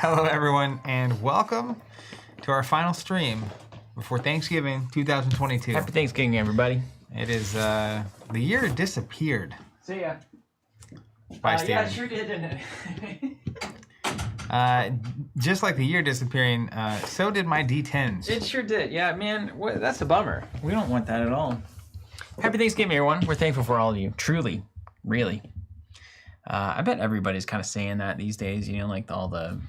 Hello, everyone, and welcome to our final stream before Thanksgiving 2022. Happy Thanksgiving, everybody. It is, the year disappeared. See ya. Yeah, it sure did, didn't it? Just like the year disappearing, so did my D10s. It sure did. Yeah, man, that's a bummer. We don't want that at all. Happy Thanksgiving, everyone. We're thankful for all of you. Truly. Really. I bet everybody's kind of saying that these days, you know, like all the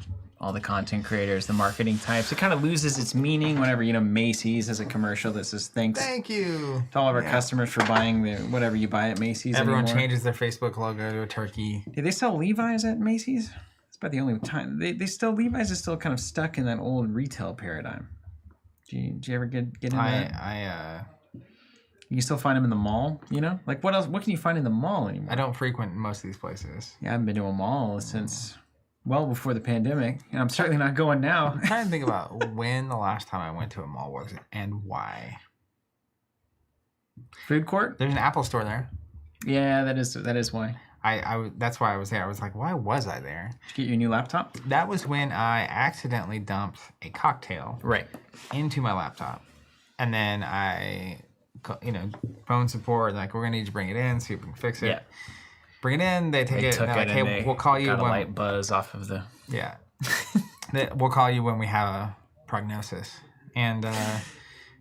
content creators, the marketing types. It kind of loses its meaning whenever, you know, Macy's has a commercial that says thanks. Thank you to all of our customers for buying whatever you buy at Macy's. Everyone anymore. changes their Facebook logo to a turkey. Do they sell Levi's at Macy's? It's about the only time. Levi's is still kind of stuck in that old retail paradigm. Did you ever get in that? You can still find them in the mall, you know? Like, what else? What can you find in the mall anymore? I don't frequent most of these places. Yeah, I haven't been to a mall since well before the pandemic, and I'm certainly not going now. I'm trying to think about when the last time I went to a mall was and why. Food court? There's an Apple store there. Yeah, that is why. That's why I was there. I was like, why was I there? Did you get your new laptop? That was when I accidentally dumped a cocktail into my laptop, and then phone support, like, we're gonna need to bring it in, see if we can fix it. Yeah. Bring it in, they take it, and they're like, hey, we'll call you got when... a light buzz off of the... Yeah. We'll call you when we have a prognosis. And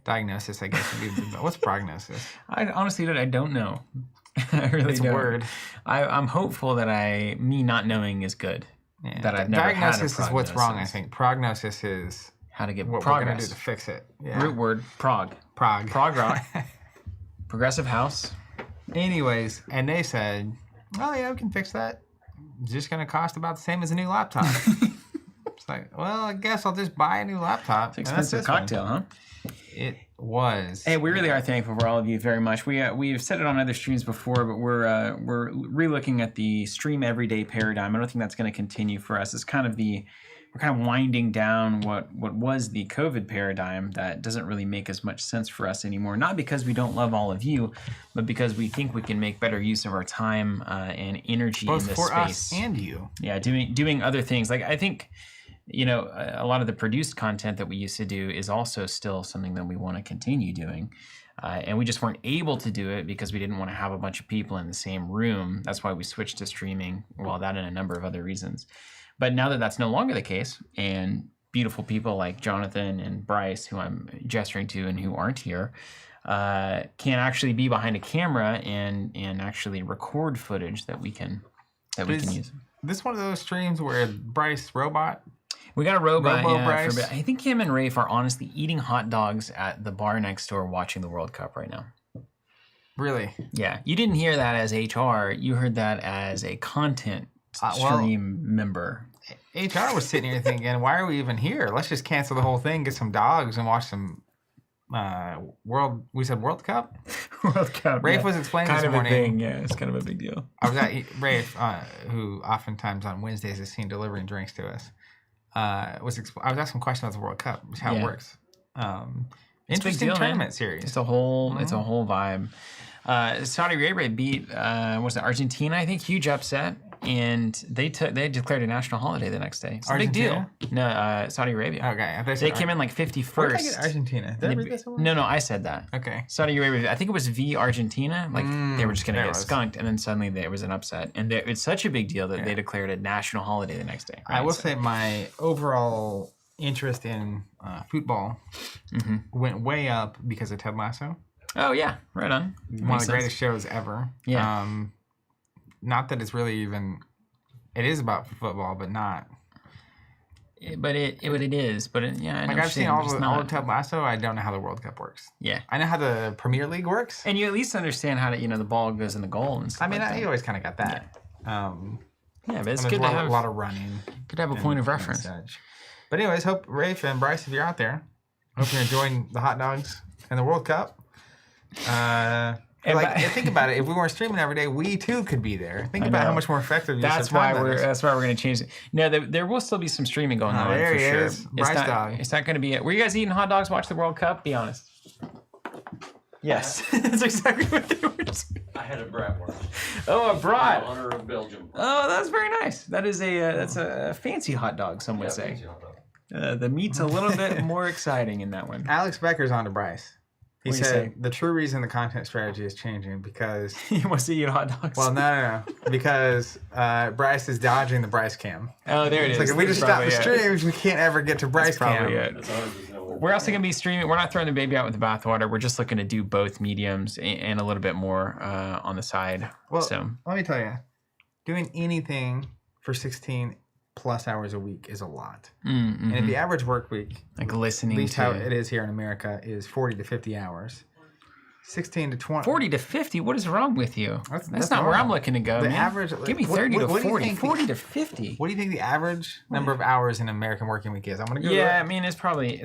diagnosis, I guess, would be... What's prognosis? I honestly don't know. I really it's don't. a word. I'm hopeful that me not knowing is good. Yeah. That I've never diagnosis had a prognosis. Is what's wrong, I think. Prognosis is... How to get what progress. We're going to do to fix it. Yeah. Root word, prog. Prog rock. Progressive house. Anyways, and they said, oh yeah, we can fix that. It's just going to cost about the same as a new laptop. It's like, well, I guess I'll just buy a new laptop. It's an expensive cocktail, huh? It was. Hey, we really are thankful for all of you very much. We've said it on other streams before, but we're relooking at the stream everyday paradigm. I don't think that's going to continue for us. It's kind of we're kind of winding down what was the COVID paradigm that doesn't really make as much sense for us anymore. Not because we don't love all of you, but because we think we can make better use of our time and energy both in this for space. Us and you. Yeah, doing other things. Like, I think, you know, a lot of the produced content that we used to do is also still something that we want to continue doing. And we just weren't able to do it because we didn't want to have a bunch of people in the same room. That's why we switched to streaming. Well, that and a number of other reasons. But now that that's no longer the case, and beautiful people like Jonathan and Bryce, who I'm gesturing to and who aren't here, can actually be behind a camera and actually record footage that we can use. This one of those streams where Bryce robot? We got a robot. Bryce. I think him and Rafe are honestly eating hot dogs at the bar next door watching the World Cup right now. Really? Yeah. You didn't hear that as HR. You heard that as a content stream member. HR was sitting here thinking, why are we even here? Let's just cancel the whole thing, get some dogs, and watch some World Cup? World Cup. Rafe was explaining kind this of morning. A thing, yeah, it's kind of a big deal. I was at Rafe, who oftentimes on Wednesdays is seen delivering drinks to us. I was asking questions about the World Cup, how it works. Interesting deal, tournament man. series. It's a whole vibe. Saudi Arabia beat Argentina, I think, huge upset. And they declared a national holiday the next day. It's a big deal. No, Saudi Arabia. Okay. They came in like 51st. Where did I get Argentina? Did I read this one? No, I said that. Okay. Saudi Arabia, I think it was v Argentina. Like, they were just going to get skunked, and then suddenly there was an upset. And it's such a big deal that they declared a national holiday the next day. Right? I will say my overall interest in football went way up because of Ted Lasso. Oh, yeah. Right on. One of the greatest shows ever. Yeah. Not that it's really even... It is about football, but not... But it is. But I've seen all of Ted Lasso. I don't know how the World Cup works. Yeah. I know how the Premier League works. And you at least understand how to, the ball goes in the goal and stuff. I mean, I always kind of got that. Yeah, but it's good to have... a lot of running. Good to have a point of reference. But anyways, hope Rafe and Bryce, if you're out there, hope you're enjoying the hot dogs and the World Cup. Think about it. If we weren't streaming every day, we too could be there. Think about how much more effective. That's why we're going to change it. No, there will still be some streaming going on there for sure. Bryce dog. It's not going to be it. Were you guys eating hot dogs? Watch the World Cup? Be honest. Yes, that's exactly what they were saying. I had a bratwurst. Oh, a brat. In honor of Belgium. Oh, that's very nice. That is that's a fancy hot dog, some would say. Fancy hot dog. The meat's a little bit more exciting in that one. Alex Becker's on to Bryce. He What'd he said say? the true reason the content strategy is changing because He wants to eat hot dogs. well, no, because Bryce is dodging the Bryce cam. Oh, there it is. It's like if we just stop the streams, we can't ever get to Bryce cam. Probably it. That's 100% what We're also going to be streaming. We're not throwing the baby out with the bathwater. We're just looking to do both mediums and a little bit more on the side. Well, So let me tell you, doing anything for 16 plus hours a week is a lot. And if the average work week, like at listening least to how it is here in America, is 40 to 50 hours. 16 to 20. 40 to 50. What is wrong with you? That's not where I'm normal. looking to go. The man. average. Give me what- 30 what- to what do you 40. think 40 to 50. What do you think the average number of hours in an American working week is? I'm gonna go. Yeah, I look. mean it's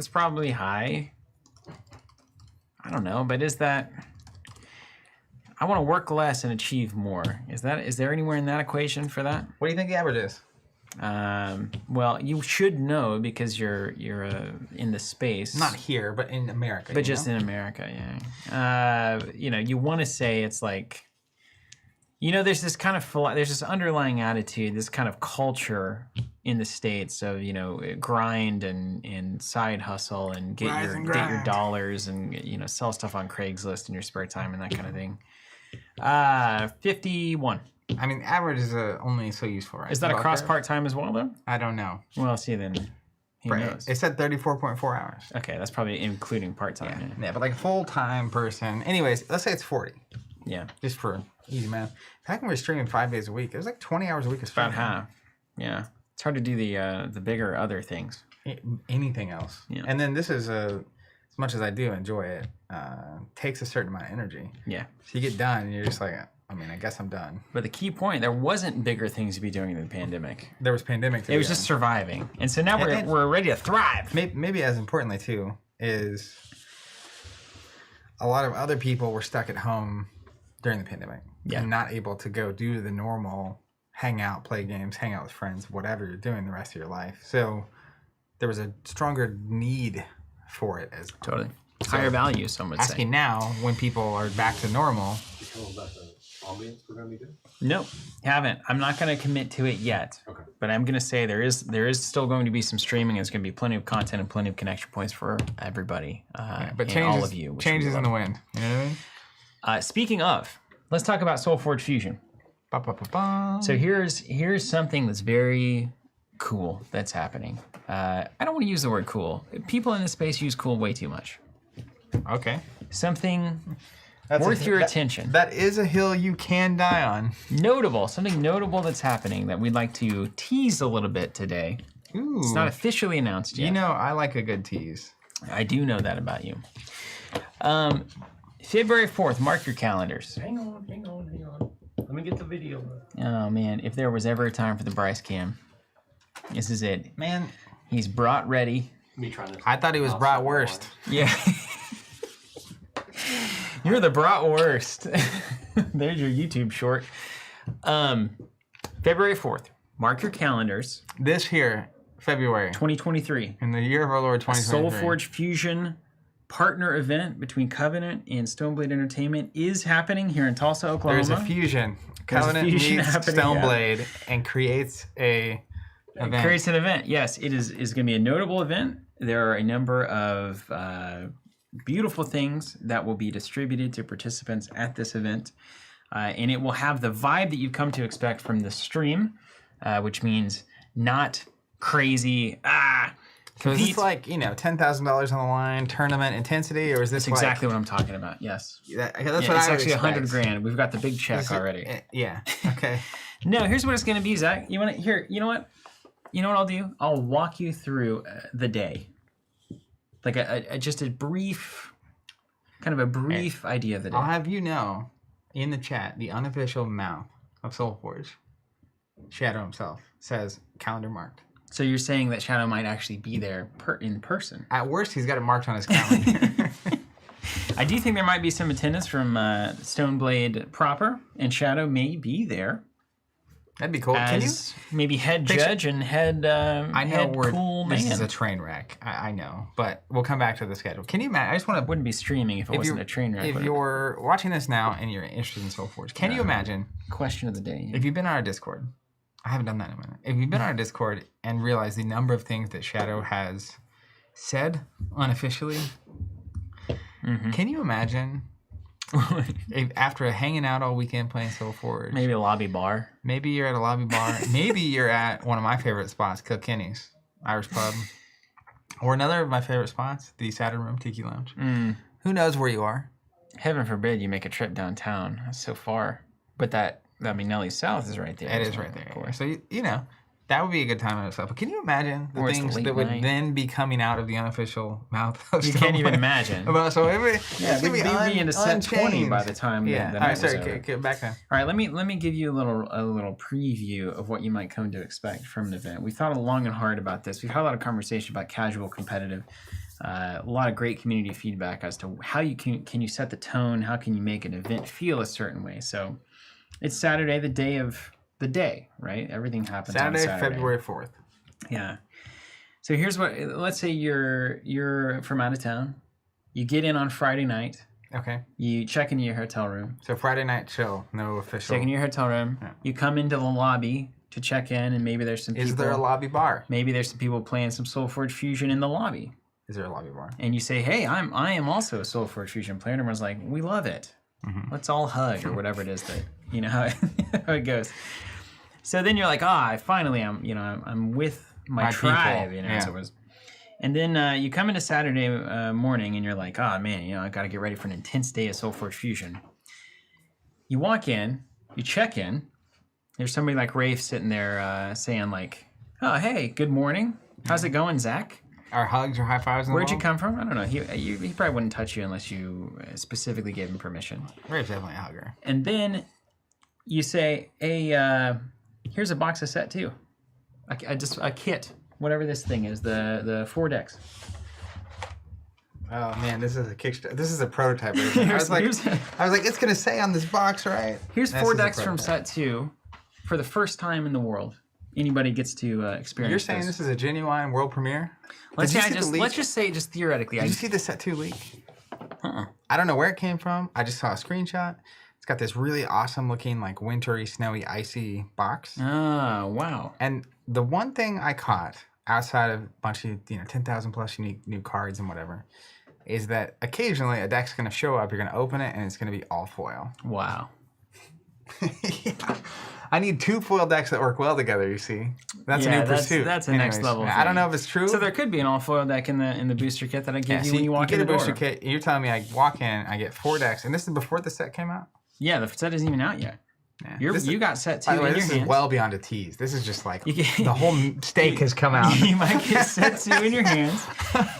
probably high. I don't know, but is that? I want to work less and achieve more. Is there anywhere in that equation for that? What do you think the average is? Well, you should know because you're in the space. Not here, but in America. But you just know? in America, yeah. You want to say it's like, there's this kind of there's this underlying attitude, this kind of culture in the States of grind and side hustle and get Rise your and get your grind. dollars and sell stuff on Craigslist in your spare time and that kind of thing. 51. I mean, average is only so useful, right? Is that About across there? part time as well though? I don't know. Well, see then. Who Right. knows? It said 34.4 hours. Okay, that's probably including part time. Yeah. Yeah, but like a full-time person. Anyways, let's say it's 40. Yeah. Just for easy math. Back when we were streaming 5 days a week, it was like 20 hours a week of streaming. About half. Yeah. It's hard to do the bigger other things. Anything else. Yeah. And then this is as much as I do enjoy it, takes a certain amount of energy. Yeah. So you get done and you're just like, I mean, I guess I'm done. But the key point, there wasn't bigger things to be doing than the pandemic. There was pandemic. to It was do. just surviving. And so now And- we're ready to thrive. Maybe as importantly too is a lot of other people were stuck at home during the pandemic. Yeah. And not able to go do the normal hang out, play games, hang out with friends, whatever you're doing the rest of your life. So there was a stronger need for it as Totally. Higher value, some would say. asking now when people are back to normal. Coming back to ambience we're going to be doing? No, haven't. I'm not going to commit to it yet. Okay. But I'm going to say there is still going to be some streaming. There's going to be plenty of content and plenty of connection points for everybody. But and changes, all of you. which we changes in the love. wind. You know what I mean? Speaking of, let's talk about SoulForge Fusion. Ba, ba, ba, ba. So here's something that's very cool that's happening. I don't want to use the word cool. People in this space use cool way too much. Okay. Something That's worth your that- attention. That is a hill you can die on. Something notable that's happening that we'd like to tease a little bit today. Ooh. It's not officially announced yet. You know, I like a good tease. I do know that about you. February 4th, mark your calendars. Hang on. Let me get the video. Oh man, if there was ever a time for the Bryce cam, this is it. Man, He's brought ready. Me trying to. I thought he was bratwurst. Yeah. You're the bratwurst. There's your YouTube short. February 4th, mark your calendars. This here, February, 2023. in the year of our Lord 2023. SoulForge Fusion partner event between Covenant and Stoneblade Entertainment is happening here in Tulsa, Oklahoma. There's a fusion. There's a Covenant fusion meets happening, yeah. Stoneblade and creates a event. Creates an event. Yes, it is going to be a notable event. There are a number of beautiful things that will be distributed to participants at this event. And it will have the vibe that you've come to expect from the stream, which means not crazy, So is this compete. like, $10,000 on the line, tournament intensity, or is this That's exactly what I'm talking about, yes. That's Yeah, what it's I would actually expect. $100,000. We've got the big check Is it- already. Yeah, okay. No, here's what it's going to be, Zach. You want to hear? You know what? You know what I'll do? I'll walk you through the day, like just a brief, kind of a brief idea of the day. I'll have you know, in the chat, the unofficial mouth of SoulForge, Shadow himself, says calendar marked. So you're saying that Shadow might actually be there in person? At worst, he's got it marked on his calendar. I do think there might be some attendance from Stoneblade proper, and Shadow may be there. That'd be cool. Can you as maybe head judge and head I know head cool man. This is a train wreck. I know, but we'll come back to the schedule. Can you imagine? I just want to. Wouldn't be streaming if it wasn't a train wreck. If you're watching this now and you're interested in SoulForge, can you imagine? Question of the day. If you've been on our Discord, I haven't done that in a minute. If you've been on our Discord and realized the number of things that Shadow has said unofficially, can you imagine? After hanging out all weekend playing SoulForge, maybe a lobby bar. Maybe you're at a lobby bar. Maybe you're at one of my favorite spots, Kilkenny's Irish Pub, or another of my favorite spots, the Saturn Room Tiki Lounge. Who knows where you are? Heaven forbid you make a trip downtown. That's so far. But Nelly South is right there. It is right there, of course. So you know. That would be a good time in itself. But can you imagine the things that would then be coming out of the unofficial mouth of You can't even imagine. We'd be into set 20 by the time the night was over. Get back then. All right, let me give you a little preview of what you might come to expect from an event. We thought long and hard about this. We've had a lot of conversation about casual, competitive, a lot of great community feedback as to how you can you set the tone, how can you make an event feel a certain way. So it's Saturday, the day, right? Everything happens on Saturday. February 4th. Yeah. So here's what, let's say you're from out of town. You get in on Friday night. Okay. You check into your hotel room. So Friday night chill, no official. Check into your hotel room. Yeah. You come into the lobby to check in, and maybe there's some people. Is there a lobby bar? Maybe there's some people playing some SoulForge Fusion in the lobby. Is there a lobby bar? And you say, hey, I am also a SoulForge Fusion player. And everyone's like, we love it. Let's all hug, or whatever it is that, you know, how it goes. So then you're like, finally I'm with my tribe, you know. Yeah. So it was, and then you come into Saturday morning and you're like, man, I got to get ready for an intense day of SoulForge Fusion. You walk in, you check in. There's somebody like Rafe sitting there saying like, oh, hey, good morning. How's it going, Zach? Our hugs or high fives. Where'd you come from? I don't know. He probably wouldn't touch you unless you specifically gave him permission. Rafe's definitely a hugger. And then you say, hey, here's a box of set 2. A kit, whatever this thing is, the 4 decks. Oh man, this is a Kickstarter. This is a prototype. I was like, it's gonna say on this box, right? Here's 4 decks from set 2 for the first time in the world. Anybody gets to experience. You're saying this is a genuine world premiere? Let's just say theoretically. Did you see the set 2 leak? I don't know where it came from. I just saw a screenshot. It's got this really awesome looking, like wintry, snowy, icy box. Oh, wow. And the one thing I caught outside of a bunch of 10,000 plus unique new cards and whatever is that occasionally a deck's going to show up. You're going to open it and it's going to be all foil. Wow. Yeah. I need 2 foil decks that work well together, you see. That's a new pursuit. That's a next level thing. I don't know if it's true. So there could be an all foil deck in the booster kit that I give you when you walk in the door. You get a booster kit. You're telling me I walk in, I get 4 decks, and this is before the set came out? Yeah, the set isn't even out yet. Yeah. You got set 2 in your hands. This is well beyond a tease. This is just like the whole steak has come out. You might get set 2 in your hands.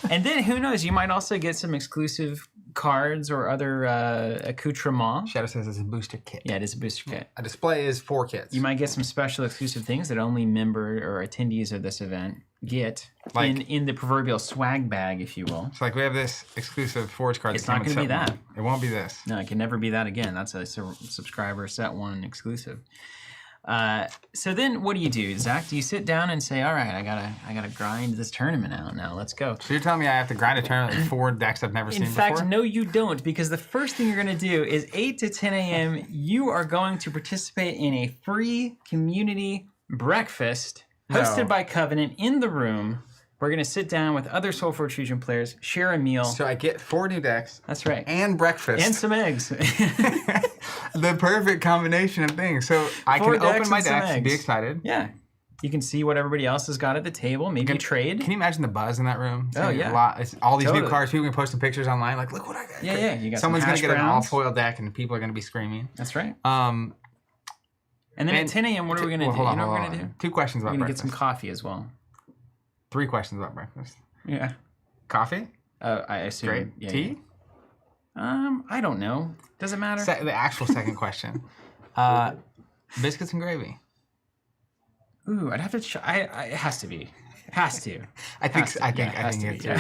And then who knows, you might also get some exclusive cards or other accoutrements. Shadow says it's a booster kit. Yeah, it is a booster kit. A display is 4 kits. You might get some special exclusive things that only member or attendees of this event get in the proverbial swag bag, if you will. It's like we have this exclusive Forge card. It's not going to be that. It won't be this. No, it can never be that again. That's a subscriber set 1 exclusive. So then what do? Zach, do you sit down and say, all right, I gotta grind this tournament out now. Let's go. So you're telling me I have to grind a tournament with 4 decks I've never seen before? In fact, no, you don't, because the first thing you're going to do is 8 to 10 a.m. you are going to participate in a free community breakfast hosted by Covenant in the room. We're going to sit down with other SoulForge Fusion players, share a meal. So I get 4 new decks. That's right. And breakfast. And some eggs. The perfect combination of things. So I can open my decks and be excited. Yeah. You can see what everybody else has got at the table. Maybe trade. Can you imagine the buzz in that room? Oh, yeah. It's all these new cards. People can post some pictures online. Like, look what I got. Yeah. You got Someone's going to get an all-foil deck and people are going to be screaming. That's right. And then at 10 a.m., what are we going to do? Hold on, what we're going to do? 2 questions about breakfast. We're going to get some coffee as well. 3 questions about breakfast. Yeah. Coffee? I assume. Great. Yeah, tea? Yeah. I don't know. Does it matter? The actual second question. Biscuits and gravy. Ooh, I'd have to. It has to be. Has to. I think it's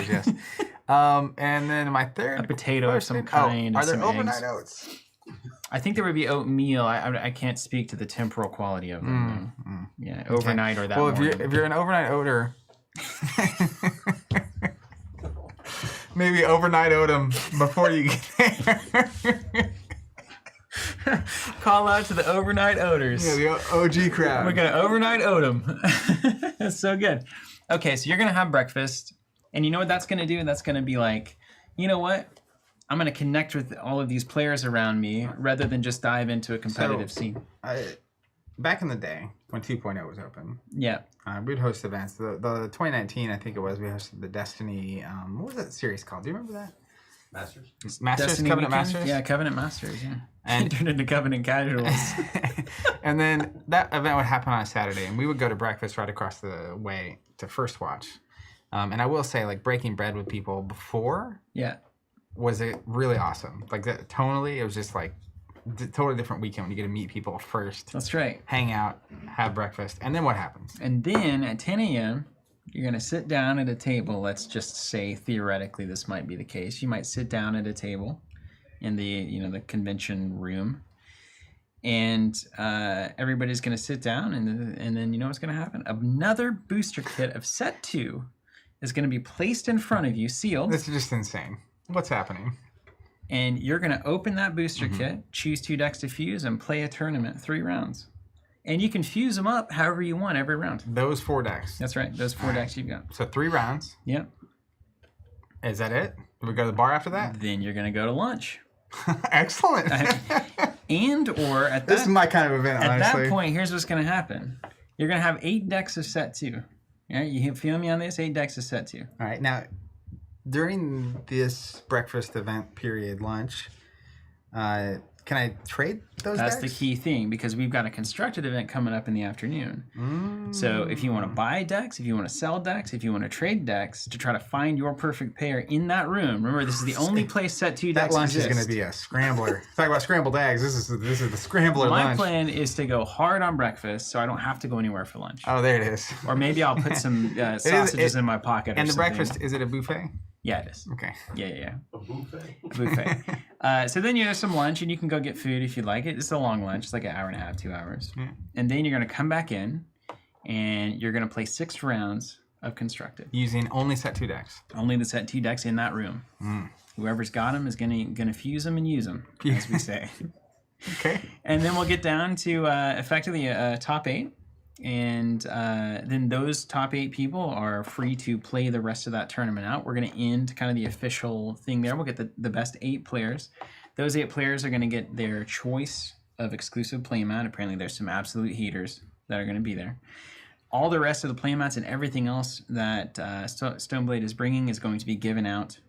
yes. And then my third. A potato of some kind. Are there overnight oats? I think there would be oatmeal. I can't speak to the temporal quality of them. Yeah, overnight or that well, morning. if you're an overnight oater, maybe overnight oat them before you get there. Call out to the overnight oaters. Yeah, the OG crowd. We're going to overnight oat them. That's so good. Okay, so you're going to have breakfast. And you know what that's going to do? That's going to be like, you know what? I'm going to connect with all of these players around me rather than just dive into a competitive scene. Back in the day when 2.0 was open, Yeah. we'd host events. The 2019, I think it was, we hosted the Destiny, what was that series called? Do you remember that? Masters? Destiny Covenant weekend? Masters? Yeah, Covenant Masters, yeah. And turned into Covenant Casuals. and then that event would happen on a Saturday, and we would go to breakfast right across the way to First Watch. And I will say, like, breaking bread with people before was it really awesome. Like, that, tonally, it was just like totally different weekend when you get to meet people first. That's right. Hang out, have breakfast, and then what happens? And then at 10 a.m., you're going to sit down at a table. Let's just say theoretically this might be the case. You might sit down at a table in the convention room, and everybody's going to sit down, and then you know what's going to happen? Another booster kit of set 2 is going to be placed in front of you, sealed. This is just insane. What's happening? And you're going to open that booster kit, choose 2 decks to fuse, and play a tournament 3 rounds. And you can fuse them up however you want every round. Those 4 decks. That's right. Those 4 decks you've got. So 3 rounds. Yep. Is that it? Do we go to the bar after that? Then you're going to go to lunch. Excellent. And or at that, this is my kind of event, at honestly. that point, here's what's going to happen. You're going to have 8 decks of set 2. All right, you feel me on this? 8 decks of set 2. All right. Now, during this breakfast event period, lunch, can I trade those That's decks? the key thing, because we've got a constructed event coming up in the afternoon. So if you want to buy decks, if you want to sell decks, if you want to trade decks to try to find your perfect pair in that room, remember this is the only place set 2 decks That lunch exist. is going to be a scrambler. Talk about scrambled eggs. This is the scrambler My lunch. plan is to go hard on breakfast, so I don't have to go anywhere for lunch. Oh, there it is. Or maybe I'll put some sausages in my pocket. And or the something. breakfast, is it a buffet? Yeah, it is. Okay. Yeah. A buffet? Buffet. So then you have some lunch, and you can go get food if you like it. It's a long lunch. It's like an hour and a half, 2 hours. Yeah. And then you're going to come back in, and you're going to play 6 rounds of constructed. Using only set 2 decks. Only the set 2 decks in that room. Whoever's got them is going to fuse them and use them, as we say. Okay. And then we'll get down to effectively a top 8. And then those top 8 people are free to play the rest of that tournament out. We're going to end kind of the official thing there. We'll get the best 8 players. Those 8 players are going to get their choice of exclusive playmat. Apparently there's some absolute heaters that are going to be there. All the rest of the playmats and everything else that Stoneblade is bringing is going to be given out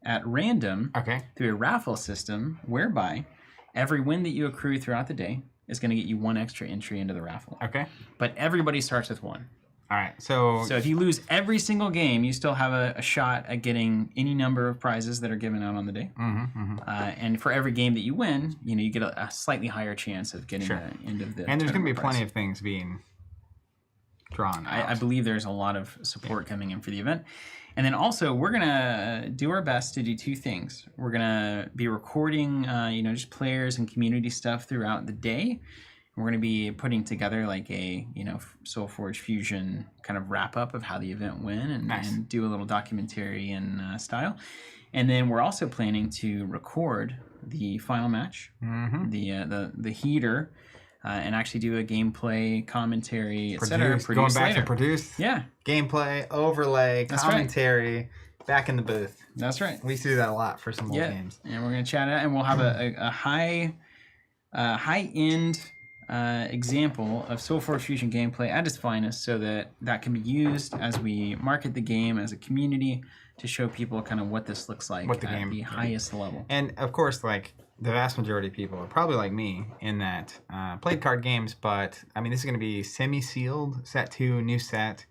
at random through a raffle system, whereby every win that you accrue throughout the day is going to get you 1 extra entry into the raffle. Okay. But everybody starts with 1. All right. So if you lose every single game, you still have a shot at getting any number of prizes that are given out on the day. And for every game that you win, you get a slightly higher chance of getting the end of the. And there's going to be prize. plenty of things being drawn out. I believe there's a lot of support coming in for the event. And then also, we're going to do our best to do 2 things. We're going to be recording, just players and community stuff throughout the day. We're going to be putting together like a, SoulForge Fusion kind of wrap-up of how the event went and do a little documentary and style. And then we're also planning to record the final match, the heater, and actually do a gameplay, commentary, etc. Going back later. to produce. Yeah. Gameplay, overlay, commentary, back in the booth. That's right. We used to do that a lot for some old games. And we're going to chat it out, and we'll have a high-end example of SoulForge Fusion gameplay at its finest, so that can be used as we market the game as a community to show people kind of what this looks like at the highest level. And of course, like the vast majority of people are probably like me in that played card games, but I mean, this is going to be semi-sealed, set 2, new set.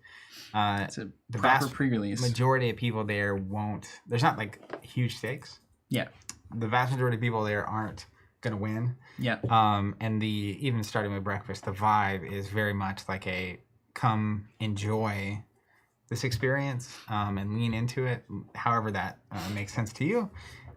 It's a proper pre-release. Majority of people there there's not like huge stakes. Yeah. The vast majority of people there aren't going to win. Yeah. And even starting with breakfast, the vibe is very much like a come enjoy this experience and lean into it however that makes sense to you.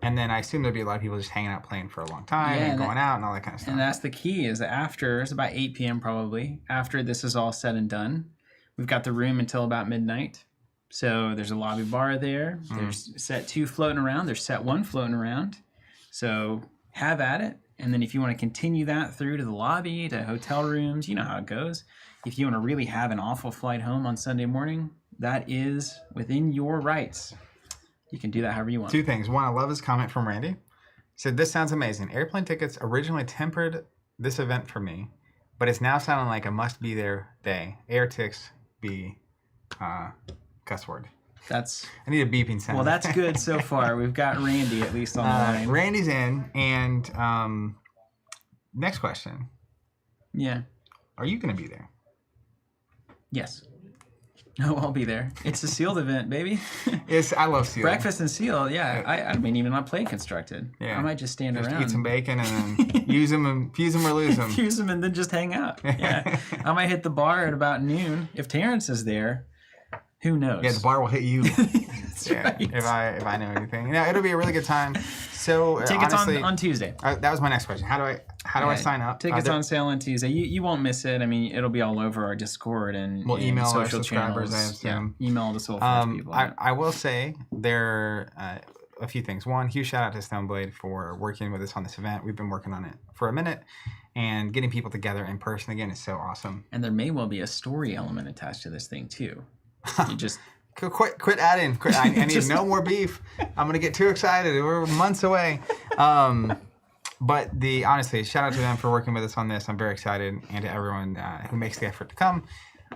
And then I assume there'll be a lot of people just hanging out playing for a long time and going out and all that kind of stuff. And that's the key is after, it's about 8 p.m. probably, after this is all said and done, we've got the room until about midnight. So there's a lobby bar there. There's set 2 floating around. There's set 1 floating around. So have at it. And then if you want to continue that through to the lobby, to hotel rooms, you know how it goes. If you want to really have an awful flight home on Sunday morning, that is within your rights. You can do that however you want. 2 things. 1, I love his comment from Randy. He said, this sounds amazing. Airplane tickets originally tempered this event for me, but it's now sounding like a must-be there day. Air ticks be cuss word. I need a beeping sound. Well, that's good so far. We've got Randy at least on the line. Randy's in, and next question. Yeah. Are you going to be there? Yes. No, I'll be there. It's a sealed event, baby. Yes, I love sealed. Breakfast and sealed, yeah. I mean, even on play constructed. Yeah. I might just stand around. Eat some bacon and then use them and fuse them or lose them. Fuse them and then just hang out. Yeah. I might hit the bar at about noon. If Terrence is there, who knows? Yeah, the bar will hit you. That's right. If I know anything. Yeah, it'll be a really good time. So tickets honestly, on Tuesday. That was my next question. How do I sign up? Tickets on sale on Tuesday. You won't miss it. I mean, it'll be all over our Discord and we'll email social our subscribers. channels. Email the SoulForge people. I will say there are a few things. 1, huge shout out to Stoneblade for working with us on this event. We've been working on it for a minute, and getting people together in person again is so awesome. And there may well be a story element attached to this thing too. You just quit adding. I need no more beef. I'm gonna get too excited. We're months away. But honestly, shout out to them for working with us on this. I'm very excited, and to everyone who makes the effort to come.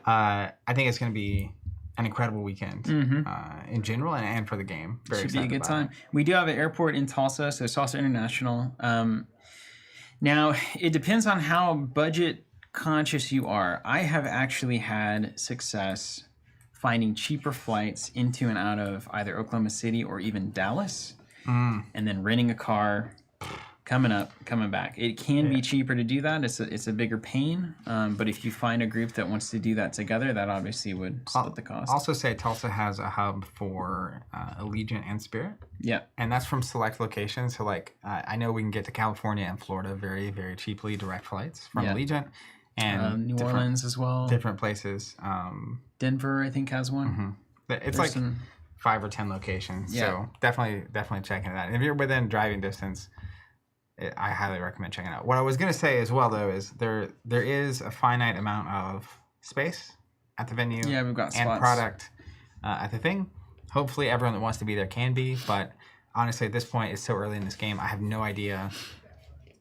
I think it's gonna be an incredible weekend in general and for the game. Very Should be a good time. It. We do have an airport in Tulsa, so Tulsa International. Now it depends on how budget conscious you are. I have actually had success finding cheaper flights into and out of either Oklahoma City or even Dallas, and then renting a car, coming back. It can be cheaper to do that. It's a bigger pain, but if you find a group that wants to do that together, that obviously would split the cost. Also say Tulsa has a hub for Allegiant and Spirit. Yeah. And that's from select locations. So like I know we can get to California and Florida very, very cheaply, direct flights from Allegiant. And New Orleans as well. Different places. Denver, I think, has one. It's like 5 or 10 locations. Yeah. So definitely checking it out. If you're within driving distance, I highly recommend checking it out. What I was going to say as well, though, is there is a finite amount of space at the venue. Yeah, we've got spots. And product at the thing. Hopefully everyone that wants to be there can be. But honestly, at this point, it's so early in this game, I have no idea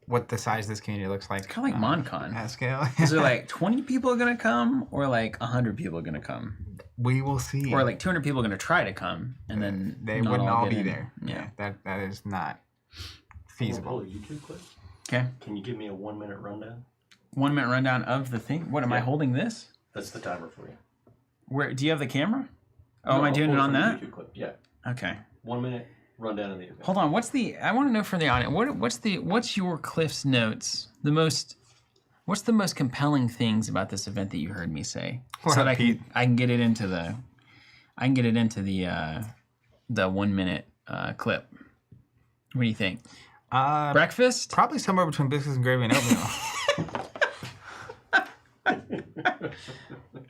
what the size of this community looks like. It's kind of like MonCon. At scale. Is there like 20 people are going to come or like 100 people are going to come? We will see. Or like 200 people are going to try to come and then they wouldn't all be in. there. Yeah. That is not feasible. Pull a YouTube clip. Okay. Can you give me a 1-minute rundown? 1 minute rundown of the thing? What, am I holding this? That's the timer for you. Where do you have the camera? Oh, am I doing it on that? YouTube clip. Yeah. Okay. 1 minute rundown of the event. Hold on. I want to know from the audience. What's your Cliff's notes? What's the most compelling things about this event that you heard me say? So that I can get it into the 1 minute clip. What do you think? Breakfast? Probably somewhere between biscuits and gravy and oatmeal.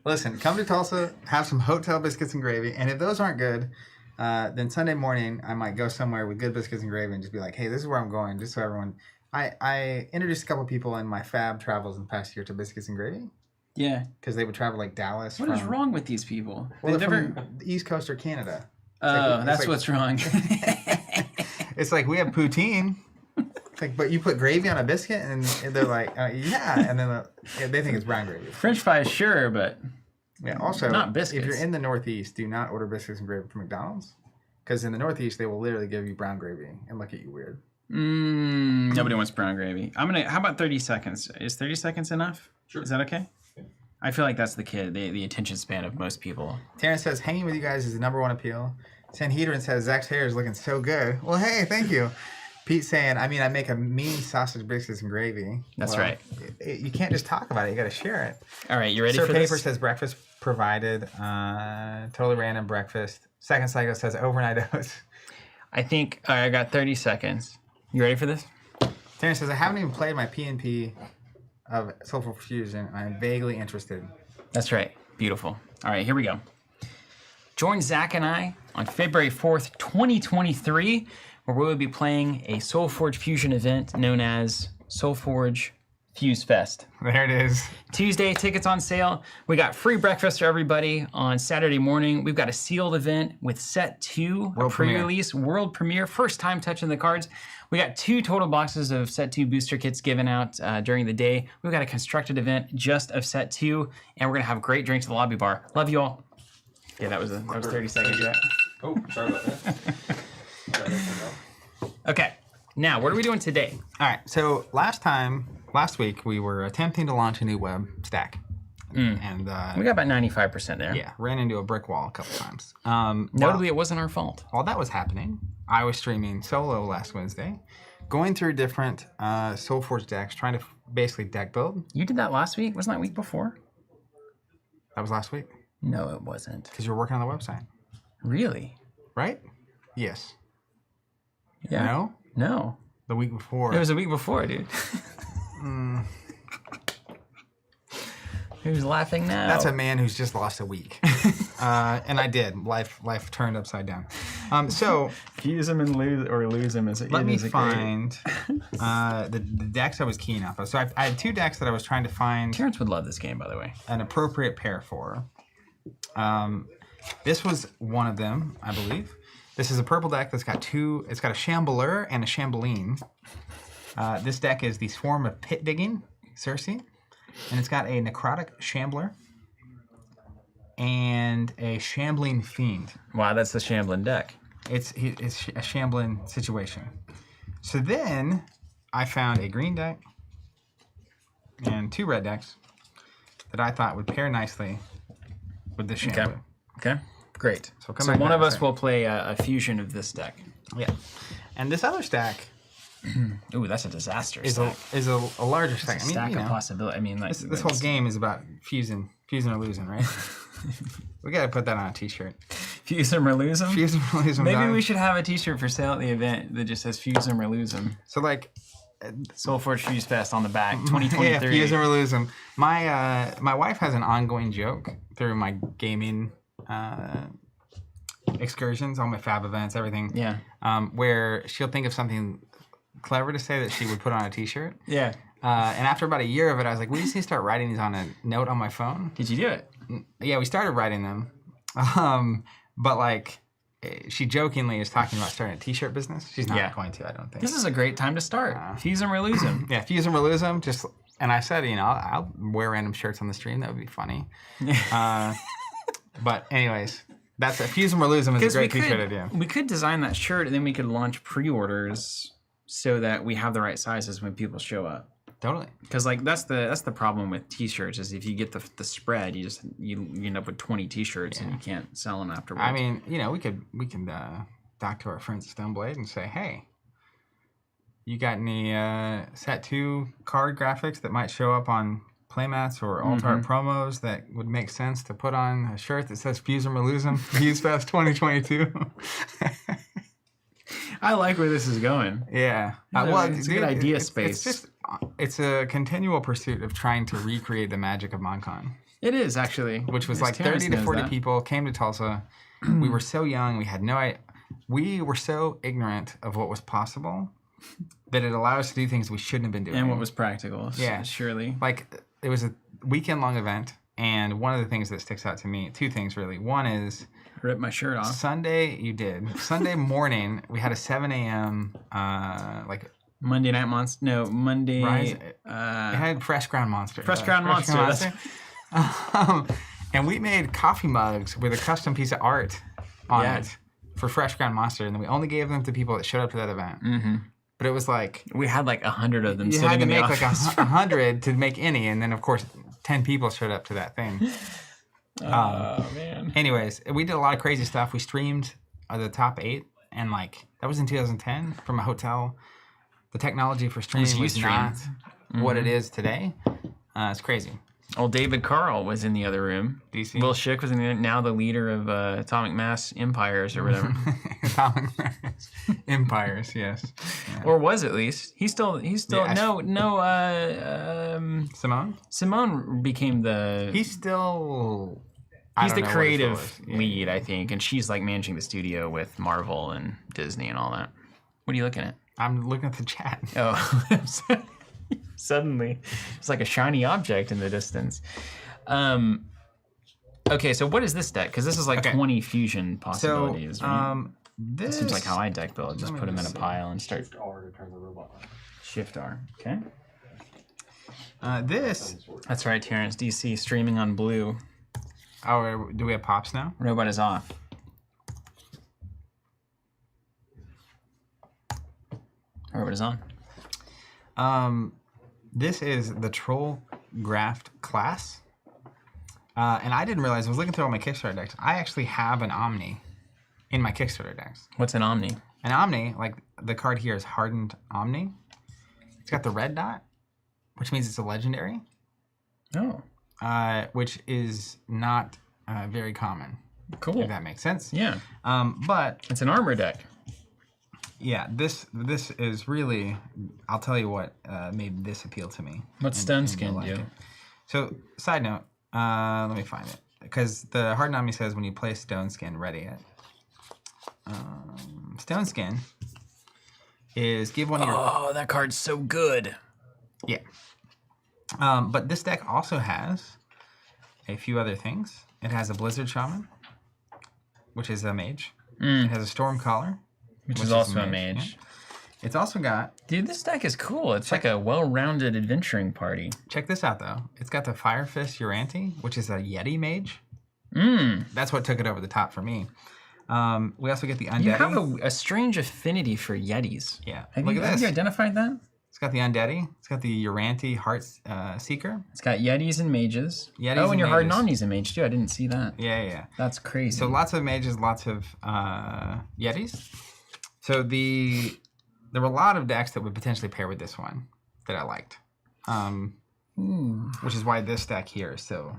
Listen, come to Tulsa, have some hotel biscuits and gravy, and if those aren't good, then Sunday morning I might go somewhere with good biscuits and gravy and just be like, hey, this is where I'm going, just so everyone... I introduced a couple people in my fab travels in the past year to biscuits and gravy. Yeah. Because they would travel like Dallas. What is wrong with these people? Well, they're from the East Coast or Canada. Oh, that's what's wrong. It's like we have poutine. It's like, but you put gravy on a biscuit, and they're like, yeah, and then they think it's brown gravy. French fries, sure, but also not biscuits. If you're in the Northeast, do not order biscuits and gravy from McDonald's, because in the Northeast they will literally give you brown gravy and look at you weird. Nobody wants brown gravy. How about 30 seconds? Is 30 seconds enough? Sure. Is that okay? Yeah. I feel like that's the attention span of most people. Terrence says, hanging with you guys is the #1 appeal. Sanhedrin says, Zach's hair is looking so good. Well, hey, thank you. Pete saying, I make a mean sausage biscuits and gravy. That's right. You can't just talk about it. You got to share it. All right, you ready Sir for Paper this? says breakfast provided. Totally random breakfast. Second Cycle says overnight oats. I think I got 30 seconds. You ready for this? Tanner says, I haven't even played my PNP of SoulForge Fusion, and I'm vaguely interested. That's right. Beautiful. All right, here we go. Join Zach and I on February 4th, 2023, where we will be playing a SoulForge Fusion event known as SoulForge Fusion Fest. There it is. Tuesday, tickets on sale. We got free breakfast for everybody on Saturday morning. We've got a sealed event with set 2, a pre-release, world premiere, first time touching the cards. We got 2 total boxes of set 2 booster kits given out during the day. We've got a constructed event just of set 2, and we're gonna have great drinks at the lobby bar. Love you all. Yeah, that was 30 seconds. Yeah. Oh, sorry about that. Okay, now what are we doing today? All right, so last week, we were attempting to launch a new web stack. And We got about 95% there. yeah, ran into a brick wall a couple times. Notably, it wasn't our fault. While that was happening, I was streaming solo last Wednesday, going through different SoulForge decks, trying to basically deck build. You did that last week? Wasn't that week before? That was last week. No, it wasn't. Because you were working on the website, Really? right? Yes. Yeah. No? No. The week before. It was a week before, dude. Who's laughing now? That's a man who's just lost a week. And I did. Life turned upside down. So fuse him and lose him. let me find the decks I was keying off of. So I had 2 decks that I was trying to find Terrence would love this game, by the way. an appropriate pair for. This was one of them, I believe. This is a purple deck that's got 2. It's got a Shambler and a Shambling. This deck is the Swarm of Pit Digging, Circe. And it's got a Necrotic Shambler and a Shambling Fiend. Wow, that's the Shambling deck. It's a Shambling situation. So then I found a green deck and 2 red decks that I thought would pair nicely with this Shambler. Okay. Great. So So one of us will play a fusion of this deck. Yeah. And this other stack Ooh, that's a disaster. is stack. a larger stack. It's a stack of possibility. I mean, like This whole game is about fusing or losing, right? We got to put that on a T-shirt. Fuse 'em or lose 'em. Fuse or lose 'em. Maybe dog. we should have a T-shirt for sale at the event that just says "Fuse 'em or lose 'em." So like, SoulForge Fuse Fest on the back, yeah, 2023. fuse or lose 'em. My wife has an ongoing joke through my gaming excursions, all my fab events, everything. Yeah. Where she'll think of something clever to say that she would put on a T-shirt. Yeah. And after about a year of it, I was like, we just need to start writing these on a note on my phone. Did you do it? Yeah, we started writing them. But like, she jokingly is talking about starting a T-shirt business. She's not going to, I don't think. This is a great time to start. Fuse 'em or lose 'em. Yeah, fuse them or lose them. And I said, I'll wear random shirts on the stream. That would be funny. But anyways, that's a fuse them or lose them is a great T-shirt idea. We could design that shirt and then we could launch pre-orders so that we have the right sizes when people show up. Totally. Because like that's the problem with T-shirts is if you get the spread, you end up with 20 T-shirts and you can't sell them afterwards. I mean, we can talk to our friends at Stoneblade and say, hey, you got any set 2 card graphics that might show up on playmats or alt art promos that would make sense to put on a shirt that says Fuse 'em or lose 'em, Fuse Fest 2022. I like where this is going. Yeah. It's a good idea space. It's a continual pursuit of trying to recreate the magic of MonCon. It is actually. Which was like 30 to 40 people came to Tulsa. We were so young. We had no idea. We were so ignorant of what was possible that it allowed us to do things we shouldn't have been doing. And what was practical. Yeah. Surely. Like, it was a weekend-long event. And one of the things that sticks out to me, 2 things really. One is... Rip my shirt off. Sunday, you did. Sunday morning, we had a 7 a.m. Monday Night Monster. No, Monday. It had Fresh Ground Monster. Fresh Ground Monster. And we made coffee mugs with a custom piece of art on it for Fresh Ground Monster, and then we only gave them to people that showed up to that event. Mm-hmm. But it was like we had like 100 of them. You sitting had to in make the like 100 to make any, and then of course 10 people showed up to that thing. Oh man. Anyways, we did a lot of crazy stuff. We streamed the top 8, and like that was in 2010 from a hotel. The technology for streaming was not what it is today. It's crazy. Old David Carl was in the other room. DC. Will Schick was now the leader of Atomic Mass Empires or whatever. Atomic Mass Empires, yes. Yeah. Or was at least. He's still Simone? Simone became the... He's still... He's the creative lead, I think, and she's like managing the studio with Marvel and Disney and all that. What are you looking at? I'm looking at the chat. Oh, suddenly it's like a shiny object in the distance. Okay, so what is this deck? Because this is like 20 fusion possibilities. So, right? this seems like how I deck build. Just put them in a pile and start. Shift R to turn the robot on. Shift R. Okay. This. That's right, Terrence. DC streaming on Blue. Oh, do we have pops now? Robot is off. Robot is on. This is the Troll Graft class. And I didn't realize, I was looking through all my Kickstarter decks. I actually have an Omni in my Kickstarter decks. What's an Omni? An Omni, like the card here is Hardened Omni. It's got the red dot, which means it's a legendary. Oh. Which is not very common. Cool. If that makes sense. Yeah. But it's an armor deck. Yeah, this is really, I'll tell you what made this appeal to me. What's Stone Skin do? So, side note, let me find it. Because the Hardened Omni says when you play Stone Skin, ready it. Stone Skin is give one of your... Oh, that card's so good. Yeah. But this deck also has a few other things. It has a Blizzard Shaman, which is a mage. It has a Storm Collar, which is also a mage. Yeah. It's also got... Dude, this deck is cool. It's like a well-rounded adventuring party. Check this out, though. It's got the Fire Fist Uranti, which is a Yeti mage. That's what took it over the top for me. We also get the Undead. You have a strange affinity for Yetis. Yeah. Have you identified that? It's got the Undead. It's got the Uranti Heart Seeker. It's got Yetis and mages. And your Hardened Omni's a mage, too. I didn't see that. Yeah. That's crazy. So lots of mages, lots of Yetis. So there were a lot of decks that would potentially pair with this one that I liked. Which is why this deck here is so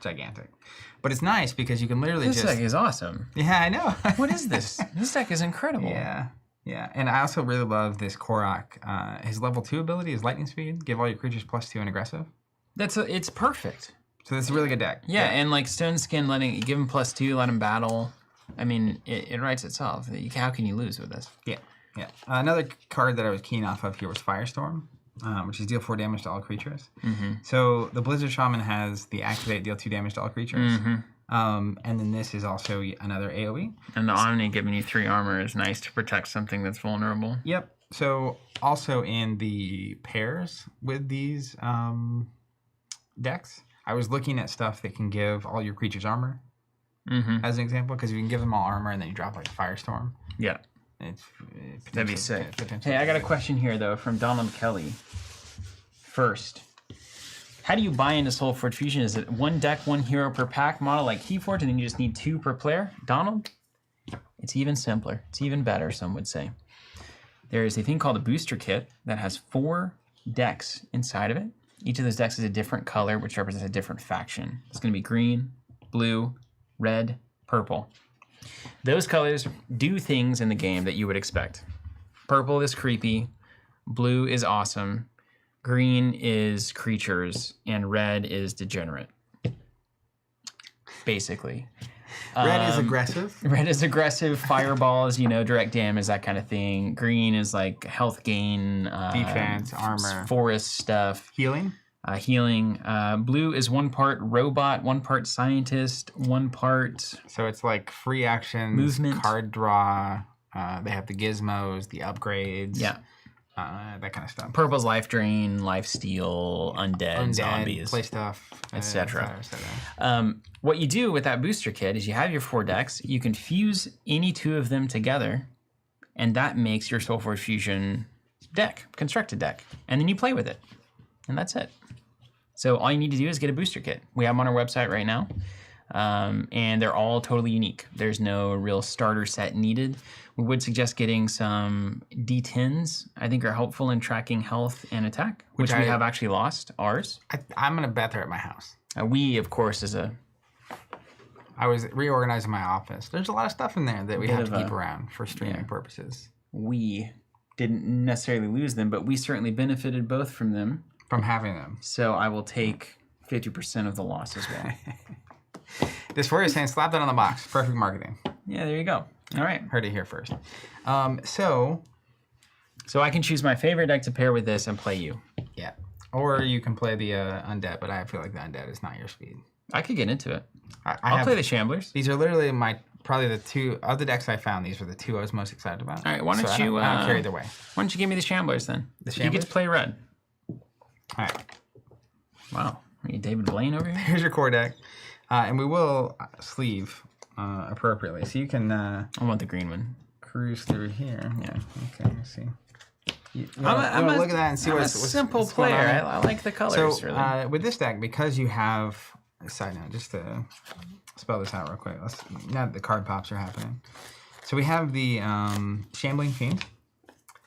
gigantic. But it's nice because you can literally This deck is awesome. Yeah, I know. What is this? This deck is incredible. Yeah. And I also really love this Korok. His level 2 ability is Lightning Speed. Give all your creatures +2 and aggressive. It's perfect. So it's a really good deck. Yeah, and like Stone Skin, give him +2, let him battle. I mean, it writes itself. How can you lose with this? Yeah. Another card that I was keen off of here was Firestorm, which is deal 4 damage to all creatures. So the Blizzard Shaman has the activate, deal 2 damage to all creatures. And then this is also another AoE. And the Omni giving you 3 armor is nice to protect something that's vulnerable. Yep. So also in the pairs with these decks, I was looking at stuff that can give all your creatures armor, as an example, because if you can give them all armor and then you drop like a Firestorm. Yeah. That'd be sick. Hey, I got a question here, though, from Donald Kelly. First, how do you buy into SoulForge Fusion? Is it 1 deck, 1 hero per pack model like Keyforge, and then you just need 2 per player? Donald, it's even simpler. It's even better, some would say. There is a thing called a booster kit that has 4 decks inside of it. Each of those decks is a different color, which represents a different faction. It's going to be green, blue, red, purple. Those colors do things in the game that you would expect. Purple is creepy, blue is awesome, green is creatures, and red is degenerate. Basically. Red is aggressive. Red is aggressive, fireballs, direct damage, that kind of thing. Green is like health gain, defense, armor, forest stuff. Healing. Blue is 1 part robot, 1 part scientist, 1 part... So it's like free actions, movement, card draw, they have the gizmos, the upgrades, that kind of stuff. Purple's life drain, life steal, undead zombies, play stuff, etc. What you do with that booster kit is you have your 4 decks, you can fuse any 2 of them together, and that makes your SoulForge Fusion deck, constructed deck, and then you play with it, and that's it. So all you need to do is get a booster kit. We have them on our website right now, and they're all totally unique. There's no real starter set needed. We would suggest getting some D10s. I think are helpful in tracking health and attack, which we have actually lost ours. I'm going to bet they're at my house. We, of course, is a I was reorganizing my office. There's a lot of stuff in there that we have to of keep around for streaming purposes. we didn't necessarily lose them, but we certainly benefited both from them. From having them. So I will take 50% of the loss as well. Dysphoria is saying, slap that on the box. Perfect marketing. Yeah, there you go. All right. Heard it here first. So I can choose my favorite deck to pair with this and play you. yeah. Or you can play the Undead, but I feel like the Undead is not your speed. I could get into it. I'll play the Shamblers. These are literally probably the two of the decks I found. These were the two I was most excited about. All right, why don't I don't care either way. Why don't you give me the Shamblers then? The You get to Shamblers? play red. All right. Wow. Are you David Blaine over here? Here's your core deck, and we will sleeve appropriately, so you can I want the green one. cruise through here. Yeah. Okay. Let's see. You I'm wanna look at that and see I'm what's a simple what's going player. on? I like the colors. So really. with this deck, because you have a side note, just to spell this out real quick. Now that the card pops are happening. So we have the Shambling Fiend.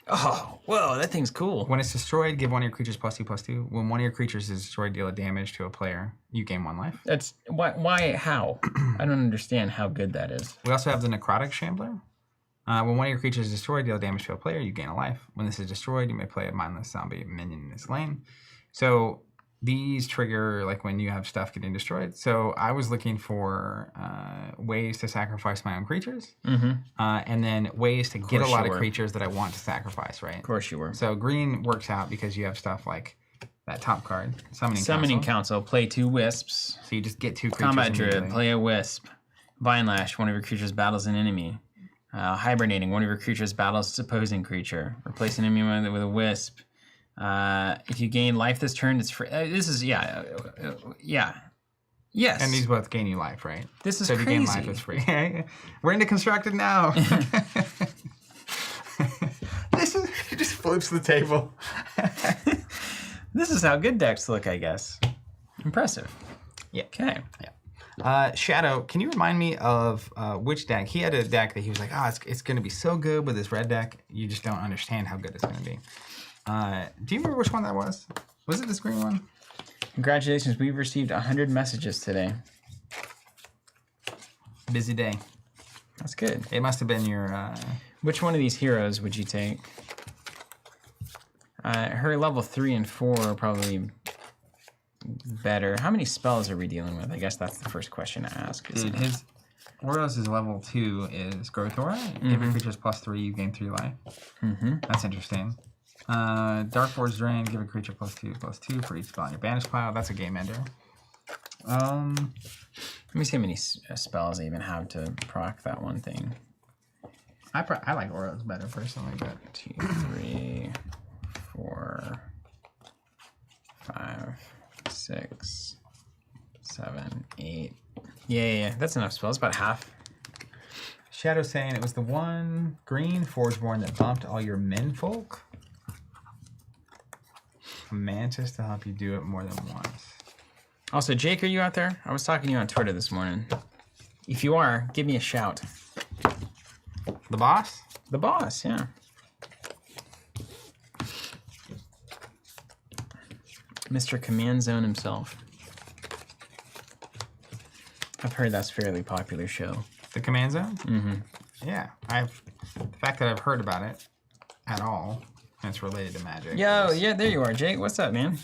Oh, whoa, that thing's cool. When it's destroyed, give one of your creatures +2/+2. When one of your creatures is destroyed, deal a damage to a player. You gain 1 life. That's why how? I don't understand how good that is. We also have the Necrotic Shambler. When one of your creatures is destroyed, deal damage to a player, you gain a life. When this is destroyed, you may play a mindless zombie minion in this lane. So these trigger like when you have stuff getting destroyed. So I was looking for ways to sacrifice my own creatures, and then ways to get a lot of creatures that I want to sacrifice, right? Of course you were. So green works out because you have stuff like that top card, Summoning Council. Play 2 wisps. So you just get 2 creatures. Combat Druid. Play a wisp. Vine Lash. One of your creatures battles an enemy. Hibernating. One of your creatures battles its opposing creature. Replace an enemy with a wisp. If you gain life this turn, it's free. This is yeah. Yes. And these both gain you life, right? This is so if you gain crazy. life, it's free. We're into constructed now. This is he just flips the table. This is how good decks look, I guess. Impressive. Yeah. Okay. Yeah. Shadow, can you remind me of which deck? He had a deck that he was like, it's going to be so good with this red deck. You just don't understand how good it's going to be. Do you remember which one that was? Was it this green one? Congratulations, we've received 100 messages today. Busy day. That's good. It must have been your... Which one of these heroes would you take? Her level 3 and 4 are probably better. How many spells are we dealing with? I guess that's the first question to ask. Dude, his Aurora's level 2 is Growth Aura. If your creature's +3, you gain 3 life. That's interesting. Dark Forge Drain, give a creature +2/+2 for each spell on your banish pile. That's a game ender. Let me see how many spells I even have to proc that one thing. I like Aurora's better personally, but 2, 3, 4, 5, 6, 7, 8. Yeah. That's enough spells. About half. Shadow saying it was the one green Forgeborn that bumped all your menfolk. A mantis to help you do it more than once. Also, Jake, are you out there? I was talking to you on Twitter this morning. If you are, give me a shout. The boss? The boss, yeah. Mr. Command Zone himself. I've heard that's a fairly popular show. The Command Zone? Yeah. The fact that I've heard about it at all, and it's related to magic. Yo, yeah, there you are, Jake. What's up, man?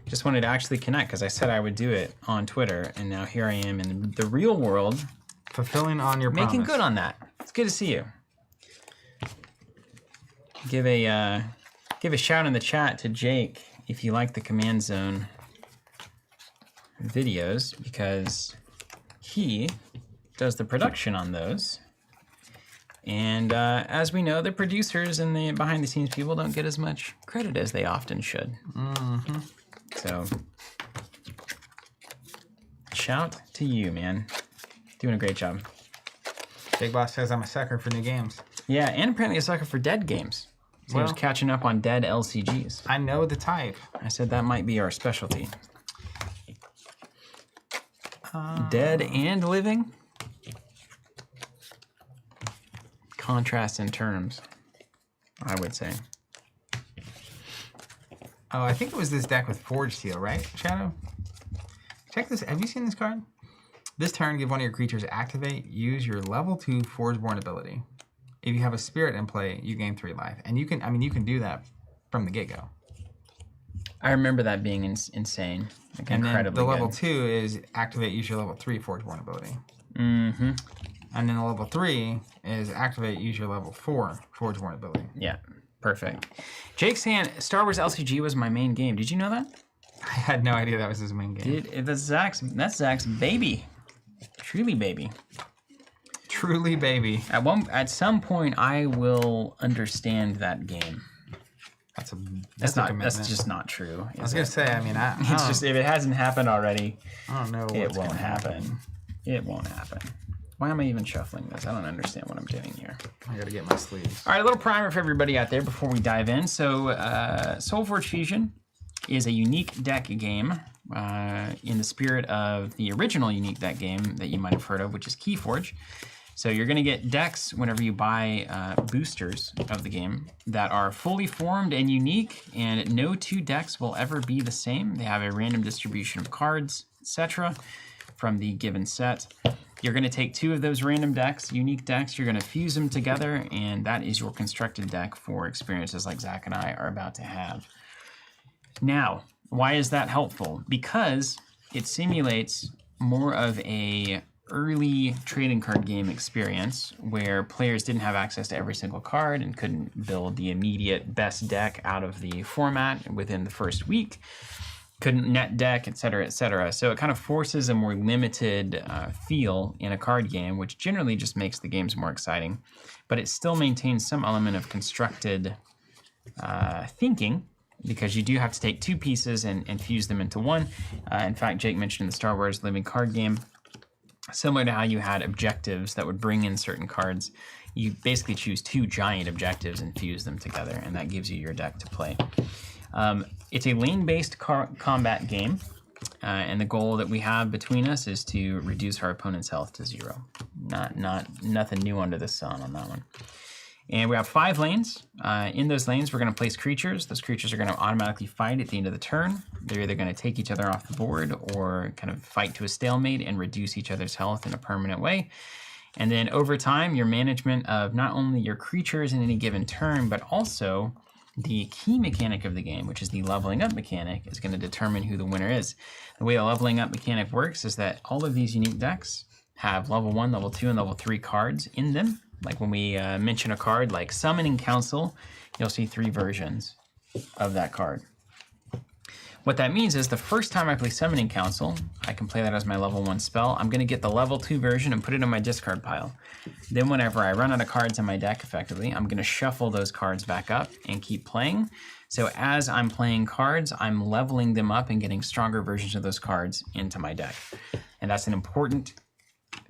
Just wanted to actually connect because I said I would do it on Twitter, and now here I am in the real world. Fulfilling on your Making promise. good on that. It's good to see you. Give a shout in the chat to Jake if you like the Command Zone videos, because he does the production on those. And as we know, the producers and the behind-the-scenes people don't get as much credit as they often should. So, shout to you, man. Doing a great job. Big Boss says I'm a sucker for new games. Yeah, and apparently a sucker for dead games. So he was catching up on dead LCGs. I know the type. I said that might be our specialty. Dead and living? Contrast in terms, I would say. Oh, I think it was this deck with Forge Steel, right, Shadow? check this. Have you seen this card? This turn, give one of your creatures activate. Use your level 2 Forgeborn ability. If you have a spirit in play, you gain 3 life. And you can do that from the get-go. I remember that being insane. Like, and incredibly then the level good. 2 is activate, use your level 3 Forgeborn ability. Mm-hmm. And then the level 3 is activate, use your level 4 Forgeborn ability. Yeah, perfect. Jake's saying Star Wars LCG was my main game. Did you know that? I had no idea that was his main game. That's Zach's baby. Truly baby. Truly baby. At some point, I will understand that game. That's just not true. I was gonna say. I mean, it's just if it hasn't happened already, I don't know. It won't happen. It won't happen. Why am I even shuffling this? I don't understand what I'm doing here. I gotta get my sleeves. All right, a little primer for everybody out there before we dive in. So, SoulForge Fusion is a unique deck game in the spirit of the original unique deck game that you might have heard of, which is Keyforge. So you're going to get decks whenever you buy boosters of the game that are fully formed and unique, and no 2 decks will ever be the same. They have a random distribution of cards, etc., from the given set. You're going to take 2 of those random decks, unique decks, you're going to fuse them together, and that is your constructed deck for experiences like Zach and I are about to have. Now, why is that helpful? Because it simulates more of a early trading card game experience where players didn't have access to every single card and couldn't build the immediate best deck out of the format within the first week, couldn't net deck, etc., etc. So it kind of forces a more limited feel in a card game, which generally just makes the games more exciting, but it still maintains some element of constructed thinking, because you do have to take 2 pieces and fuse them into one. In fact, Jake mentioned the Star Wars Living Card game, similar to how you had objectives that would bring in certain cards, you basically choose 2 giant objectives and fuse them together, and that gives you your deck to play. It's a lane-based combat game, and the goal that we have between us is to reduce our opponent's health to 0. Nothing new under the sun on that one. And we have 5 lanes. In those lanes, we're going to place creatures. Those creatures are going to automatically fight at the end of the turn. They're either going to take each other off the board or kind of fight to a stalemate and reduce each other's health in a permanent way. And then over time, your management of not only your creatures in any given turn, but also the key mechanic of the game, which is the leveling up mechanic, is going to determine who the winner is. The way the leveling up mechanic works is that all of these unique decks have level 1, level 2, and level 3 cards in them. Like when we mention a card like Summoning Council, you'll see 3 versions of that card. What that means is the first time I play Summoning Council, I can play that as my level 1 spell. I'm going to get the level 2 version and put it in my discard pile. Then whenever I run out of cards in my deck effectively, I'm going to shuffle those cards back up and keep playing. So as I'm playing cards, I'm leveling them up and getting stronger versions of those cards into my deck. And that's an important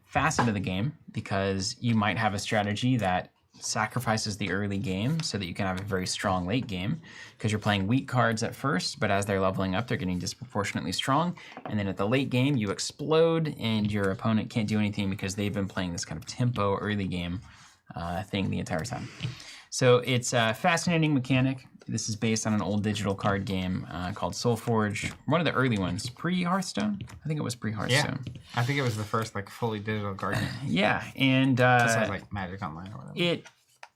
facet of the game, because you might have a strategy that sacrifices the early game so that you can have a very strong late game, because you're playing weak cards at first, but as they're leveling up, they're getting disproportionately strong. And then at the late game, you explode and your opponent can't do anything because they've been playing this kind of tempo early game thing the entire time. So it's a fascinating mechanic. This is based on an old digital card game called SoulForge, one of the early ones, pre-Hearthstone. I think it was pre-Hearthstone. Yeah, I think it was the first like fully digital card game. Yeah, and besides like Magic Online or whatever. It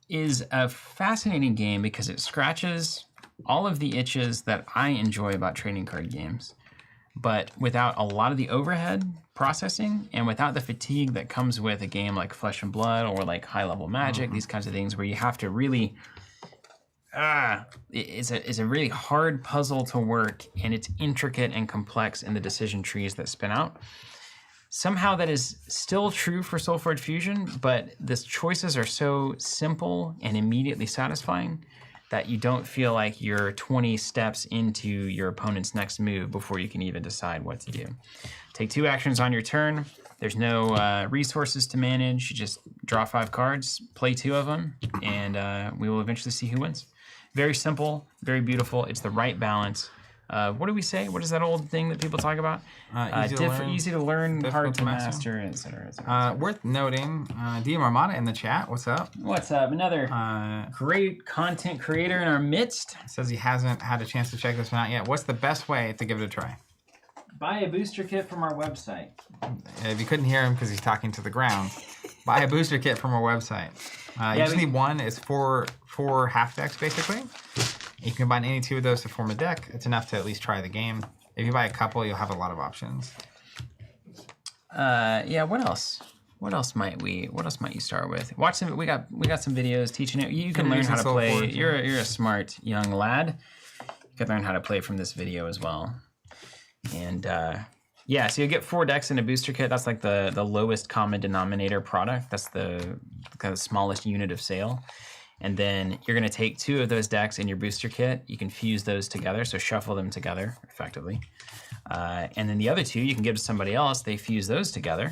is a fascinating game because it scratches all of the itches that I enjoy about trading card games, but without a lot of the overhead processing and without the fatigue that comes with a game like Flesh and Blood or like High Level Magic, these kinds of things where you have to really it's a really hard puzzle to work, and it's intricate and complex in the decision trees that spin out. Somehow that is still true for SoulForge Fusion, but the choices are so simple and immediately satisfying that you don't feel like you're 20 steps into your opponent's next move before you can even decide what to do. Take 2 actions on your turn. There's no resources to manage. You just draw 5 cards, play 2 of them, and we will eventually see who wins. Very simple, very beautiful. It's the right balance. What do we say? What is that old thing that people talk about? Easy to learn, hard to master, etc. Worth noting, DM Armada in the chat. What's up? What's up? Another great content creator in our midst. Says he hasn't had a chance to check this one out yet. What's the best way to give it a try? Buy a booster kit from our website. If you couldn't hear him because he's talking to the ground, buy a booster kit from our website. You just need one. It's four half decks, basically. You can combine any two of those to form a deck. It's enough to at least try the game. If you buy a couple, you'll have a lot of options. Yeah. What else? What else might you start with? Watch some. We got some videos teaching it. You can learn how to play. You're a smart young lad. You can learn how to play from this video as well. And yeah, so you get 4 decks in a booster kit. That's like the lowest common denominator product. That's the kind of smallest unit of sale. And then you're going to take 2 of those decks in your booster kit. You can fuse those together, so shuffle them together effectively. And then the other 2 you can give to somebody else. They fuse those together,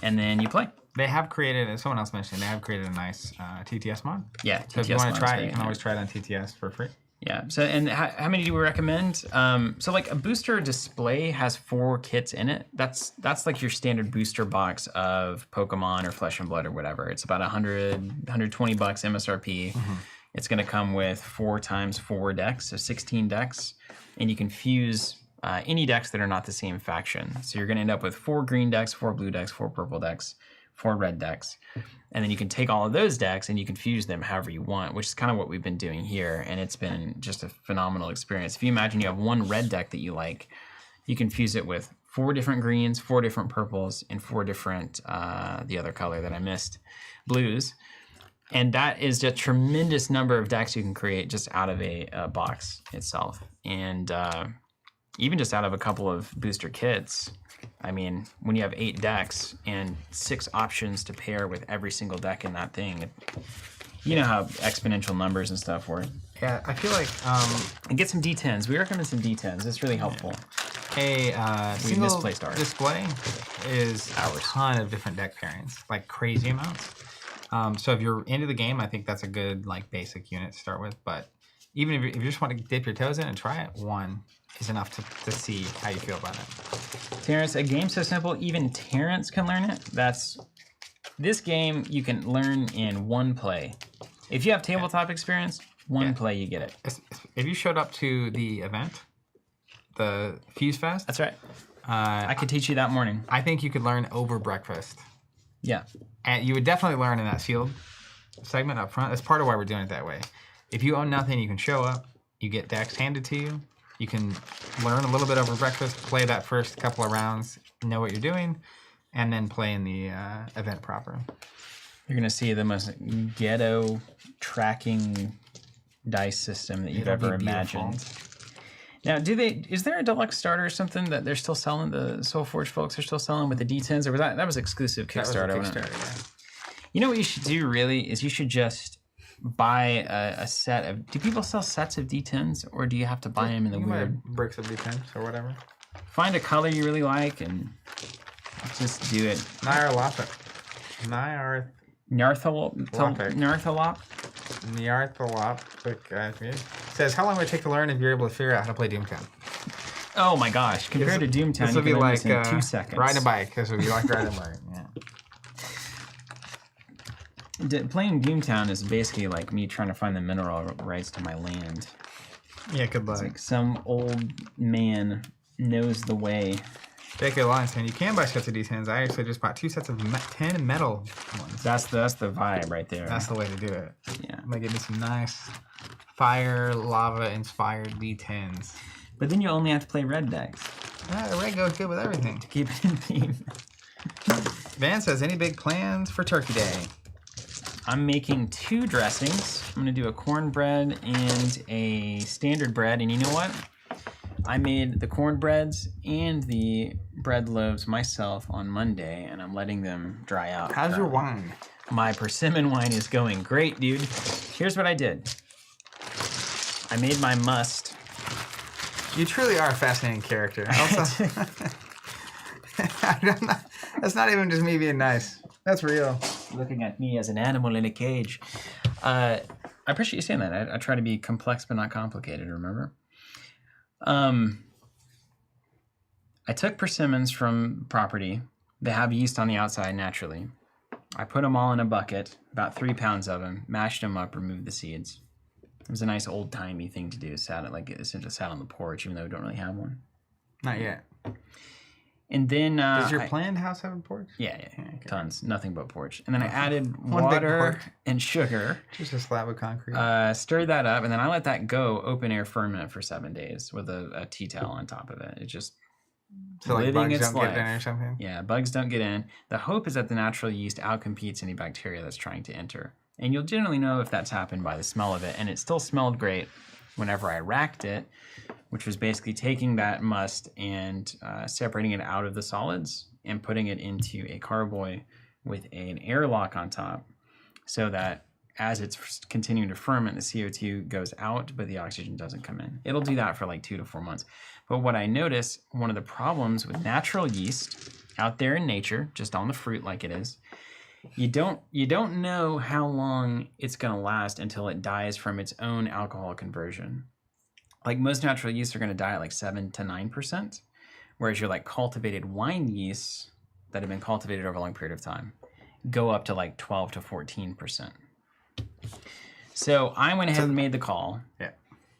and then you play. They have created, as someone else mentioned, they have created a nice TTS mod. Yeah, so if you want to try it, you can always try it on TTS for free. Yeah. So, and how many do we recommend? So, like a booster display has 4 kits in it. That's like your standard booster box of Pokemon or Flesh and Blood or whatever. It's about $120 MSRP. Mm-hmm. It's going to come with 4 times 4 decks, so 16 decks, and you can fuse any decks that are not the same faction. So you're going to end up with 4 green decks, 4 blue decks, 4 purple decks, 4 red decks. And then you can take all of those decks and you can fuse them however you want, which is kind of what we've been doing here. And it's been just a phenomenal experience. If you imagine you have one red deck that you like, you can fuse it with 4 different greens, 4 different purples, and 4 different, the other color that I missed, blues. And that is a tremendous number of decks you can create just out of a box itself. And even just out of a couple of booster kits, I mean, when you have 8 decks and 6 options to pair with every single deck in that thing, you know how exponential numbers and stuff work. Yeah, I feel like... and get some D10s. We recommend some D10s. It's really helpful. A we single misplaced ours. Display is a ton of different deck pairings, like crazy amounts. So if you're into the game, I think that's a good like basic unit to start with. But even if you just want to dip your toes in and try it, 1 is enough to see how you feel about it. Terrence, a game so simple, even Terrence can learn it. This game you can learn in 1 play. If you have tabletop experience, 1 play you get it. If you showed up to the event, the Fuse Fest. That's right. I could teach you that morning. I think you could learn over breakfast. Yeah. And you would definitely learn in that sealed segment up front. That's part of why we're doing it that way. If you own nothing, you can show up, you get decks handed to you, you can learn a little bit over breakfast, play that first couple of rounds, know what you're doing, and then play in the event proper. You're going to see the most ghetto tracking dice system that you've ever imagined. Now, is there a deluxe starter or something that they're still selling, the SoulForge folks are still selling with the D10s, or was that was exclusive Kickstarter? That was a Kickstarter, yeah. You know what you should do really is you should just buy a set of... Do people sell sets of D10s, or do you have to buy them in the weird... bricks of D10s or whatever. Find a color you really like and just do it. Nyarlathotep. Says, how long would it take to learn if you're able to figure out how to play Doomtown? Oh my gosh. Compared to Doomtown, this would be like in 2 seconds. Riding a bike. This would be like riding a bike, yeah. Playing Doomtown is basically like me trying to find the mineral rights to my land. Yeah, good luck. It's like some old man knows the way. JK Lion saying you can buy sets of D10s. I actually just bought 2 sets of 10 metal ones. That's the vibe right there. That's the way to do it. Yeah. I'm gonna get me some nice fire lava inspired D10s. But then you only have to play red decks. Red goes good with everything. To keep it in theme. Van says, any big plans for Turkey Day? I'm making 2 dressings. I'm going to do a cornbread and a standard bread. And you know what? I made the cornbreads and the bread loaves myself on Monday, and I'm letting them dry out. How's your wine? My Persimmon wine is going great, dude. Here's what I did. I made my must. You truly are a fascinating character. Also, that's not even just me being nice. That's real. Looking at me as an animal in a cage. I appreciate you saying that. I try to be complex but not complicated, remember? I took persimmons from property. They have yeast on the outside naturally. I put them all in a bucket, about 3 pounds of them, mashed them up, removed the seeds. It was a nice old-timey thing to do. Essentially sat on the porch, even though we don't really have one. Not yet. And then does your planned house have a porch? Yeah, okay. Tons, nothing but porch. And then I added One big water porch. and sugar. Just a slab of concrete. Stirred that up, and then I let that go open air ferment for 7 days with a tea towel on top of it. It just so like living bugs its don't life. get in or something? Yeah, bugs don't get in. The hope is that the natural yeast outcompetes any bacteria that's trying to enter. And you'll generally know if that's happened by the smell of it. And it still smelled great whenever I racked it, which was basically taking that must and separating it out of the solids and putting it into a carboy with an airlock on top, so that as it's continuing to ferment, the CO2 goes out, but the oxygen doesn't come in. It'll do that for like 2 to 4 months. But what I noticed, one of the problems with natural yeast out there in nature, just on the fruit like it is, you don't know how long it's going to last until it dies from its own alcohol conversion. Like most natural yeasts are going to die at like 7 to 9%, whereas your like cultivated wine yeasts that have been cultivated over a long period of time go up to like 12 to 14%. So I went ahead and made the call. Yeah.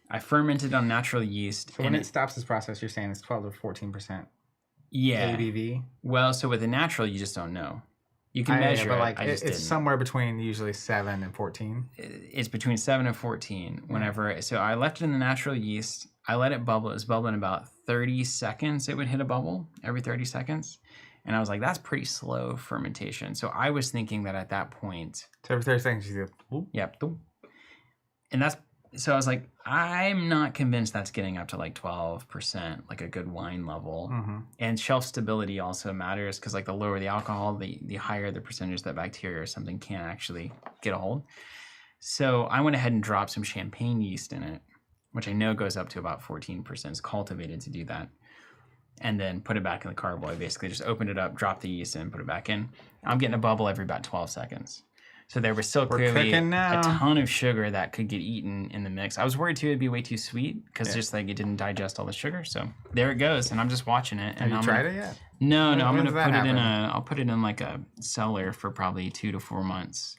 I fermented on natural yeast. So when it stops this process, you're saying it's 12 to 14%. Yeah. ABV. Well, so with the natural, you just don't know. You can measure but like it. I just it's didn't. somewhere between usually 7 and 14. It's between 7 and 14. Whenever so I left it in the natural yeast. I let it bubble. It was bubbling about 30 seconds. It would hit a bubble every 30 seconds. And I was like, that's pretty slow fermentation. So I was thinking that at that point. So every 30 seconds you go, Yep. And that's, so I was like, I'm not convinced that's getting up to like 12%, like a good wine level. Mm-hmm. And shelf stability also matters, because like the lower the alcohol, the higher the percentage that bacteria or something can actually get a hold. So I went ahead and dropped some champagne yeast in it, which I know goes up to about 14%. It's cultivated to do that. And then put it back in the carboy. Basically just opened it up, dropped the yeast in, put it back in. I'm getting a bubble every about 12 seconds. So there was still clearly a ton of sugar that could get eaten in the mix. I was worried too it'd be way too sweet, because just like it didn't digest all the sugar. So there it goes, and I'm just watching it. And Have you tried it yet? No, I'm gonna put happen? it in I'll put it in like a cellar for probably 2 to 4 months,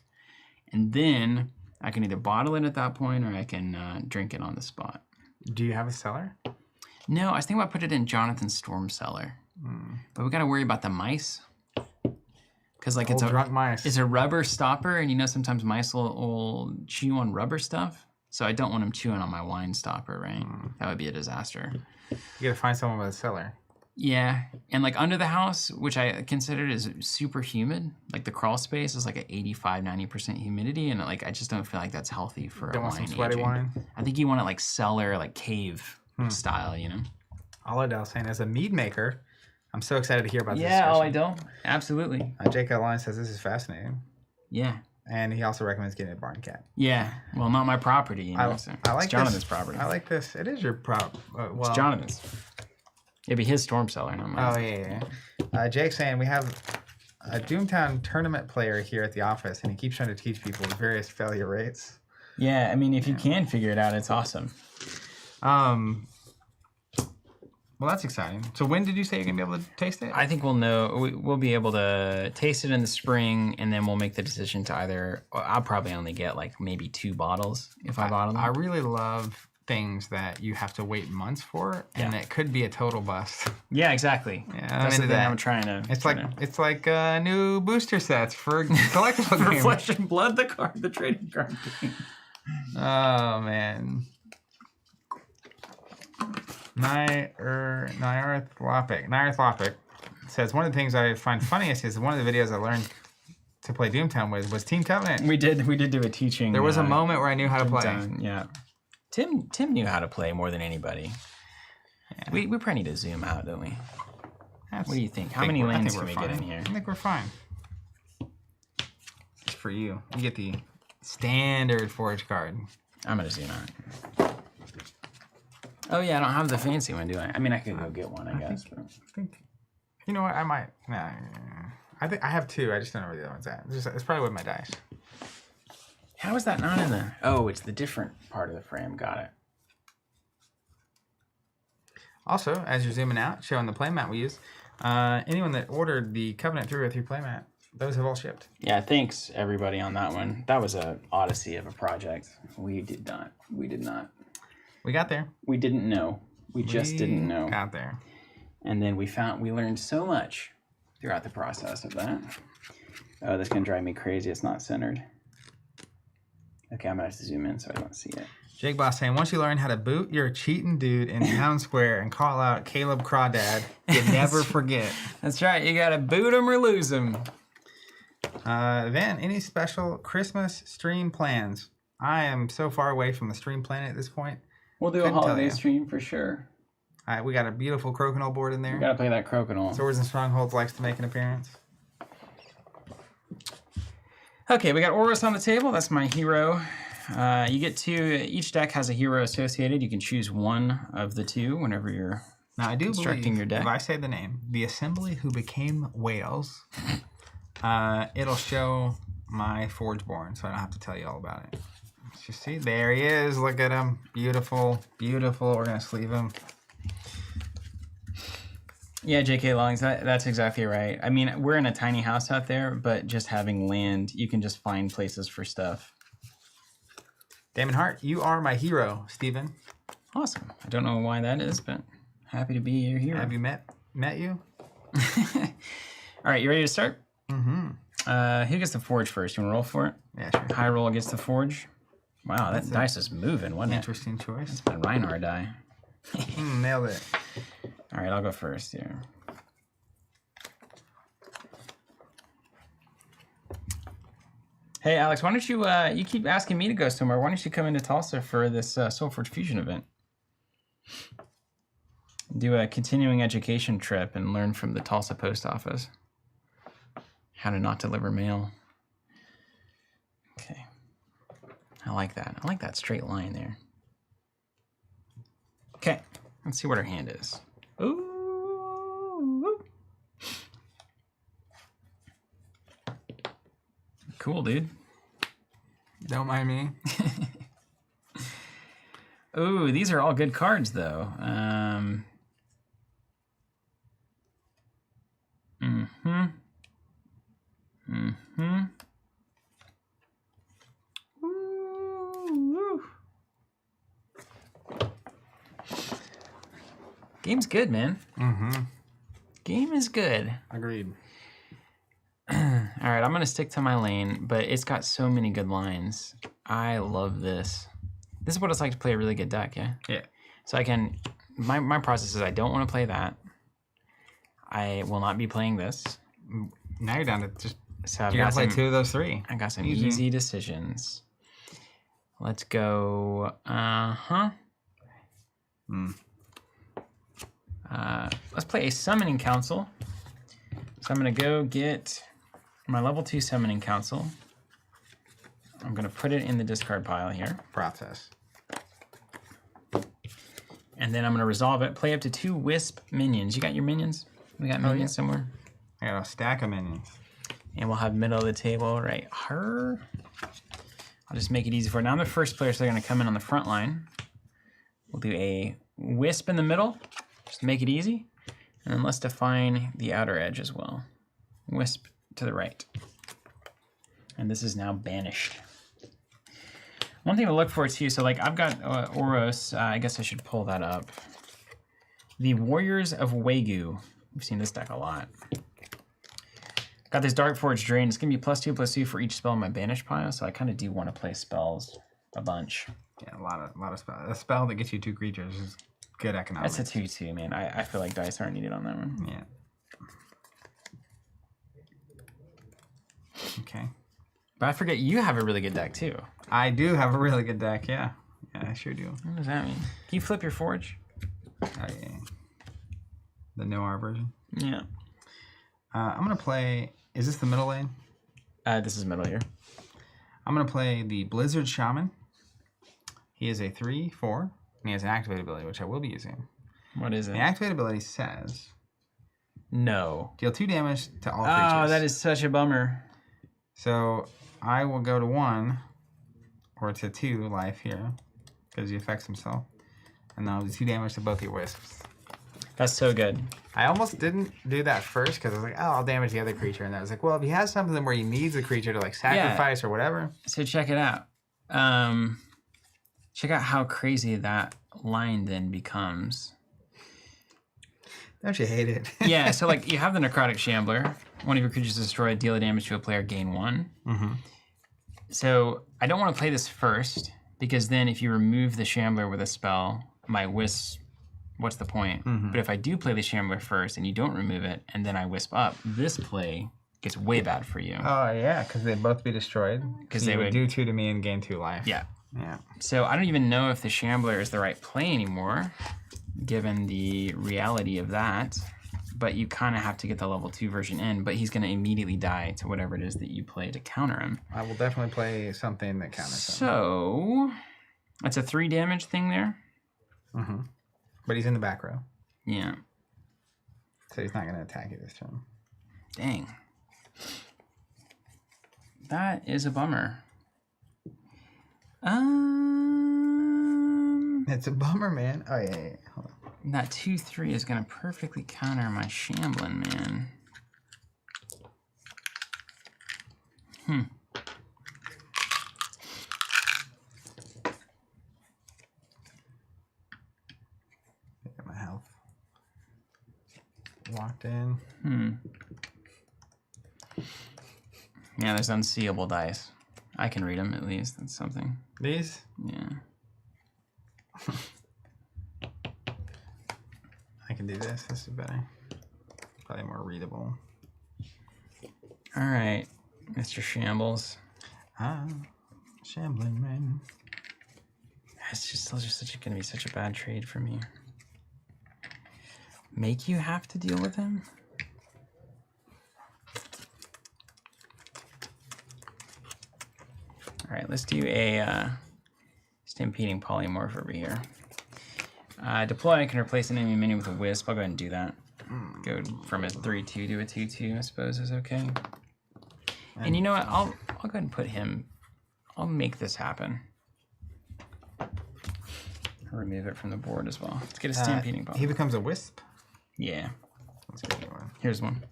and then I can either bottle it at that point or I can drink it on the spot. Do you have a cellar? No, I was thinking about putting it in Jonathan's storm cellar, but we got to worry about the mice. Because like drunk mice. It's a rubber stopper, and you know sometimes mice will chew on rubber stuff. So I don't want them chewing on my wine stopper, right? That would be a disaster. You gotta find someone with a cellar. Yeah, and like under the house, which I considered is super humid, like the crawl space is like at 85-90% humidity, and like I just don't feel like that's healthy for Don't a want wine some sweaty aging. wine? I think you want it like cellar, like cave style, you know? All I was saying, as a mead maker, I'm so excited to hear about this. Yeah, oh, I don't. Absolutely. Jake Outline says this is fascinating. Yeah. And he also recommends getting a barn cat. Yeah. Well, not my property, you know. I like it's Jonathan's this. property. I like this. It is your prop. Well, it's Jonathan's. It'd be his storm cellar, not mine. Oh, yeah. Jake's saying we have a Doomtown tournament player here at the office, and he keeps trying to teach people various failure rates. Yeah, I mean, if you can figure it out, it's awesome. Well, that's exciting. So when did you say you're going to be able to taste it? I think we'll know. We'll be able to taste it in the spring, and then we'll make the decision to either... I'll probably only get like maybe 2 bottles if I bottle them. I really love things that you have to wait months for, and it could be a total bust. Yeah, exactly. Yeah, that's the thing I'm trying to... It's like new booster sets for collectible for games. Flesh and Blood, the trading card game. Oh, man. Nyarthlopic says, one of the things I find funniest is one of the videos I learned to play Doomtown with was Team Covenant. We did do a teaching. There was a moment where I knew how to play. Yeah. Tim knew how to play more than anybody. Yeah. We probably need to zoom out, don't we? What do you think? How many lanes can we get in here? I think we're fine. Just for you. You get the standard Forge card. I'm going to zoom out. Oh, yeah, I don't have the fancy one, do I? I mean, I could go get one, I guess. I think, you know what? I might. Nah, I think I have 2. I just don't know where the other one's at. It's probably with my dice. How is that not in the... Oh, it's the different part of the frame. Got it. Also, as you're zooming out, showing the playmat we use, anyone that ordered the Covenant 303 playmat, those have all shipped. Yeah, thanks, everybody, on that one. That was an odyssey of a project. We did not. We got there. We didn't know. We just didn't know. Got there. And then we learned so much throughout the process of that. Oh, that's gonna drive me crazy. It's not centered. Okay, I'm gonna have to zoom in so I don't see it. Jake Boss saying, once you learn how to boot your cheating dude in Town Square and call out Caleb Crawdad, you never forget. That's right. You gotta boot him or lose him. Van, any special Christmas stream plans? I am so far away from the stream planet at this point. We'll do a holiday stream for sure. All right, we got a beautiful crokinole board in there. We gotta play that crokinole. Swords and Strongholds likes to make an appearance. Okay, we got Oros on the table. That's my hero. You get each deck has a hero associated. You can choose one of the two whenever you're constructing your deck. If I say the name, the assembly who became whales, it'll show my Forgeborn, so I don't have to tell you all about it. Let's just see. There he is. Look at him. Beautiful, beautiful. We're going to sleeve him. Yeah, J.K. Longs, that's exactly right. I mean, we're in a tiny house out there, but just having land, you can just find places for stuff. Damon Hart, you are my hero, Steven. Awesome. I don't know why that is, but happy to be your hero. Have you met you? All right, you ready to start? Mm-hmm. Who gets the forge first? You want to roll for it? Yeah, sure. High roll gets the forge. Wow, that dice is moving, wasn't it? Interesting choice. It's my Reinhard die. Nailed it. All right, I'll go first here. Hey, Alex, why don't you, you keep asking me to go somewhere. Why don't you come into Tulsa for this SoulForge Fusion event? Do a continuing education trip and learn from the Tulsa post office. How to not deliver mail. Okay. I like that. I like that straight line there. Okay, let's see what our hand is. Ooh. Cool, dude. Don't mind me. Ooh, these are all good cards, though. Ooh. Game's good, man. Game is good. Agreed. All right, I'm going to stick to my lane, but it's got so many good lines. I love this. This is what it's like to play a really good deck, yeah? Yeah. So I can... My process is I don't want to play that. I will not be playing this. Now you're down to just... So you got to play two of those three. I got some easy decisions. Let's go... Let's play a Summoning Council. So I'm going to go get my level 2 Summoning Council. I'm going to put it in the discard pile here. Process. And then I'm going to resolve it. Play up to 2 Wisp minions. You got your minions? We got minions somewhere? I got a stack of minions. And we'll have middle of the table right here. I'll just make it easy for it. Now I'm the first player, so they're going to come in on the front line. We'll do a Wisp in the middle. Just to make it easy. And then let's define the outer edge as well. Wisp to the right. And this is now banished. One thing to look for too, so like I've got Oros, I guess I should pull that up. The Warriors of Wagyu. We've seen this deck a lot. Got this Dark Forge Drain. It's going to be +2/+2 for each spell in my banish pile, so I kind of do want to play spells a bunch. Yeah, a lot of spells. A spell that gets you 2 creatures is good economics. That's a 2/2, man. I feel like dice aren't needed on that one. Yeah. Okay. But I forget you have a really good deck too. I do have a really good deck, yeah. Yeah, I sure do. What does that mean? Can you flip your forge? Oh, yeah. The Noir version? Yeah. I'm going to play... Is this the middle lane? This is middle here. I'm going to play the Blizzard Shaman. He is a 3/4, and he has an activate ability, which I will be using. What is it? The activate ability says... No. Deal 2 damage to all creatures. Oh, that is such a bummer. So I will go to 1 or to 2 life here because he affects himself. And then I'll do 2 damage to both your wisps. That's so good. I almost didn't do that first because I was like, oh, I'll damage the other creature. And I was like, well, if he has something where he needs a creature to like sacrifice or whatever. So check it out. Check out how crazy that line then becomes. Don't you hate it? Yeah, so like you have the Necrotic Shambler. One of your creatures destroyed, deal damage to a player, gain 1. Mm-hmm. So I don't want to play this first, because then if you remove the Shambler with a spell, my Wisp, what's the point? Mm-hmm. But if I do play the Shambler first and you don't remove it, and then I Wisp up, this play gets way bad for you. Oh, yeah, because they'd both be destroyed. Because so they would would do 2 to me and gain 2 life. Yeah. Yeah. So I don't even know if the Shambler is the right play anymore, given the reality of that. But you kind of have to get the level 2 version in, but he's going to immediately die to whatever it is that you play to counter him. I will definitely play something that counters him. So that's a 3 damage thing there. Mm-hmm. But he's in the back row. Yeah. So he's not going to attack you this turn. Dang. That is a bummer. It's a bummer, man. Oh, yeah. Hold on. That 2/3 is going to perfectly counter my Shambling, man. Get my health locked in. Yeah, there's unseeable dice. I can read them at least. That's something. These? Yeah. I can do this. This is better. Probably more readable. All right, Mr. Shambles. Shambling man. It's just still just going to be such a bad trade for me. Make you have to deal with him? All right, let's do a stampeding polymorph over here. Deploy, I can replace an enemy minion with a wisp. I'll go ahead and do that. Go from a 3/2 to a 2/2, I suppose is okay. And you know what? I'll go ahead and put him. I'll make this happen. I'll remove it from the board as well. Let's get a stampeding polymorph. He becomes a wisp? Yeah. Let's get you one. Here's one.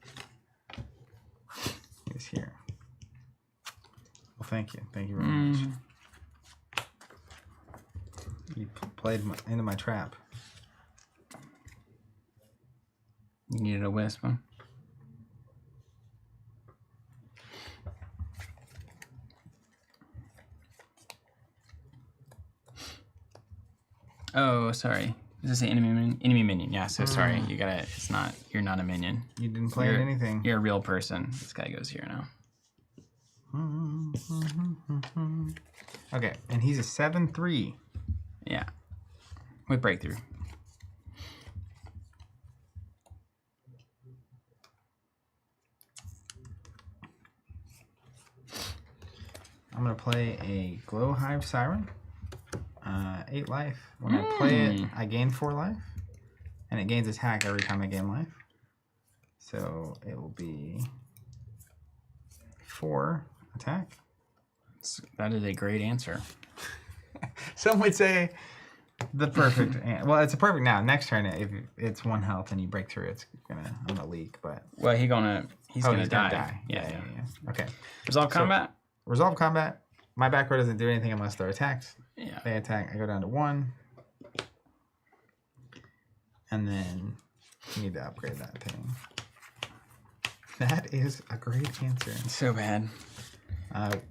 He's here. Well, thank you. Thank you very much. You played into my trap. You needed a wisp, huh? Oh, sorry. Does it say enemy minion? Enemy minion. Yeah. So sorry. You gotta. It's not. You're not a minion. You didn't play anything. You're a real person. This guy goes here now. Okay, and he's a 7/3. Yeah. With breakthrough. I'm gonna play a Glow Hive Siren. 8 life. When I play it, I gain 4 life, and it gains attack every time I gain life. So it will be 4 attack. That is a great answer. Some would say the perfect. Well, it's a perfect now. Next turn, if it's 1 health and you break through, I'm gonna leak. But Well, he's gonna die. Yeah. Okay. Resolve combat. Resolve combat. My back row doesn't do anything unless they're attacks. Yeah. They attack. I go down to 1, and then you need to upgrade that thing. That is a great answer. So bad.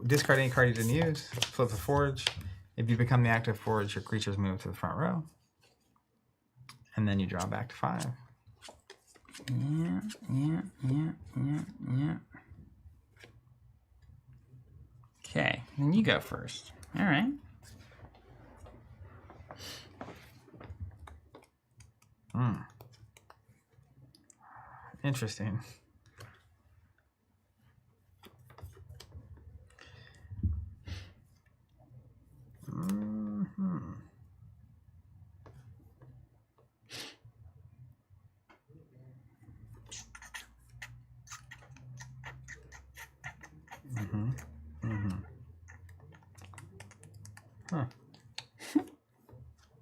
Discard any card you didn't use. Flip the forge. If you become the active forge, your creatures move to the front row. And then you draw back to 5. Yeah. Okay, then you go first. All right. Interesting. Huh.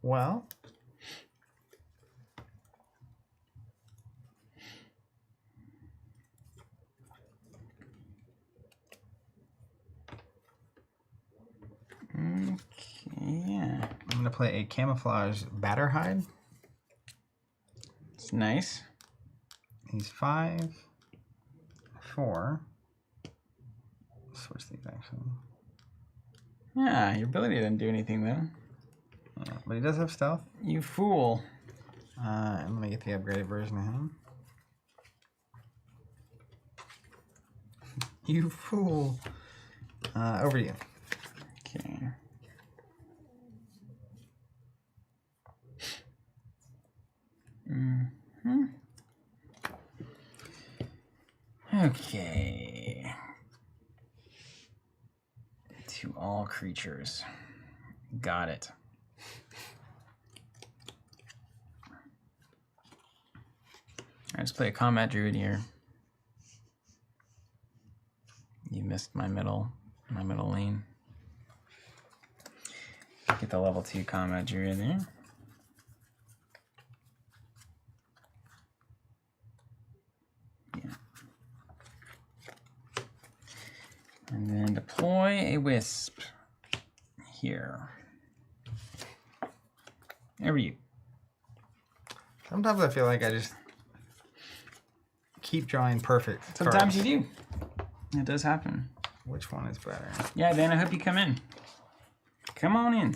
Well, Yeah. I'm gonna play a camouflage Batterhide. It's nice. He's 5, 4. Switch these actually. Yeah, your ability didn't do anything though. Yeah, but he does have stealth. You fool. And let me get the upgraded version of him. You fool. Over to you. Okay. Okay. To all creatures. Got it. Let's play a combat druid here. You missed my middle lane. Get the level 2 combat druid there. Yeah. And then deploy a wisp here. Over you. Sometimes I feel like I just keep drawing perfect. Sometimes cards. you do. It does happen. Which one is better? Yeah, Dan, I hope you come in. Come on in.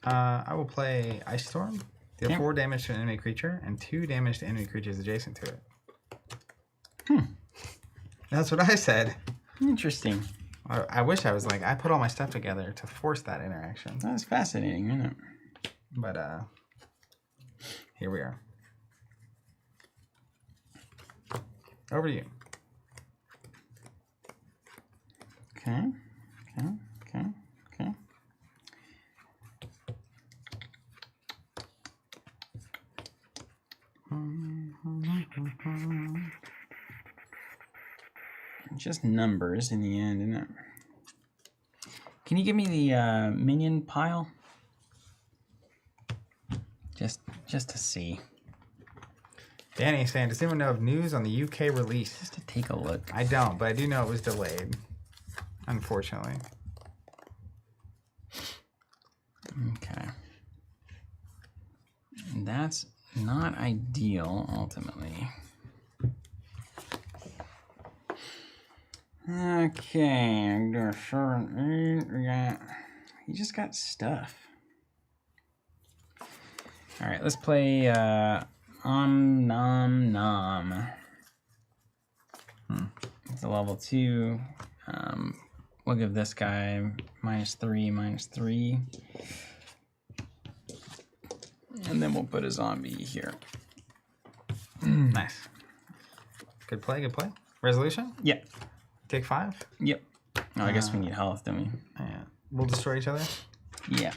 I will play Ice Storm. Deal Okay. 4 damage to an enemy creature and 2 damage to enemy creatures adjacent to it. That's what I said. Interesting. I wish I was like, I put all my stuff together to force that interaction. That's fascinating, isn't it? But here we are. Over to you. Okay. Just numbers in the end, isn't it? Can you give me the minion pile? Just to see. Danny is saying, does anyone know of news on the UK release? Just to take a look. I don't, but I do know it was delayed. Unfortunately. Okay. That's not ideal, ultimately. Okay, I'm doing 7, 8. We got. You just got stuff. All right, let's play Nom Nom. It's a level 2. We'll give this guy -3. And then we'll put a zombie here. Nice. Good play, good play. Resolution? Yep. Take 5? Yep. Oh, I guess we need health, don't we? Yeah. We'll destroy each other? Yeah.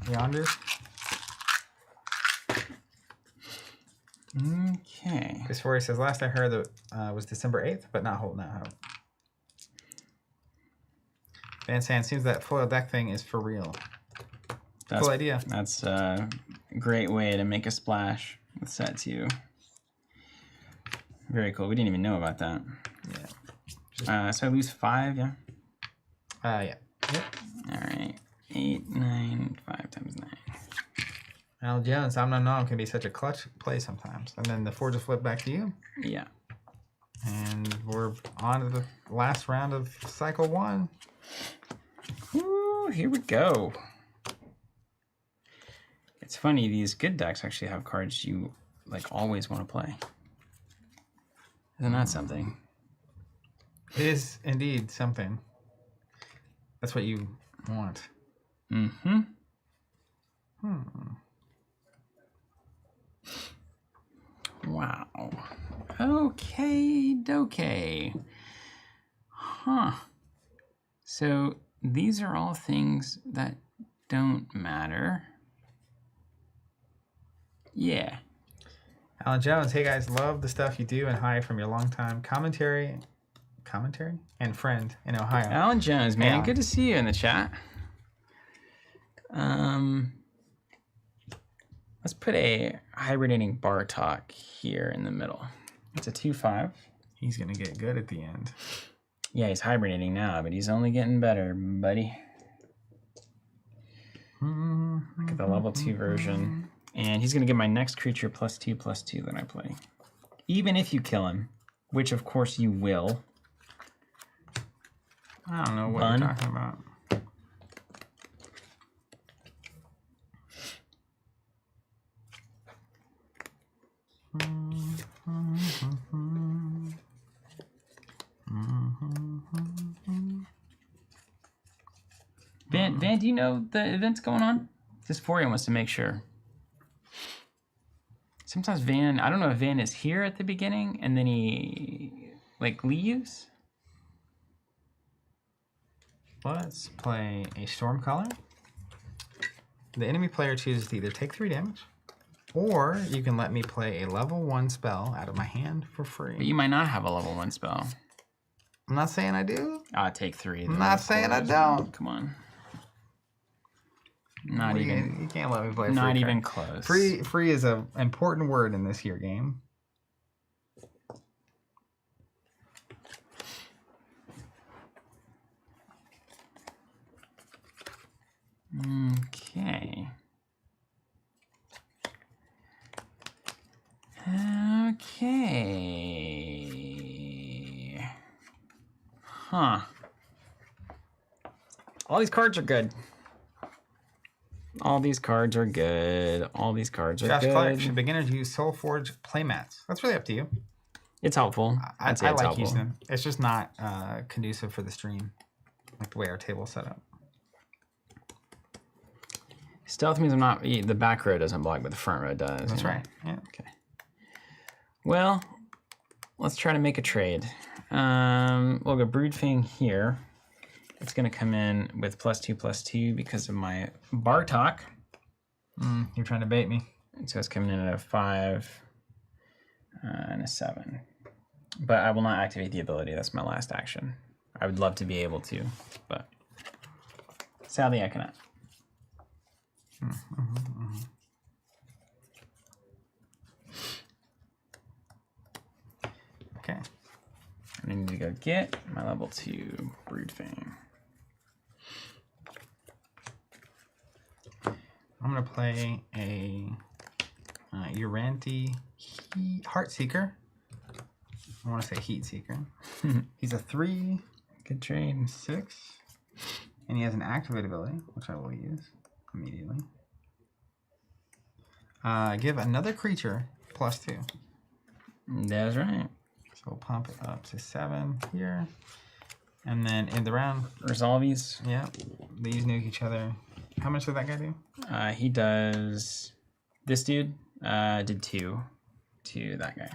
Yonder? Okay. This story says, last I heard that was December 8th, but not holding out hope. Van Sand, seems that foil deck thing is for real. That's, Cool idea. That's a great way to make a splash with set 2. Very cool. We didn't even know about that. Yeah. So I lose 5, yeah? Yeah. Yep. All right. 8, 9, 5 times 9. Al Jones, I'm not know can be such a clutch play sometimes. And then the Forge will flip back to you. Yeah. And we're on to the last round of cycle 1. Woo, here we go. It's funny, these good decks actually have cards you like always want to play. Isn't that something? It is indeed something. That's what you want. Mm-hmm. Wow. Okay, dokey. Huh. So these are all things that don't matter. Yeah. Alan Jones, hey guys, love the stuff you do and hi from your longtime commentary and friend in Ohio. Alan Jones, man, Alan. good to see you in the chat. Let's put a hibernating Bartok here in the middle. It's a 2/5. He's gonna get good at the end. Yeah, he's hibernating now, but he's only getting better, buddy. Look at the level 2 version. And he's going to give my next creature +2/+2 that I play. Even if you kill him, which of course you will. I don't know what you're talking about. Van, do you know the events going on? This Fourier wants to make sure. Sometimes Van, I don't know if Van is here at the beginning and then he like leaves. Let's play a Stormcaller. The enemy player chooses to either take 3 damage, or you can let me play a level 1 spell out of my hand for free. But you might not have a level 1 spell. I'm not saying I do. I'll take 3. I'm not saying I don't. Come on. Not even. You can't let me play free. Not even close. Free is an important word in this here game. Okay. Okay. Huh. All these cards are good. All these cards are good. All these cards are Josh good. Clark, should beginners use SoulForge playmats? That's really up to you. It's helpful. I It's like helpful. using them. It's just not conducive for the stream, like the way our table's set up. Stealth means I'm not. The back row doesn't block, but the front row does. That's right. Yeah. Okay. Well, let's try to make a trade. We'll go Broodfang here. It's going to come in with +2/+2 because of my Bartok. You're trying to bait me. And so it's coming in at a 5 and a 7. But I will not activate the ability. That's my last action. I would love to be able to, but sadly I cannot. Okay. I need to go get my level 2 Broodfang. I'm going to play a Uranti Heartseeker. I want to say Heat Seeker. He's a 3, Good trade. 6, and he has an activate ability, which I will use immediately. Give another creature +2. That's right. So we'll pump it up to 7 here. And then in the round, Resolvies. yeah, these nuke each other. How much did that guy do? He does. This dude did 2 to that guy.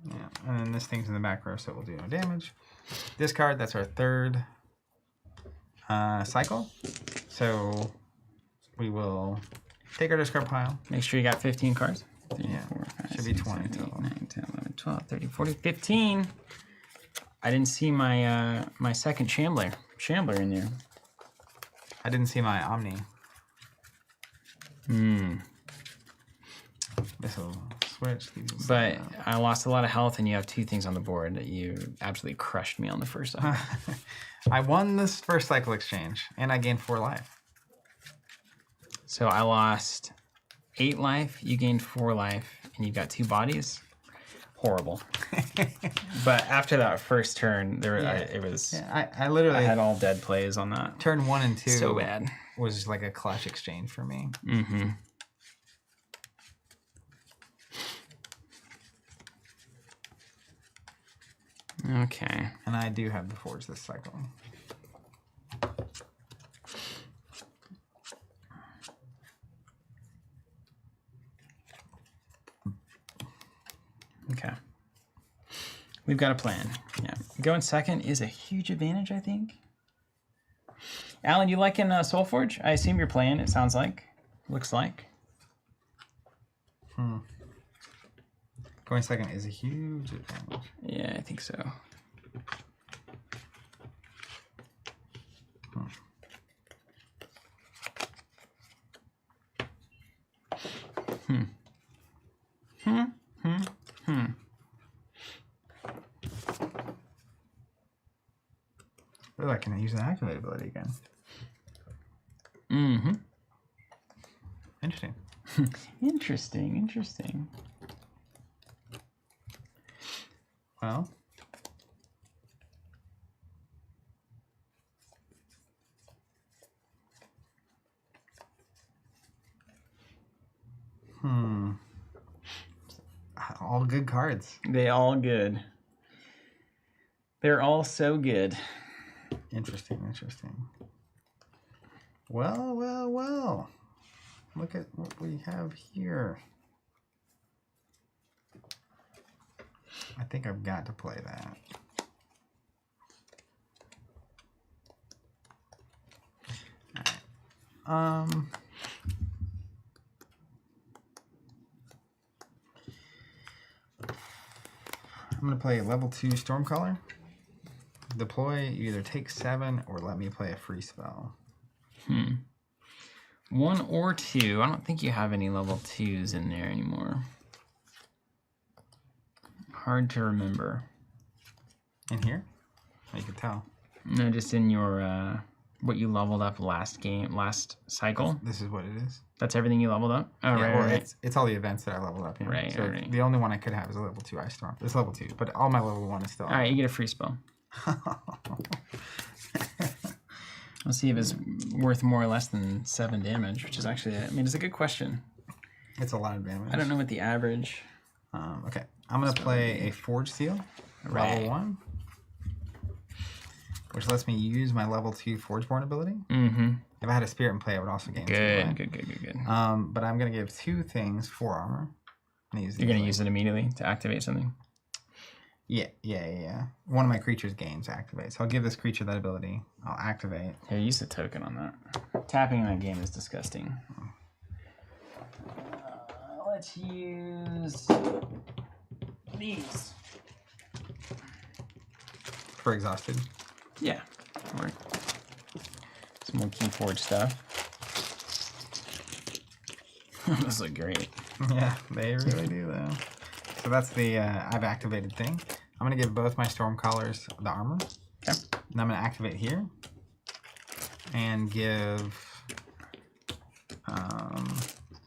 Yeah, and then this thing's in the back row, so it will do no damage. Discard, that's our 3rd cycle. So we will take our discard pile. Make sure you got 15 cards. 3, Yeah, 4, 5, should be 6, 20 7, 8, total. 9, 10, 11, 12, 13, 14, 15. I didn't see my my second Shambler in there. I didn't see my Omni. This will switch. But I lost a lot of health, and you have 2 things on the board that you absolutely crushed me on the first cycle. I won this first cycle exchange, and I gained 4 life. So I lost 8 life, you gained 4 life, and you got 2 bodies. Horrible. But after that first turn, it was. Yeah, I literally I had all dead plays on that. turn 1 and 2. So bad. Was like a clutch exchange for me. Mm-hmm. Okay. And I do have the Forge this cycle. Okay. We've got a plan. Yeah. Going second is a huge advantage, I think. Alan, you liking SoulForge? I assume you're playing, it sounds like. Looks like. Going second is a huge advantage. Yeah, I think so. Oh, I can use the activate ability again. Mm-hmm. Interesting, interesting. Well. All good cards. They all good. They're all so good. Interesting, interesting. Well, well, well. Look at what we have here. I think I've got to play that. All right. I'm going to play level 2 Stormcaller. Deploy, you either take 7 or let me play a free spell. 1 or 2. I don't think you have any level 2s in there anymore. Hard to remember. In here? You can tell. No, just in your what you leveled up last cycle. This is what it is. That's everything you leveled up? Oh, Yeah, right. It's all the events that I leveled up here. Right, so right. The only one I could have is a level 2 Ice Storm. It's level 2, but all my level 1 is still All right, you get a free spell. Let's see if it's worth more or less than 7 damage, which is actually, I mean, it's a good question. It's a lot of damage. I don't know what the average... Okay, I'm going to play a Forge Seal, level 1, which lets me use my level 2 Forgeborn ability. Mm-hmm. If I had a Spirit in play, I would also gain Good. But I'm going to give 2 things 4 armor. You're going to use it immediately to activate something? Yeah. One of my creatures gains activate. So I'll give this creature that ability. I'll activate. Here, use a token on that. Tapping in that game is disgusting. Let's use these. For exhausted. Yeah. Or some more Keyforge stuff. Those look great. Yeah, they really do though. So that's the I've activated thing. I'm gonna give both my Stormcallers the armor. Okay. And I'm gonna activate here and give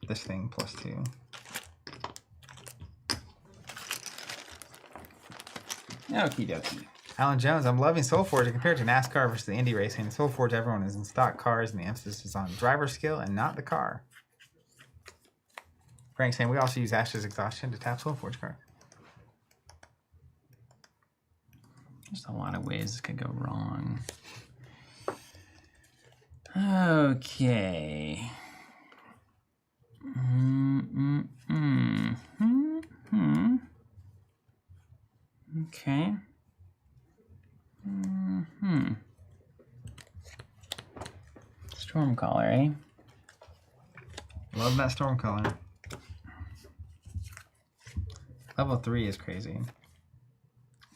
this thing +2. Okie dokie. Alan Jones, I'm loving SoulForge. Compared to NASCAR versus the Indy racing, in SoulForge everyone is in stock cars and the emphasis is on driver skill and not the car. Frank saying we also use Ash's Exhaustion to tap SoulForge card. There's a lot of ways this could go wrong. Okay. Okay. Stormcaller, eh? Love that Stormcaller. Level 3 is crazy.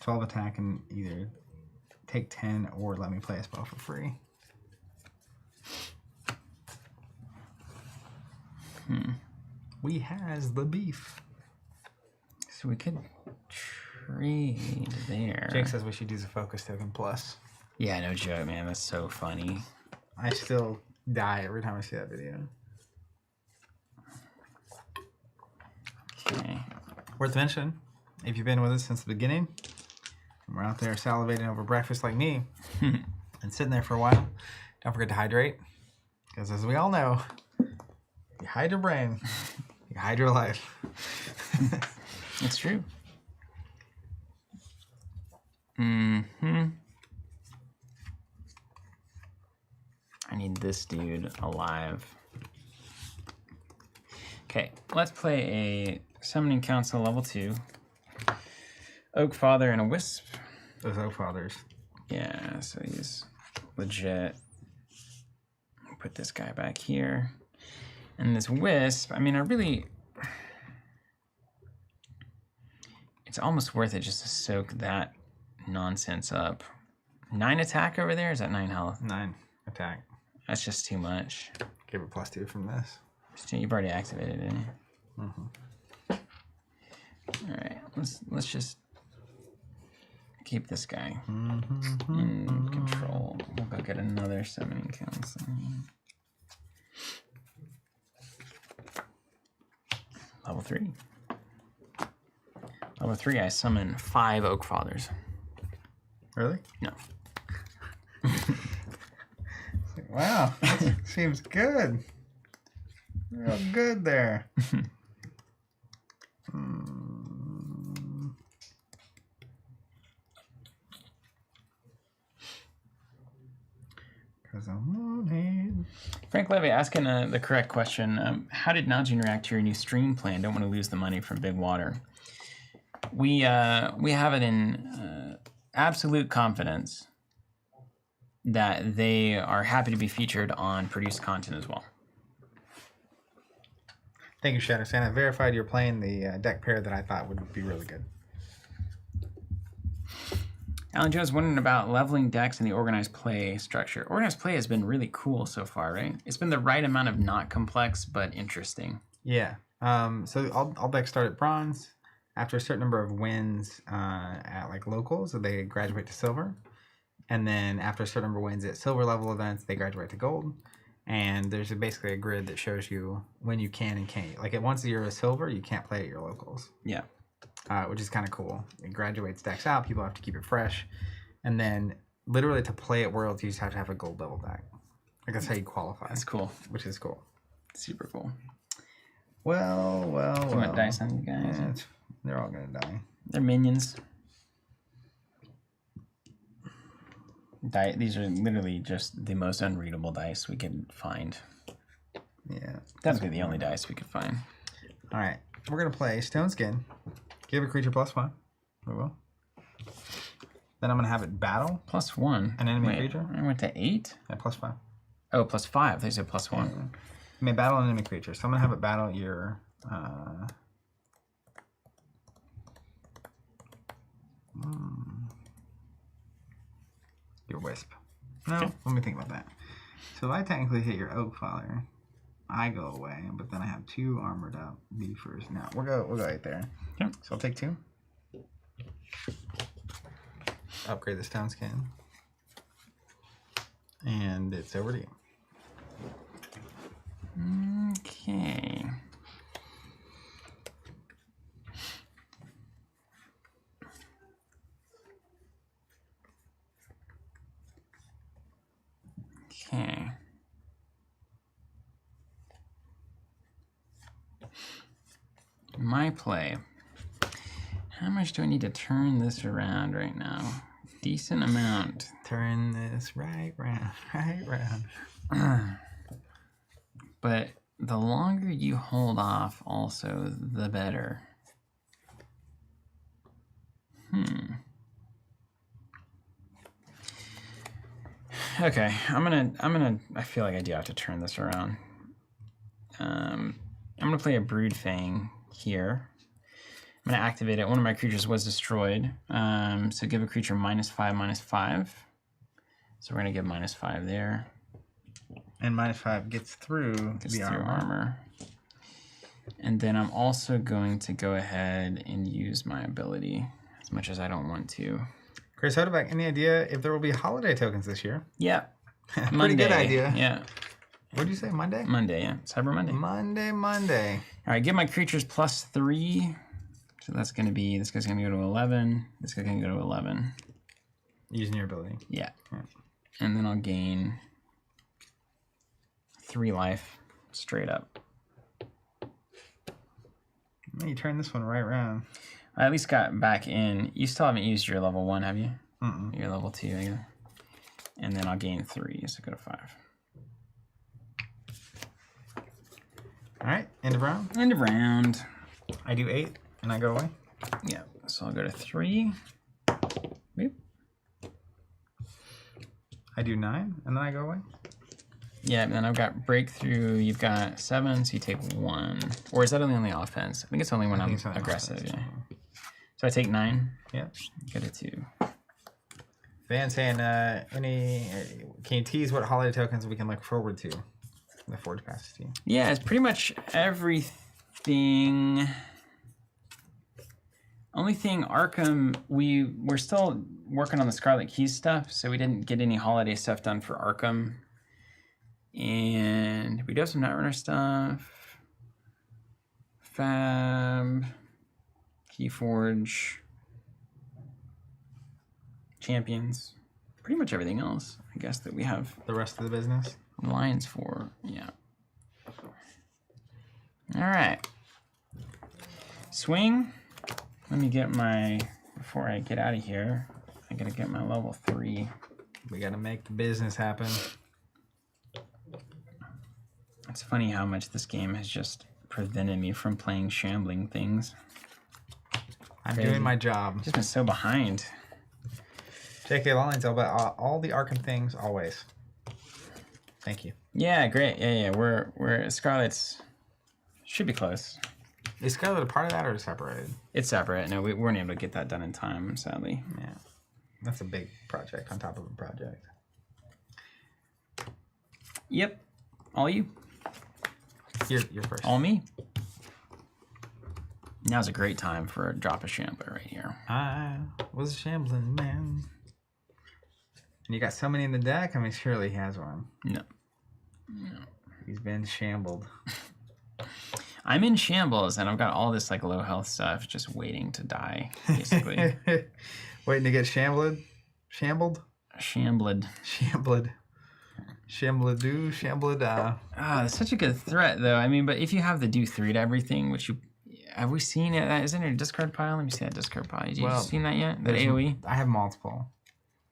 12 attack and either take 10 or let me play a spell for free. We has the beef. So we could trade there. Jake says we should use a focus token plus. Yeah, no joke, man. That's so funny. I still die every time I see that video. Okay. Worth mentioning, if you've been with us since the beginning, and we're out there salivating over breakfast like me, and sitting there for a while, don't forget to hydrate. Because as we all know, you hide your brain, you hide your life. It's true. I need this dude alive. Okay, let's play a Summoning Council level 2. Oak Father and a Wisp. Those Oak Fathers. Yeah, so he's legit. Put this guy back here. And this Wisp, I mean, it's almost worth it just to soak that nonsense up. 9 attack over there? Is that 9 health? 9 attack. That's just too much. Give it +2 from this. You've already activated it. All right, let's just keep this guy in control. We'll go get another Summoning Council. 3. Level 3, I summon 5 Oak Fathers. Really? No. Wow, that seems good. Real good there. Because I'm wanted. Frank Levy asking the correct question. How did Najin react to your new stream plan? Don't want to lose the money from Big Water. We have it in absolute confidence that they are happy to be featured on produced content as well. Thank you, Shadow Santa. Verified you're playing the deck pair that I thought would be really good. Alan Jones wondering about leveling decks in the organized play structure. Organized play has been really cool so far, right? It's been the right amount of not complex, but interesting. Yeah. So all decks start at bronze. After a certain number of wins at like locals, they graduate to silver. And then after a certain number of wins at silver level events, they graduate to gold. And there's basically a grid that shows you when you can and can't. Like once you're a silver, you can't play at your locals. Yeah. Which is kind of cool. It graduates decks out. People have to keep it fresh. And then literally to play at Worlds, you just have to have a gold level deck. Like that's how you qualify. That's cool. Which is cool. Super cool. Well. What dice on you guys? Yeah, they're all going to die. They're minions. These are literally just the most unreadable dice we could find. Yeah. Definitely the only dice we could find. All right. We're going to play Stone Skin. Give a creature +1. We will. Then I'm going to have it battle. +1? An enemy creature. I went to 8? Yeah, +5. Oh, +5. They said +1. Yeah. You may battle an enemy creature. So I'm going to have it battle your... your Wisp. No, Okay. let me think about that. So if I technically hit your Oak Father, I go away, but then I have 2 armored up beefers. No, we'll go right there. Okay. So I'll take 2. Upgrade the Stone Skin. And it's over to you. Okay. Okay. My play. How much do I need to turn this around right now? Decent amount. Turn this right round. But the longer you hold off, also, the better. Okay, I feel like I do have to turn this around. I'm gonna play a Broodfang here. I'm gonna activate it. One of my creatures was destroyed. So give a creature -5/-5. So we're gonna give -5 there. And -5 gets through Gets the through armor. And then I'm also going to go ahead and use my ability, as much as I don't want to. Chris Hodeback, any idea if there will be holiday tokens this year? Yeah. Pretty good idea. Yeah. What did you say, Monday? Monday, yeah. Cyber Monday. Monday. All right, give my creatures +3. So that's going to be, this guy's going to go to 11. This guy's going to go to 11. Using your ability. Yeah. And then I'll gain 3 life straight up. You turn this one right around. I at least got back in. You still haven't used your level 1, have you? Mm-mm. Your level 2, either. And then I'll gain 3, so go to 5. All right, end of round. End of round. I do 8, and I go away. Yeah, so I'll go to 3. Boop. I do 9, and then I go away. Yeah, and then I've got breakthrough. You've got 7, so you take 1. Or is that only on the offense? I think it's only when I'm aggressive. Yeah. So I take 9. Yeah. Go to 2. Van saying, can you tease what holiday tokens we can look forward to? The Forge passes to you. Yeah, it's pretty much everything. Only thing, Arkham, we're still working on the Scarlet Keys stuff, so we didn't get any holiday stuff done for Arkham. And we do have some Netrunner stuff. Fab, Keyforge, Champions, pretty much everything else, I guess, that we have The rest of the business. lines for. Yeah. All right. Swing. Let me get my, before I get out of here, I gotta get my level 3. We got to make the business happen. It's funny how much this game has just prevented me from playing shambling things. I'm Crazy. doing my job. Just been so behind. J.K. Rowling's all about all the Arkham things, always. Thank you. Yeah, great. Yeah. We're Scarlet's should be close. Is Scarlet a part of that or separated? It's separate. No, we weren't able to get that done in time, sadly. Yeah. That's a big project on top of a project. Yep. All you. You're first. All me. Now's a great time for a drop of shambler right here. I was a shambling man. And you got so many in the deck? I mean, surely he has one. No. He's been shambled. I'm in shambles, and I've got all this like low health stuff just waiting to die, basically. Waiting to get shambled? Shambled? Shambled. Shambled. Shambladoo, shambled. It's such a good threat, though. I mean, but if you have the do 3 to everything, which you have we seen it? Isn't it a discard pile? Let me see that discard pile. Have you seen that yet? That AoE? I have multiple.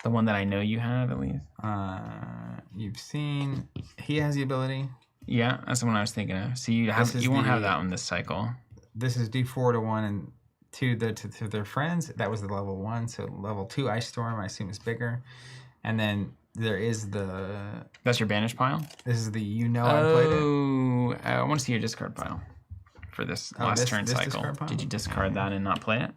The one that I know you have, at least. You've seen. He has the ability. Yeah, that's the one I was thinking of. So you won't have that one this cycle. This is do4 to 1 and 2 to their friends. That was the level 1. So level 2 Ice Storm, I assume, is bigger. And then there is the. That's your banish pile? This is the I played it. Oh, I want to see your discard pile for this last turn cycle. Did you discard that and not play it?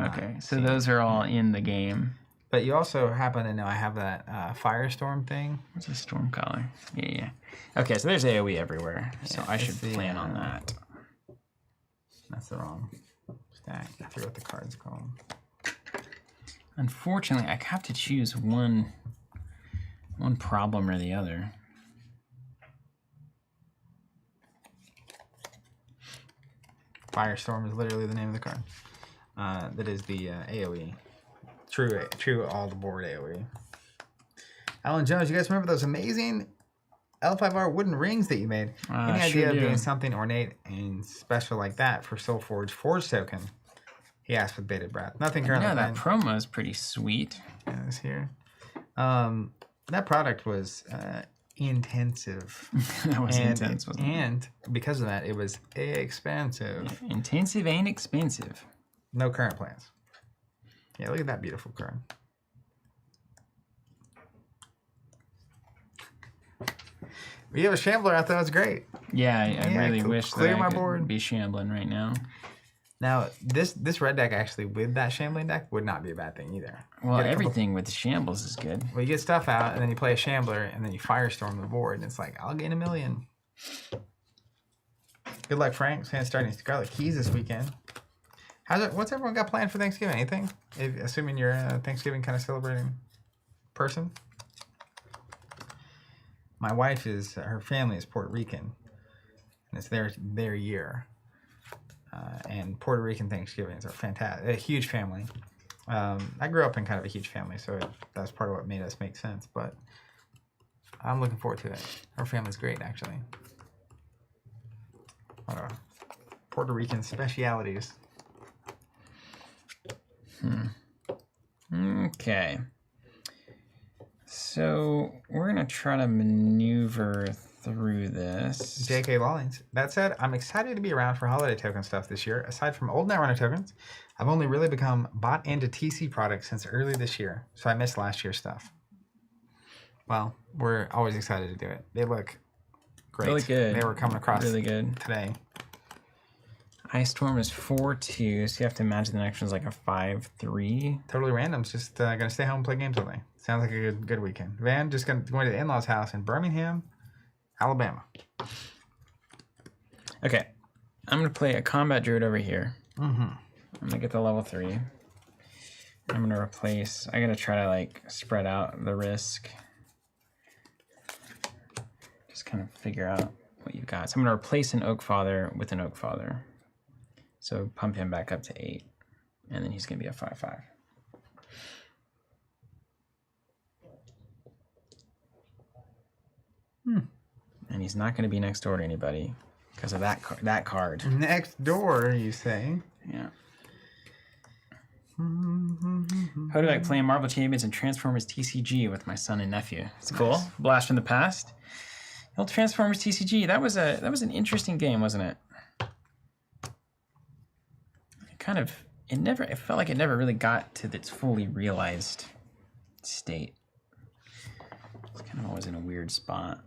Okay, so those are all in the game. But you also happen to know I have that Firestorm thing. What's a storm collar? Yeah. Okay, so there's AoE everywhere. So I should plan on that. That's the wrong stack. I forget what the card's called. Unfortunately, I have to choose one problem or the other. Firestorm is literally the name of the card. That is the AoE. True all the board AoE. Alan Jones, you guys remember those amazing L5R wooden rings that you made? Any idea of doing something ornate and special like that for SoulForge Forge token? He asked with bated breath. Nothing currently. Yeah, that promo is pretty sweet. Yeah, it's here. That product was intensive. That was intense, wasn't it? And because of that, it was expensive. Yeah, intensive and expensive. No current plans. Yeah, look at that beautiful card. We have a shambler out there. That's great. Yeah, I really wish that I could board. be shambling right now. Now, this red deck actually with that shambling deck would not be a bad thing either. Well, everything with the shambles is good. Well, you get stuff out, and then you play a shambler, and then you firestorm the board, and it's like, I'll gain 1 million. Good luck, Frank. Starting Scarlet Keys this weekend. What's everyone got planned for Thanksgiving? Anything? Assuming you're a Thanksgiving kind of celebrating person. My wife her family is Puerto Rican, and it's their year. And Puerto Rican Thanksgivings are fantastic. A huge family. I grew up in kind of a huge family, so that's part of what made us make sense. But I'm looking forward to it. Her family's great, actually. Puerto Rican specialities. Okay. So we're going to try to maneuver through this. J.K. Lawlings. That said, I'm excited to be around for holiday token stuff this year. Aside from old Netrunner tokens, I've only really become bought into TC products since early this year, so I missed last year's stuff. Well, we're always excited to do it. They look great. Really good. They were coming across really good today. Ice Storm is 4-2, so you have to imagine the next one's like a 5-3. Totally random. Just going to stay home and play games all day. Sounds like a good weekend. Van, just going to the in-laws' house in Birmingham, Alabama. Okay. I'm going to play a combat druid over here. Mm-hmm. I'm going to get the level 3. I'm going to replace... I got to try to like spread out the risk. Just kind of figure out what you've got. So I'm going to replace an Oak Father with an Oak Father. So pump him back up to 8. And then he's going to be a 5/5. And he's not going to be next door to anybody because of that card. Next door, you say? Yeah. How do I play Marvel Champions and Transformers TCG with my son and nephew? It's cool. Nice. Blast from the past. Old Transformers TCG. That was an interesting game, wasn't it? It felt like it never really got to its fully realized state. It's kind of always in a weird spot.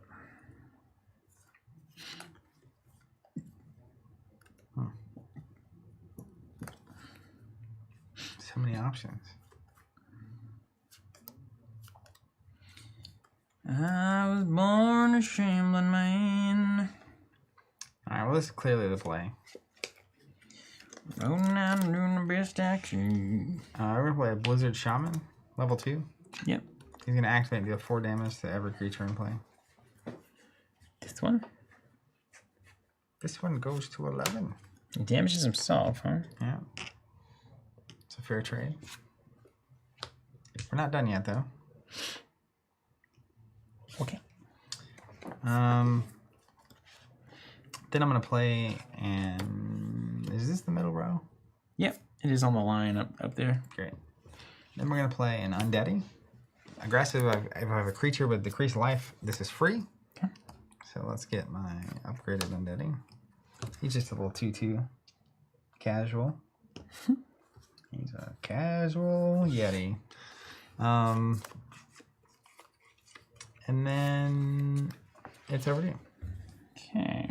So many options. I was born a shambling man. Alright, well, this is clearly the play. Rolling out and doing the best action. We're going to play a Blizzard Shaman, level 2. Yep. He's going to activate and deal 4 damage to every creature in play. This one? This one goes to 11. He damages himself, huh? Yeah. It's a fair trade. We're not done yet, though. Okay. Then I'm going to play, and is this the middle row? Yep, it is on the line up there. Great. Then we're going to play an Undeady. Aggressive, if I have a creature with decreased life, this is free. Okay. So let's get my upgraded Undeady. He's just a little 2/2 casual. He's a casual Yeti. And then it's over to you. Okay.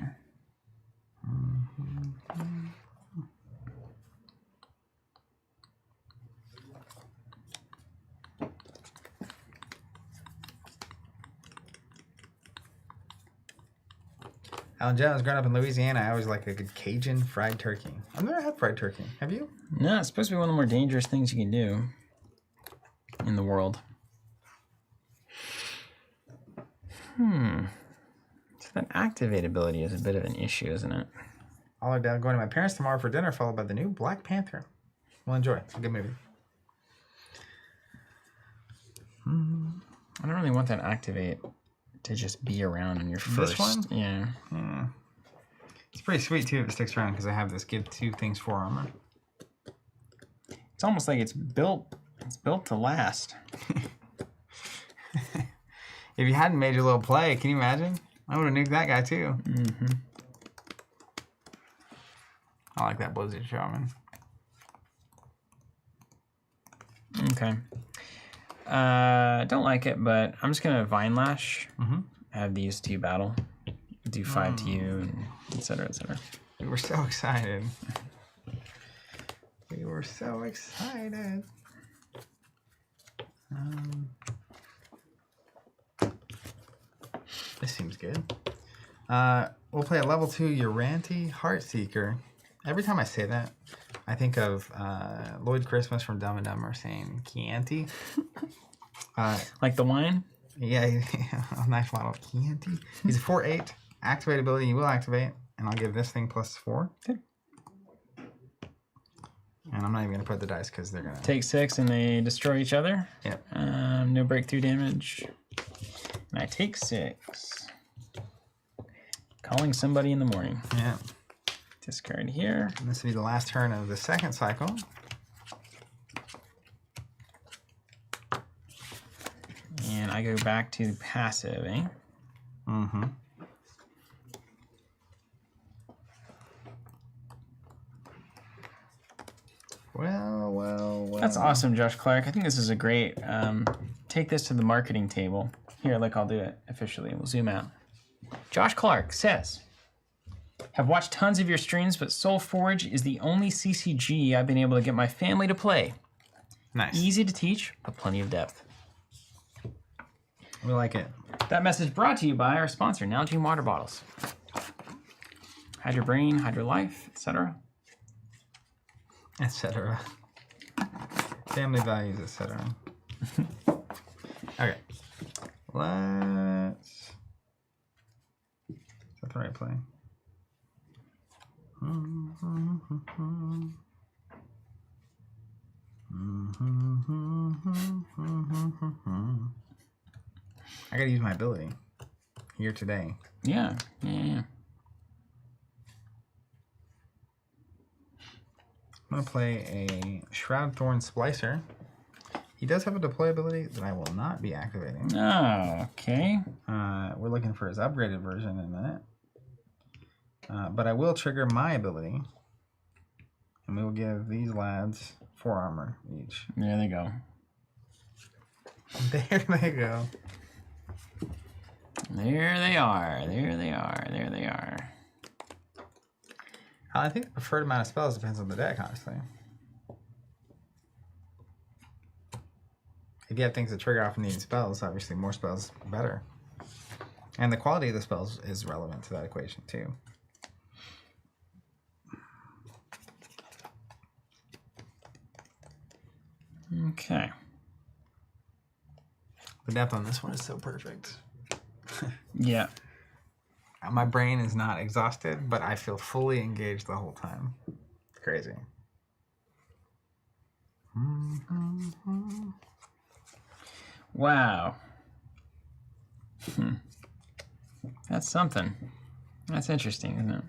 Alan Jones, growing up in Louisiana, I always like a good Cajun fried turkey. I've never had fried turkey. Have you? No, it's supposed to be one of the more dangerous things you can do in the world. So that activate ability is a bit of an issue, isn't it? All are down going to my parents tomorrow for dinner, followed by the new Black Panther. We'll enjoy. It's a good movie. I don't really want that activate to just be around on your first. This one? Yeah. It's pretty sweet, too, if it sticks around, because I have this give 2 things 4 armor. It's almost like it's built to last. If you hadn't made your little play, can you imagine? I would have nuked that guy, too. I like that Blizzard Shaman. Okay. Don't like it, but I'm just gonna Vine Lash. Have these 2 battle. Do 5 to you, and et cetera, et cetera. We were so excited. We were so excited. This seems good. We'll play a level 2 Uranti Heartseeker. Every time I say that, I think of Lloyd Christmas from Dumb and Dumber saying Chianti. Like the wine? Yeah, a nice bottle of Chianti. He's a 4/8. Activate ability, you will activate. And I'll give this thing +4. Okay. And I'm not even going to put the dice because they're going to... Take 6 and they destroy each other. Yep. No breakthrough damage. And I take 6. Calling somebody in the morning. Yeah. Discard here. And this will be the last turn of the second cycle. And I go back to passive, eh? Well. That's awesome, Josh Clark. I think this is a great... take this to the marketing table. Here, look, I'll do it officially. We'll zoom out. Josh Clark says, have watched tons of your streams, but SoulForge is the only CCG I've been able to get my family to play. Nice. Easy to teach, but plenty of depth. We like it. That message brought to you by our sponsor, Nalgene Water Bottles. Hide your brain, hide your life, etc. Etc. Family values, etc. Okay. Let's... with the right play. I gotta use my ability here today. Yeah. I'm gonna play a Shroud Thorn Splicer. He does have a deploy ability that I will not be activating. Oh, okay. We're looking for his upgraded version in a minute. But I will trigger my ability. And we will give these lads 4 armor each. There they go. There they go. There they are. There they are. There they are. I think the preferred amount of spells depends on the deck, honestly. If you have things that trigger off needing spells, obviously more spells, better. And the quality of the spells is relevant to that equation, too. Okay. The depth on this one is so perfect. Yeah. My brain is not exhausted, but I feel fully engaged the whole time. It's crazy. Wow. That's something. That's interesting, isn't it?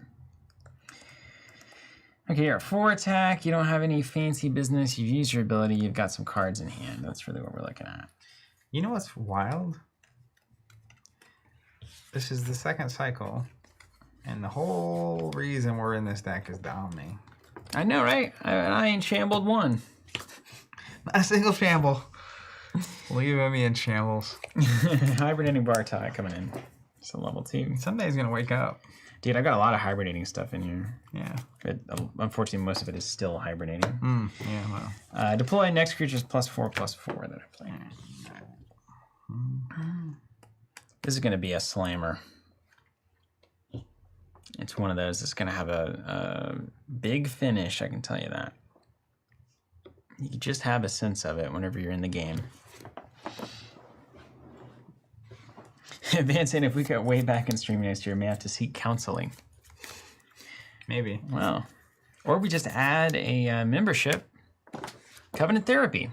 Okay, you're at 4 attack. You don't have any fancy business. You've used your ability. You've got some cards in hand. That's really what we're looking at. You know what's wild? This is the second cycle, and the whole reason we're in this deck is the Omni. I know, right? I ain't shambled one. Not a single shamble. Leave me in shambles. Hibernating Bartok coming in. It's a level 2. Someday he's gonna wake up. Dude, I got a lot of hibernating stuff in here. Yeah. But unfortunately, most of it is still hibernating. Yeah, well. Deploy next creature's +4/+4 that I play. This is going to be a slammer. It's one of those that's going to have a big finish, I can tell you that. You can just have a sense of it whenever you're in the game. Van saying if we get way back in streaming next year, we may have to seek counseling. Maybe. Well, or we just add a membership, Covenant Therapy.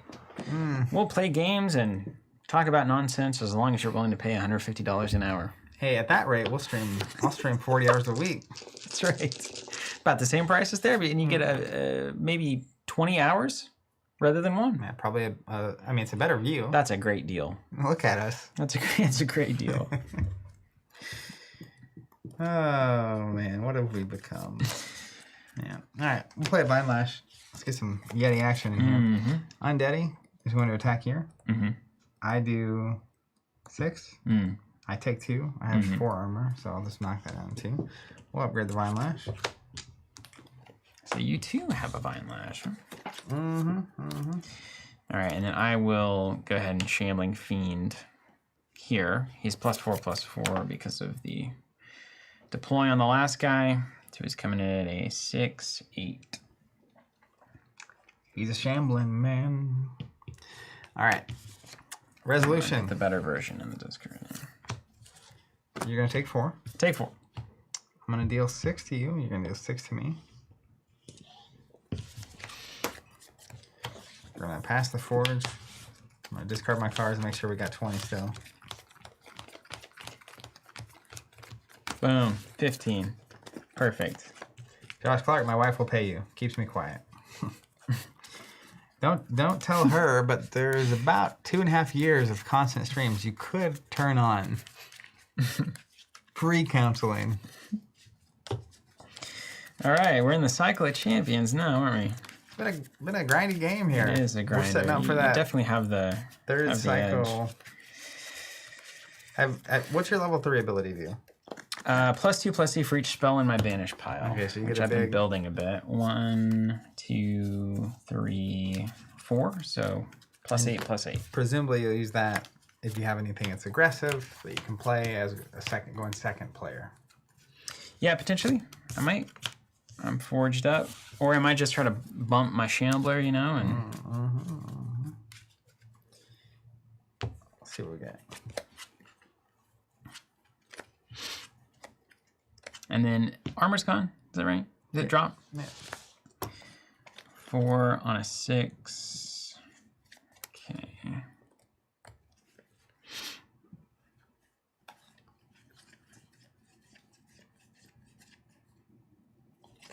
We'll play games and talk about nonsense as long as you're willing to pay $150 an hour. Hey, at that rate, I'll stream 40 hours a week. That's right. About the same price as therapy, and you get maybe 20 hours rather than 1. Yeah, probably. I mean, it's a better view. That's a great deal. Look at us. That's a great deal. Oh man, what have we become? Yeah. All right, we'll play a Vine Lash. Let's get some Yeti action in here. Undeady is going to attack here. I do 6. I take 2. I have 4 armor, so I'll just knock that down 2. We'll upgrade the Vine Lash. So you too have a Vine Lash. Huh? All right, and then I will go ahead and Shambling Fiend here. He's +4/+4 because of the deploy on the last guy. So he's coming in at a 6/8. He's a shambling man. All right. Resolution. The better version in the Discord. You're going to take 4. Take 4. I'm going to deal 6 to you. You're going to deal 6 to me. We're going to pass the forge. I'm going to discard my cards and make sure we got 20 still. Boom. 15. Perfect. Josh Clark, my wife will pay you. Keeps me quiet. Don't tell her, but there's about 2.5 years of constant streams you could turn on. Free counseling. All right, we're in the cycle of champions now, aren't we? It's been a grindy game here. It is a grinder. We're setting up for that. You definitely have the third cycle. Edge. What's your level 3 ability do? +2/+2 for each spell in my banish pile. Okay, so you get which a I've big... been building a bit. 1, 2, 3, 4. So +8/+8. Presumably you'll use that if you have anything that's aggressive that you can play as a second player. Yeah, potentially. I might. I'm forged up. Or I might just try to bump my Shambler, you know, and... Let's see what we get. And then armor's gone. Is that right? Did it drop? Yeah. 4 on a 6. Okay.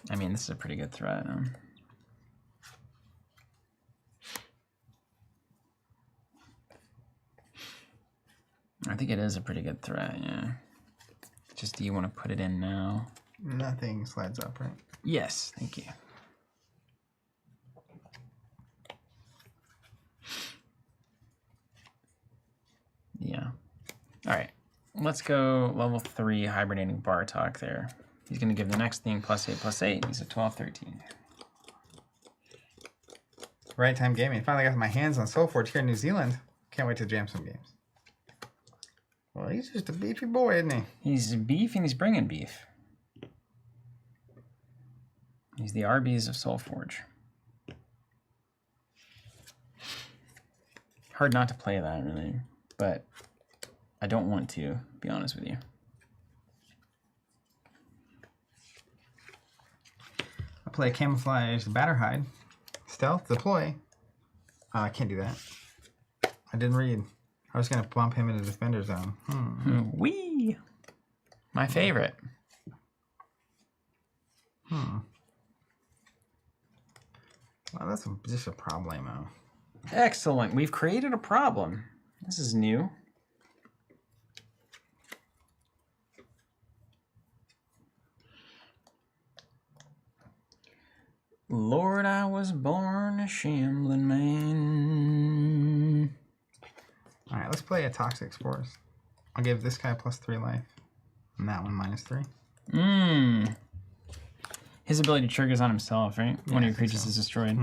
I mean, this is a pretty good threat. I think it is a pretty good threat, yeah. Just, do you want to put it in now? Nothing slides up, right? Yes, thank you. Yeah. All right. Let's go level 3 hibernating Bartok there. He's going to give the next thing +8/+8. He's a 12, 13. Right Time Gaming. Finally got my hands on SoulForge here in New Zealand. Can't wait to jam some games. Well, he's just a beefy boy, isn't he? He's beef and he's bringing beef. He's the Arby's of SoulForge. Hard not to play that, really, but I don't want to be honest with you. I play Camouflage Batterhide. Stealth, deploy. I can't do that. I didn't read. I was going to bump him into the defender zone. Wee! My favorite. Well, that's just a problemo. Excellent. We've created a problem. This is new. Lord, I was born a shambling man. All right, let's play a Toxic Spores. I'll give this guy +3 life, and that one -3. His ability triggers on himself, right? Yeah, One of your creatures is destroyed.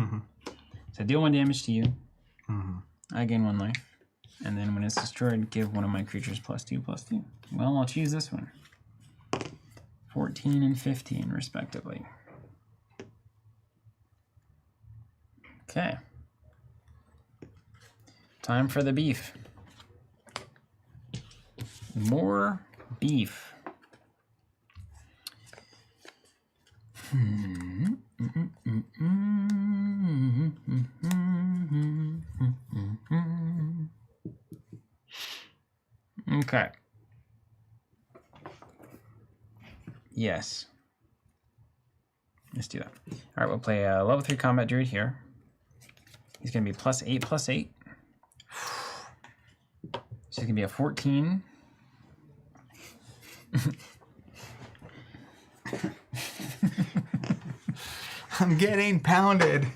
So deal 1 damage to you. I gain 1 life. And then when it's destroyed, give one of my creatures +2/+2. Well, I'll choose this one. 14 and 15, respectively. Okay. Time for the beef. More beef. Okay. Yes. Let's do that. All right, we'll play a level 3 combat druid here. He's going to be +8/+8. So he's going to be a 14. I'm getting pounded.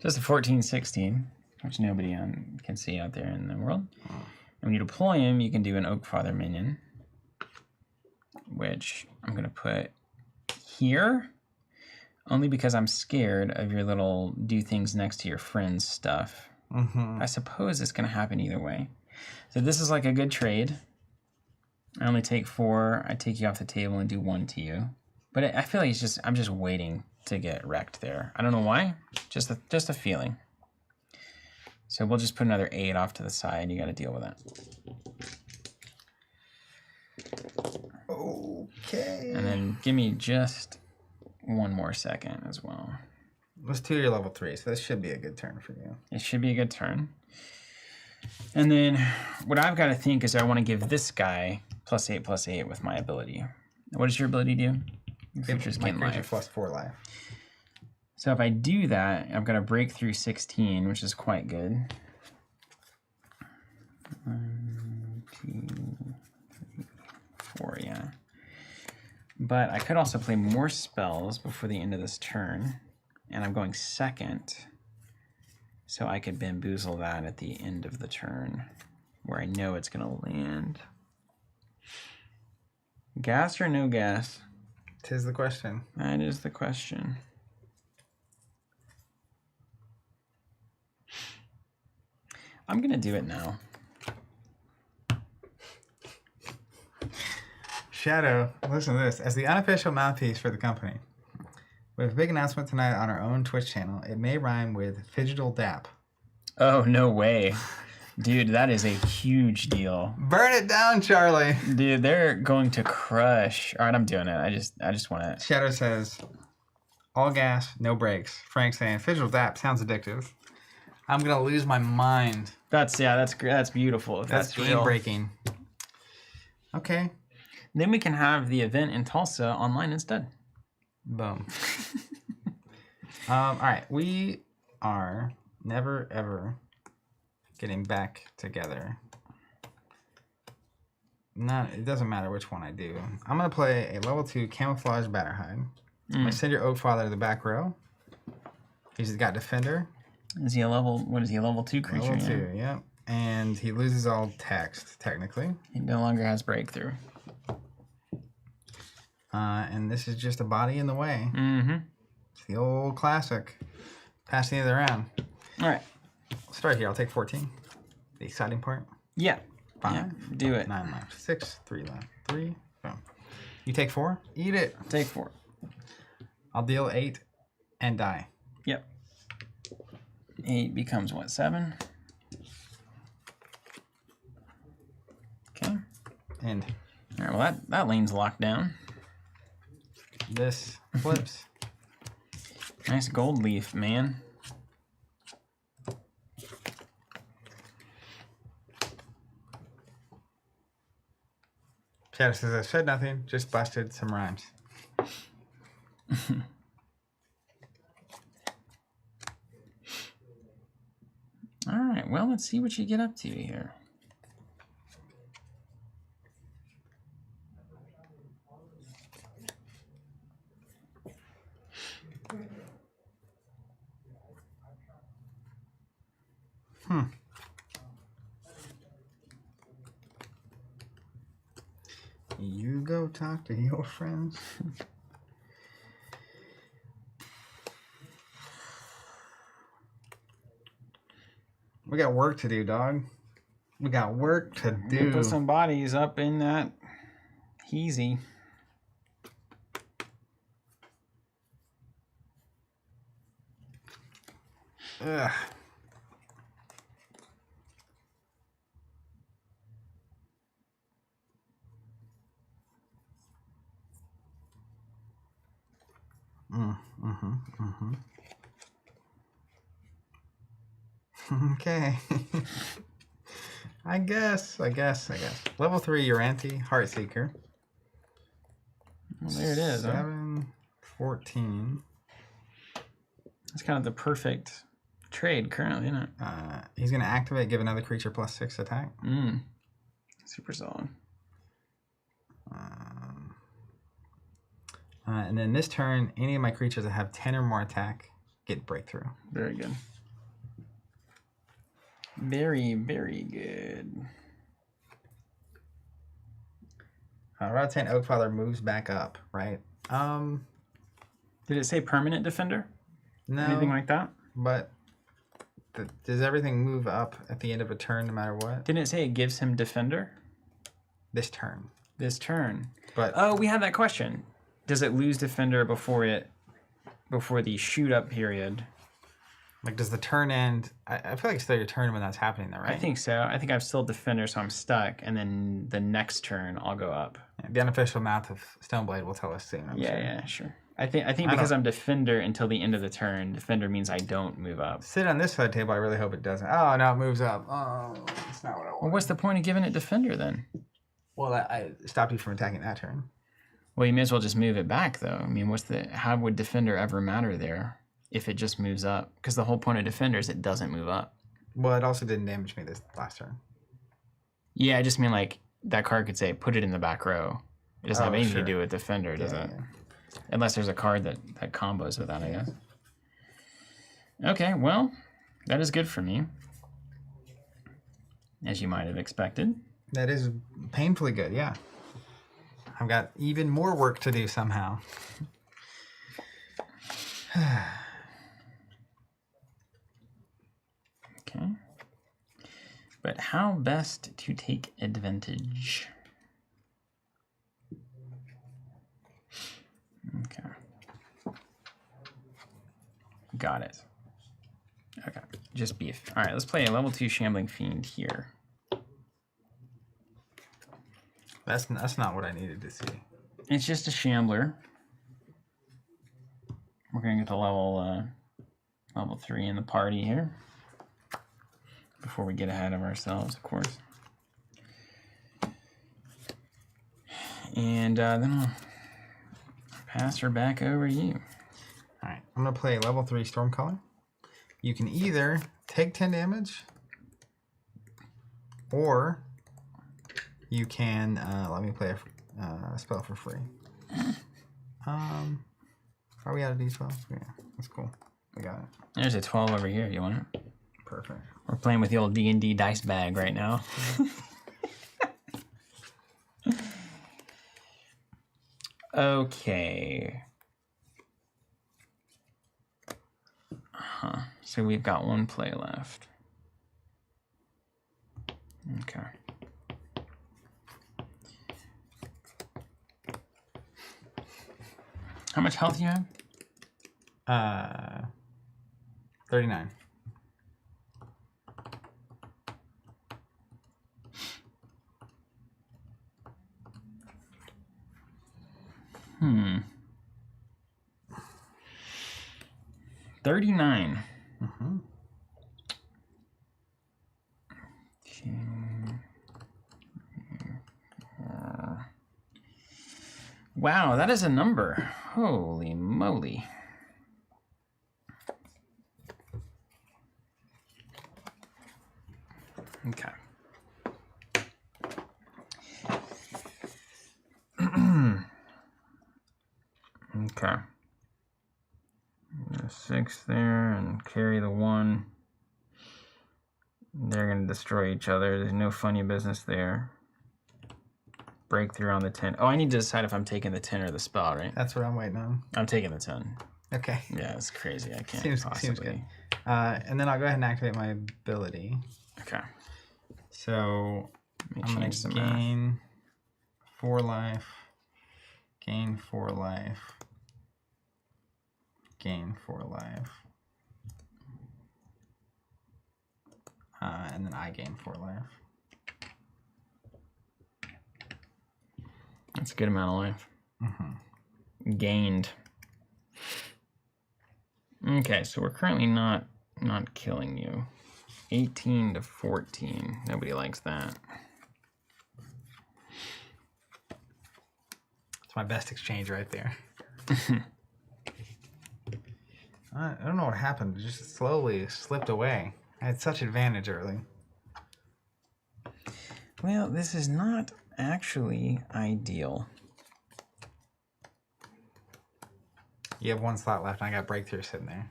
Just a 14/16, which nobody can see out there in the world. And when you deploy him, you can do an Oakfather minion, which I'm going to put here, only because I'm scared of your little do things next to your friends stuff. I suppose it's going to happen either way. So this is like a good trade. I only take 4. I take you off the table and do 1 to you. But I feel like I'm just waiting to get wrecked there. I don't know why. Just a feeling. So we'll just put another 8 off to the side. You got to deal with that. Okay. And then give me just 1 more second as well. Let's do your level 3, so this should be a good turn for you. It should be a good turn. And then what I've got to think is I want to give this guy +8/+8 with my ability. What does your ability do? Your creatures gain life. +4 life. So if I do that, I've got to break through 16, which is quite good. 1, 2, 3, 4, yeah. But I could also play more spells before the end of this turn. And I'm going second. So I could bamboozle that at the end of the turn, where I know it's going to land. Gas or no gas? 'Tis the question. That is the question. I'm going to do it now. Shadow, listen to this. As the unofficial mouthpiece for the company, we have a big announcement tonight on our own Twitch channel. It may rhyme with Fidgetal Dap. Oh, no way. Dude, that is a huge deal. Burn it down, Charlie. Dude, they're going to crush. All right, I'm doing it. I just want to. Shadow says, all gas, no brakes. Frank saying, fish with that sounds addictive. I'm gonna lose my mind. That's great. That's beautiful. If That's real. game breaking. Okay. Then we can have the event in Tulsa online instead. Boom. All right, we are never ever getting back together. It doesn't matter which one I do. I'm gonna play a level 2 camouflage batterhide. I send your Oak Father to the back row. He's got defender. Is he a level? What is he? A level 2 creature? Level 2, yeah. And he loses all text technically. He no longer has breakthrough. And this is just a body in the way. Mm-hmm. It's the old classic. Pass the end of the round. All right. I'll start here. I'll take 14. The exciting part. Yeah. 5. Yeah, do it. 9 left. 6. 3 left. 3. Boom. You take 4. Eat it. Take 4. I'll deal 8 and die. Yep. 8 becomes what? 7. Okay. And All right. Well, that lane's locked down. this flips. Nice gold leaf, man. Shadow says, I said nothing, just busted some rhymes. All right. Well, let's see what you get up to here. You go talk to your friends. We got work to do, dog. We got work to do. Put some bodies up in that heezy. Ugh. Okay. I guess. Level 3 Uranti, Heartseeker. Well, there it is. 7, 14. That's kind of the perfect trade currently, isn't it? He's going to activate, give another creature +6 attack. Super solid. And then this turn, any of my creatures that have 10 or more attack get breakthrough. Very good. Very, very good. Route 10 Oakfather moves back up, right? Did it say permanent defender? No. Anything like that? But does everything move up at the end of a turn no matter what? Didn't it say it gives him defender? This turn. This turn. But oh, we had that question. Does it lose defender before the shoot up period? Like, does the turn end? I feel like it's still your turn when that's happening, though, right? I think so. I think I'm still defender, so I'm stuck, and then the next turn I'll go up. Yeah, the unofficial math of Stoneblade will tell us soon. I'm sure. Yeah, sure. I think because I'm defender until the end of the turn, defender means I don't move up. Sit on this side table. I really hope it doesn't. Oh no, it moves up. Oh, that's not what I want. Well, what's the point of giving it defender then? Well, I stopped you from attacking that turn. Well, you may as well just move it back, though. I mean, how would defender ever matter there if it just moves up? Because the whole point of defender is it doesn't move up. Well, it also didn't damage me this last turn. Yeah, I just mean like that card could say put it in the back row. It doesn't have anything to do with defender, does it? Yeah. Unless there's a card that combos with that, I guess. Okay, well, that is good for me, as you might have expected. That is painfully good, yeah. I've got even more work to do somehow. Okay. But how best to take advantage? Okay. Got it. Okay. just beef. All right, let's play a level 2 Shambling Fiend here. That's not what I needed to see. It's just a Shambler. We're gonna get the level 3 in the party here. Before we get ahead of ourselves, of course. And then I'll pass her back over to you. All right, I'm gonna play level 3 Stormcaller. You can either take 10 damage, or you can let me play a spell for free. Are we out of D12? Yeah, that's cool. We got it. There's a 12 over here. You want it? Perfect. We're playing with the old D&D dice bag right now. Okay. So we've got one play left. Okay. How much health do you have? 39. Hmm. 39. Mm-hmm. Wow, that is a number. Holy moly. Okay. Okay. 6 there and carry the 1. They're going to destroy each other. There's no funny business there. Breakthrough on the 10. Oh, I need to decide if I'm taking the 10 or the spell, right? That's what I'm waiting on. I'm taking the 10. Okay. Yeah, it's crazy. I can't Seems possibly. good. And then I'll go ahead and activate my ability. Okay. So I'm going to gain 4 life, gain 4 life, gain 4 life, and then I gain 4 life. That's a good amount of life. Mm-hmm. Gained. Okay, so we're currently not killing you. 18 to 14. Nobody likes that. It's my best exchange right there. I don't know what happened. It just slowly slipped away. I had such advantage early. Well, this is not actually ideal. You have 1 slot left, and I got breakthrough sitting there.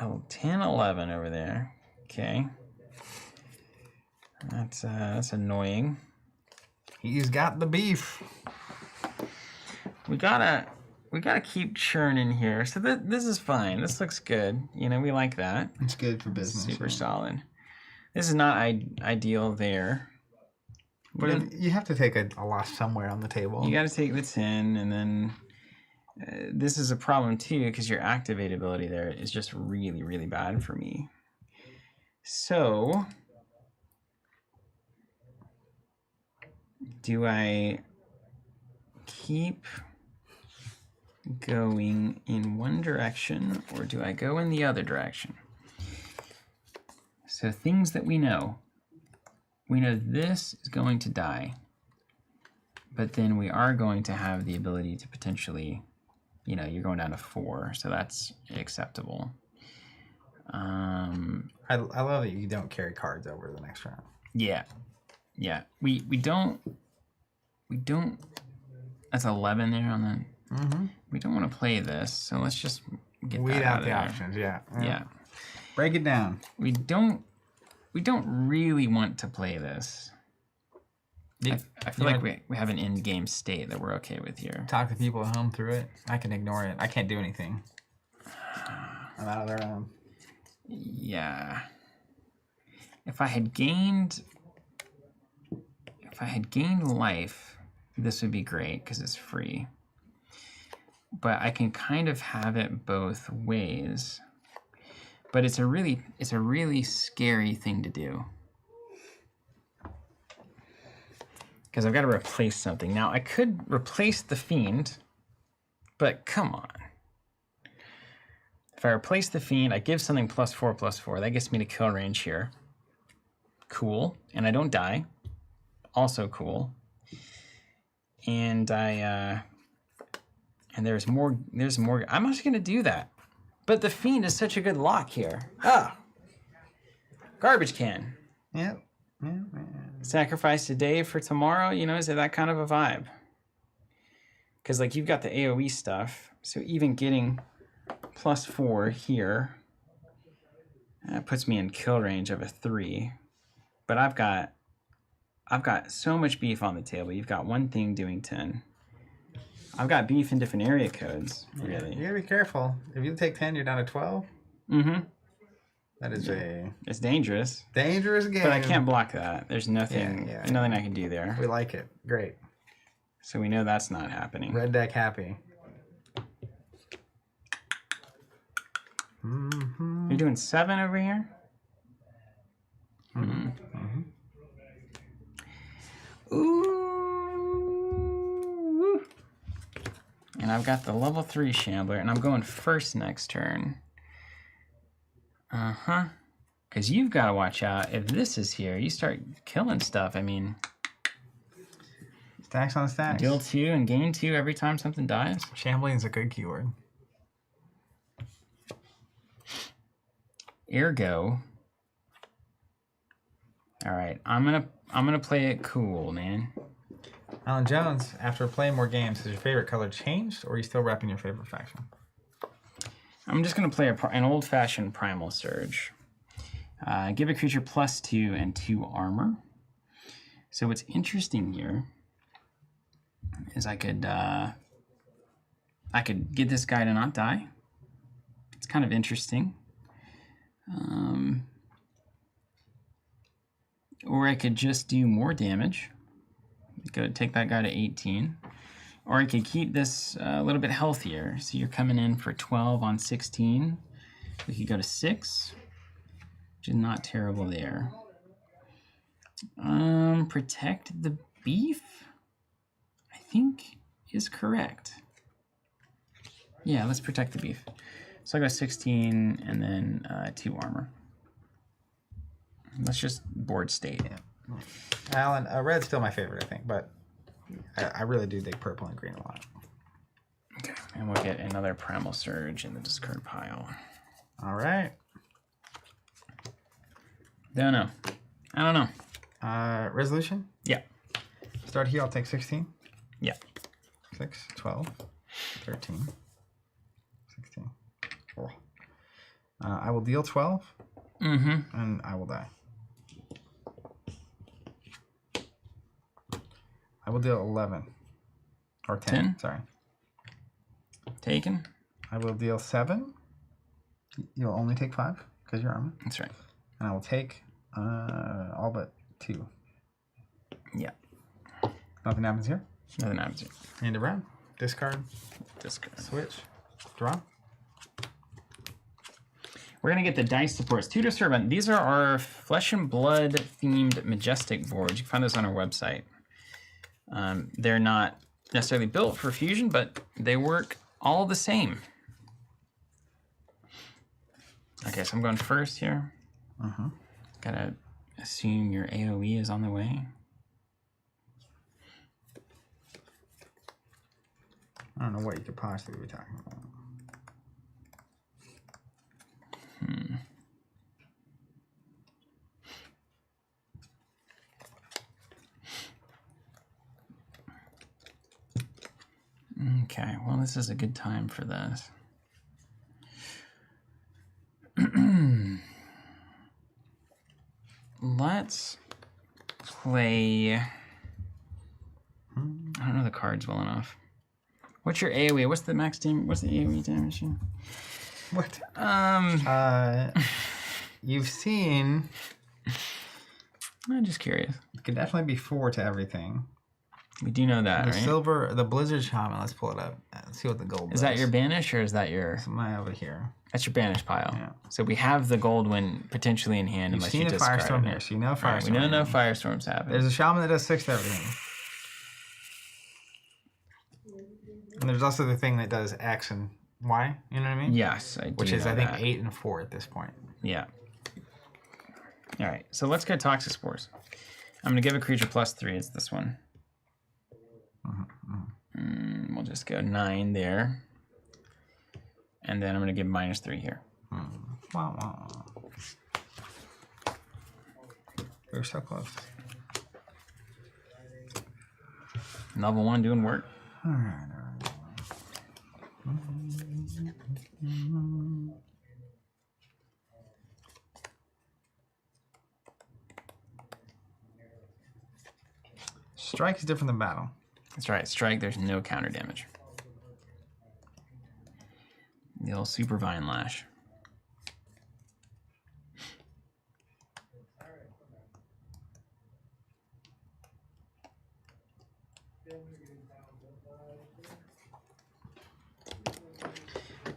Oh, 10, 11 over there. Okay. That's annoying. He's got the beef. We gotta keep churning here. So this is fine. This looks good. You know, we like that. It's good for business. Super solid. This is not ideal there. But you have to take a loss somewhere on the table. You got to take the 10, and then this is a problem too because your activate ability there is just really, really bad for me. So, do I keep going in one direction or do I go in the other direction? So things that we know this is going to die, but then we are going to have the ability to potentially, you know, you're going down to 4, so that's acceptable. I love that you don't carry cards over the next round. Yeah. We don't. That's 11 there on the. Mm-hmm. We don't want to play this, so let's just get weed that out of the there. options. Yeah. Break it down. We don't really want to play this. I feel like we have an end game state that we're okay with here. Talk to people at home through it. I can ignore it. I can't do anything. I'm out of their own. Yeah. If I had gained life this would be great because it's free. But I can kind of have it both ways. But it's a really scary thing to do. Because I've got to replace something. Now, I could replace the Fiend, but come on. If I replace the Fiend, I give something +4/+4. That gets me to kill range here. Cool. And I don't die. Also cool. And and there's more. I'm just going to do that. But the Fiend is such a good lock here. Ah! Garbage can. Yep. Yeah. Sacrifice today for tomorrow, you know, is it that kind of a vibe? Because, like, you've got the AoE stuff, so even getting +4 here, that puts me in kill range of a 3. But I've got so much beef on the table. You've got one thing doing 10. I've got beef in different area codes, really. You gotta be careful. If you take 10, you're down to 12. Mm-hmm. That is It's dangerous. dangerous game. But I can't block that. There's nothing, Yeah, nothing I can do there. We like it. Great. So we know that's not happening. Red deck happy. Mm-hmm. You're doing 7 over here? Mm-hmm. Mm-hmm. Ooh. And I've got the level 3 Shambler, and I'm going first next turn. Uh-huh. Because you've got to watch out. If this is here, you start killing stuff. I mean... Stacks on stacks. Deal 2 and gain 2 every time something dies. Shambling is a good keyword. Ergo. All right, I'm gonna play it cool, man. Alan Jones, after playing more games, has your favorite color changed, or are you still repping your favorite faction? I'm just gonna play an old-fashioned Primal Surge. Give a creature +2 and 2 armor. So what's interesting here is I could get this guy to not die. It's kind of interesting. Or I could just do more damage. Go take that guy to 18. Or I could keep this a little bit healthier. So you're coming in for 12 on 16. We could go to 6, which is not terrible there. Protect the beef, I think is correct. Yeah, let's protect the beef. So I go 16 and then 2 armor. Let's just board state. Yeah. Alan, red's still my favorite, I think, but I really do dig purple and green a lot. Okay, and we'll get another Primal Surge in the discard pile. All right. Don't know. I don't know. Resolution? Yeah. Start here, I'll take 16. Yeah. 6, 12, 13, 16. Oh. I will deal 12, and I will die. I will deal 11. Or 10, sorry. Taken. I will deal 7. You'll only take 5, because you're armor. That's right. And I will take all but 2. Yeah. Nothing happens here. Nothing happens here. End of round. Discard. Discard. Switch. Draw. We're going to get the dice supports. Tutor Servant. These are our Flesh and Blood themed Majestic boards. You can find those on our website. They're not necessarily built for Fusion, but they work all the same. Okay, so I'm going first here. Gotta assume your AoE is on the way. I don't know what you could possibly be talking about. Okay, well, this is a good time for this. Let's play... I don't know the cards well enough. What's your AoE? What's the max damage? What's the AoE damage? What? You've seen... I'm just curious. It could definitely be 4 to everything. We do know that, The right? silver, the Blizzard Shaman. Let's pull it up. Let's see what the gold Is that your banish or is that your... It's mine over here. That's your banish pile. Yeah. So we have the gold one potentially in hand You've unless seen you a discard Firestorm it. here, so you know Right, Firestorm. we know no Firestorms happen. There's a Shaman that does 6 to everything. And there's also the thing that does X and Y, you know what I mean? Yes, I do. Which is, know I think, that. 8 and 4 at this point. Yeah. All right, so let's go Toxic Spores. I'm going to give a creature +3. It's this one. We'll just go 9 there. And then I'm going to give -3 here. Wow. We're so close. Level 1 doing work. All right. Strike is different than battle. That's right. Strike, there's no counter damage. The old Super Vine Lash.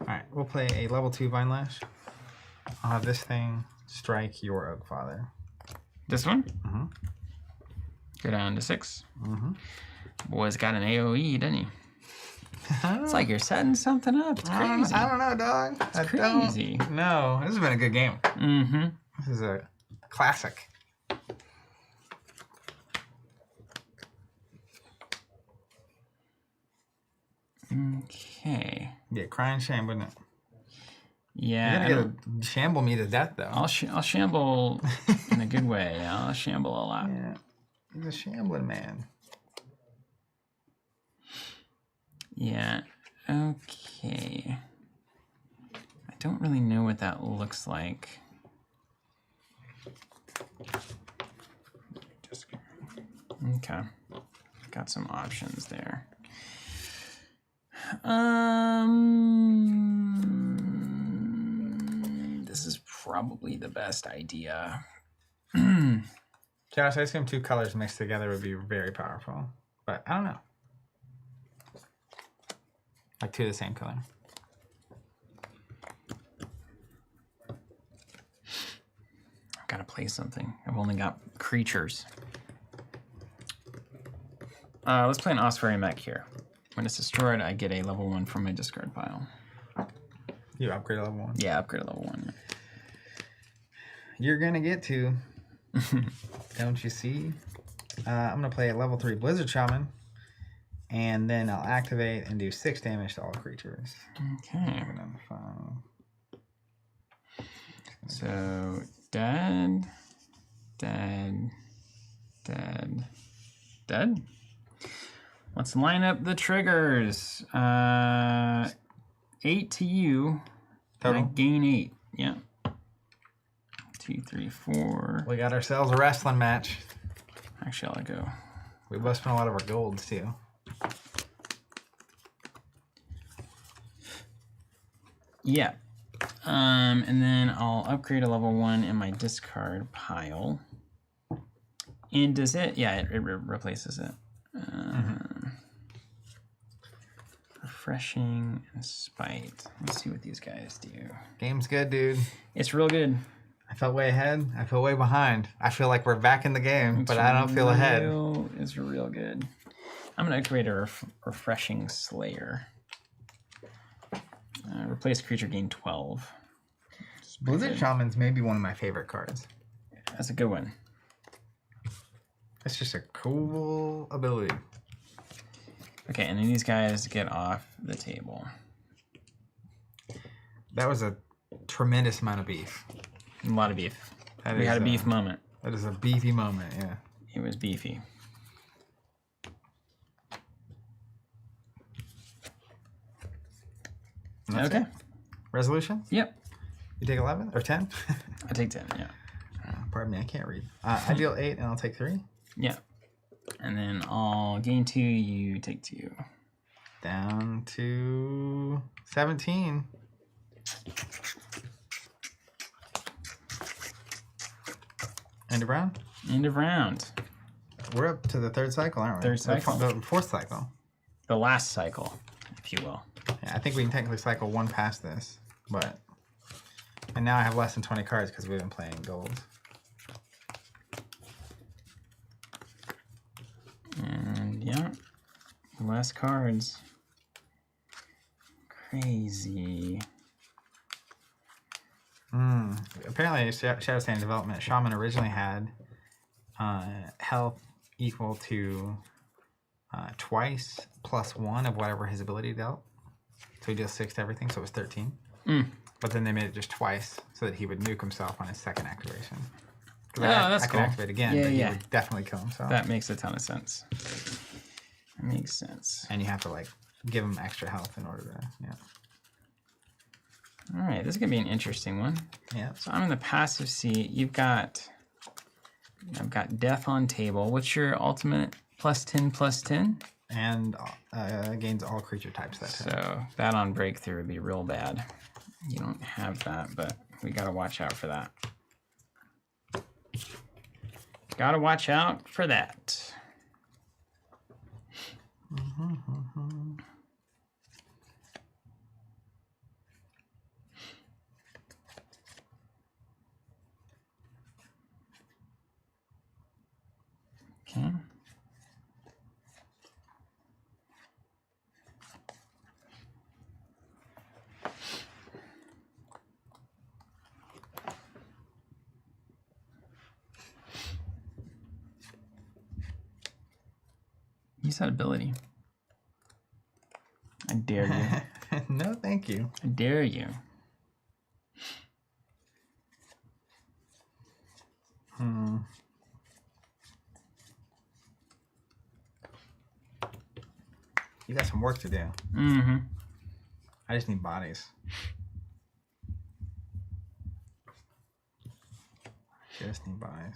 Alright, we'll play a level 2 Vine Lash. I'll have this thing strike your Oak Father. This one? Mm-hmm. Go down to 6. Mm-hmm. Boy's got an AoE, doesn't he? It's like you're setting something up. It's crazy. I don't know, dog. It's crazy. No, this has been a good game. Mm-hmm. This is a classic. Okay. Yeah, crying shame, wouldn't it? Yeah. You're gonna shamble me to death, though. I'll shamble in a good way. I'll shamble a lot. Yeah, he's a shambling man. Yeah. Okay. I don't really know what that looks like. Okay. Got some options there. This is probably the best idea. Josh, I assume 2 colors mixed together would be very powerful, but I don't know. Like 2 of the same color. I've got to play something. I've only got creatures. Let's play an Osprey Mech here. When it's destroyed, I get a level 1 from my discard pile. You upgrade level 1. Yeah, upgrade to level 1. You're gonna get to. Don't you see? I'm gonna play a level 3 Blizzard Shaman, and then I'll activate and do 6 damage to all creatures. Okay. So dead. Let's line up the triggers. 8 to you. Total? I gain 8. Yeah. 2, 3, 4. We got ourselves a wrestling match. Actually, I'll go. We both spent a lot of our golds too. Yeah. And then I'll upgrade a level 1 in my discard pile. And does it? Yeah, it replaces it. Refreshing and Spite. Let's see what these guys do. Game's good, dude. It's real good. I felt way ahead. I feel way behind. I feel like we're back in the game, but I don't feel ahead. It's real good. I'm going to create a Refreshing Slayer. Replace creature, gain 12. Blizzard Shaman's maybe one of my favorite cards. That's a good one. It's just a cool ability. Okay, and then these guys get off the table. That was a tremendous amount of beef. A lot of beef. That We is had a beef moment. That is a beefy moment, yeah. It was beefy. Okay. It. Resolution? Yep. You take 11 or 10? I take 10, yeah. Pardon me, I can't read. I deal 8 and I'll take 3. Yeah. And then I'll gain 2, you take 2. Down to 17. End of round? End of round. We're up to the third cycle, aren't we? Third cycle. The fourth cycle. The last cycle, if you will. Yeah, I think we can technically cycle one past this, but... And now I have less than 20 cards because we've been playing gold. And yeah, less cards. Crazy. Apparently, Shadow Stand Development, Shaman originally had health equal to twice plus 1 of whatever his ability dealt. So he deals 6 to everything, so it was 13. But then they made it just twice so that he would nuke himself on his second activation. Oh, that's I cool. can activate again, but he would definitely kill himself. That makes a ton of sense. That makes sense. And you have to like give him extra health in order to, All right, this is gonna be an interesting one. Yeah. So I'm in the passive seat. I've got death on table. What's your ultimate? +10/+10? And gains all creature types that time. So that on breakthrough would be real bad. You don't have that, but we gotta watch out for that. Gotta watch out for that. Okay. Use that ability. I dare you. No, thank you. I dare you. You got some work to do. Mm-hmm. I just need bodies. Just need bodies.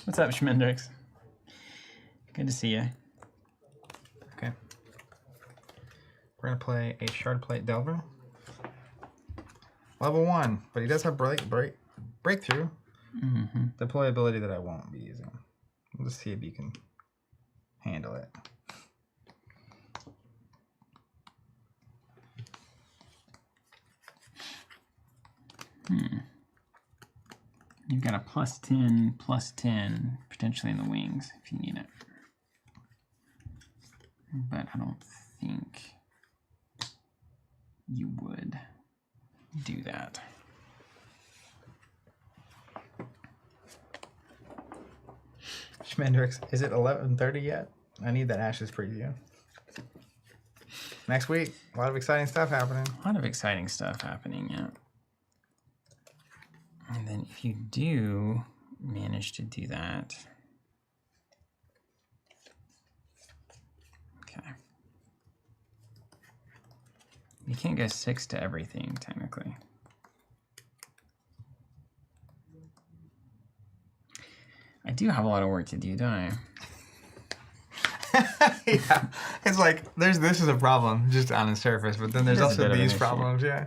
What's up, Schmendrix? Good to see you. Okay. We're gonna play a Shard Plate Delver. Level 1, but he does have breakthrough. Deploy ability that I won't be using. Let's see if you can handle it. You've got a +10/+10 potentially in the wings if you need it. But I don't think you would do that. Schmendrix, is it 11:30 yet? I need that Ashes preview. Next week, a lot of exciting stuff happening. A lot of exciting stuff happening, yeah. And then if you do manage to do that, okay. You can't go 6 to everything, technically. I do have a lot of work to do, don't I? Yeah, it's like this is a problem just on the surface, but then there's also these problems. Yeah,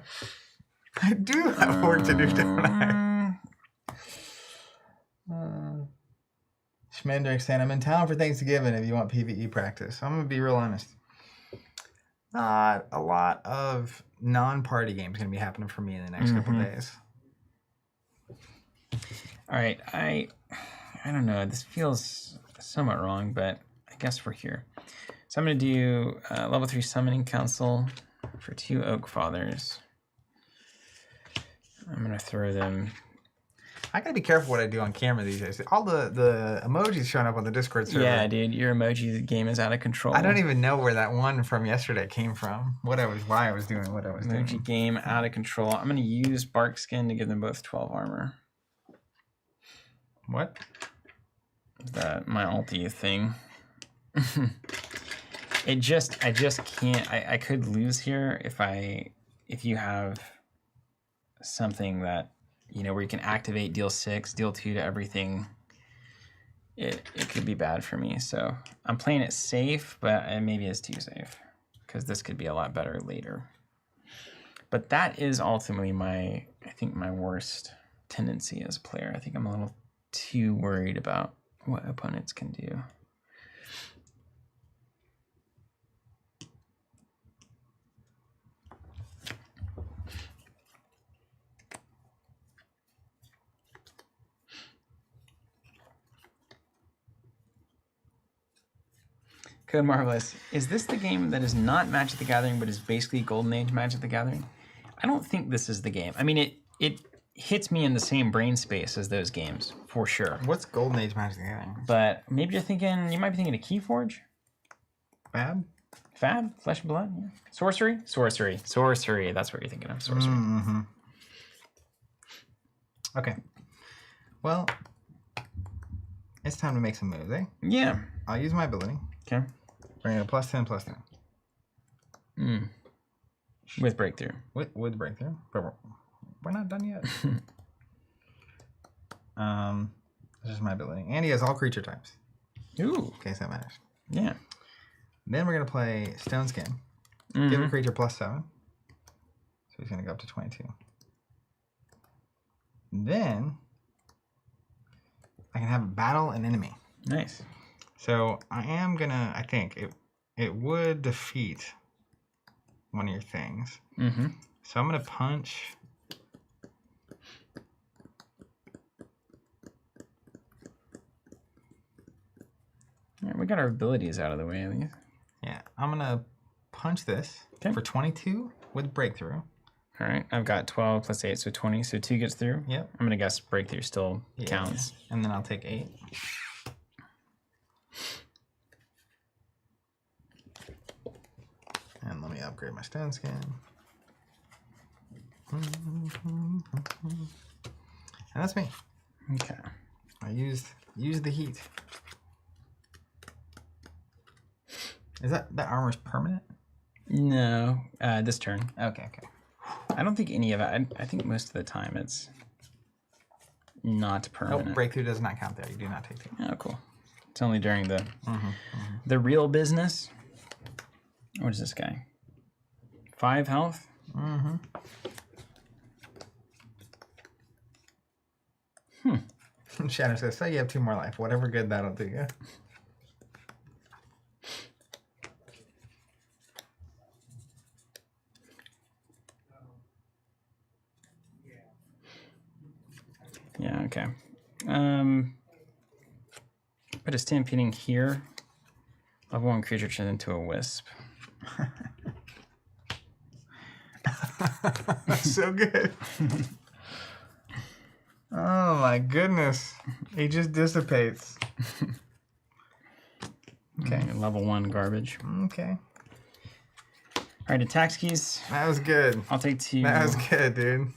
I do have work to do, don't I? Schmendrix saying, I'm in town for Thanksgiving if you want PvE practice. I'm gonna be real honest. Not a lot of non-party games gonna be happening for me in the next couple of days. All right, I don't know. This feels somewhat wrong, but I guess we're here. So I'm going to do level 3 Summoning Council for 2 Oak Fathers. I'm going to throw them. I gotta be careful what I do on camera these days. All the emojis showing up on the Discord server. Yeah, dude, your emoji game is out of control. I don't even know where that one from yesterday came from. Why I was doing what I was doing. Emoji game out of control. I'm going to use Bark Skin to give them both 12 armor. What? My ulti thing. I just can't. I could lose here if you have something that, you know, where you can activate, deal 6, deal 2 to everything, it could be bad for me. So I'm playing it safe, but maybe it's too safe because this could be a lot better later. But that is ultimately I think my worst tendency as a player. I think I'm a little too worried about what opponents can do. Code Marvelous. Is this the game that is not Magic the Gathering, but is basically Golden Age Magic the Gathering? I don't think this is the game. I mean, it hits me in the same brain space as those games, for sure. What's Golden Age Magic the Gathering? But maybe you might be thinking of Keyforge? Fab? Fab? Flesh and Blood? Yeah. Sorcery? Sorcery. Sorcery. That's what you're thinking of. Sorcery. Mm-hmm. Okay. Well, it's time to make some moves, eh? Yeah. I'll use my ability. Okay. Bring it a +10/+10. With breakthrough. With breakthrough. But we're not done yet. This is my ability. And he has all creature types. Ooh. In case that matters. Yeah. Then we're going to play Stone Skin. Give a creature +7. So he's going to go up to 22. Then I can have battle an enemy. Nice. So I am going to, I think it would defeat one of your things. So I'm going to punch. Yeah, we got our abilities out of the way at least. Yeah, I'm going to punch this for 22 with breakthrough. All right, I've got 12 plus 8, so 20. So 2 gets through. Yep. I'm going to guess breakthrough still counts. And then I'll take 8. And let me upgrade my Stone Skin. And that's me. Okay. I used the heat. Is that armor's permanent? No, this turn. Okay. I don't think any of it. I think most of the time it's not permanent. Nope, breakthrough does not count there. You do not take 2. Oh, cool. It's only during the real business. What is this guy? 5 health? Shadow says, so you have 2 more life. Whatever good that'll do you. Yeah, okay. Put a stampeding here. Level 1 creature turns into a wisp. So good. Oh my goodness. He just dissipates. Okay, level 1 garbage. Okay. Alright, attacks keys. That was good. I'll take 2. That was good, dude.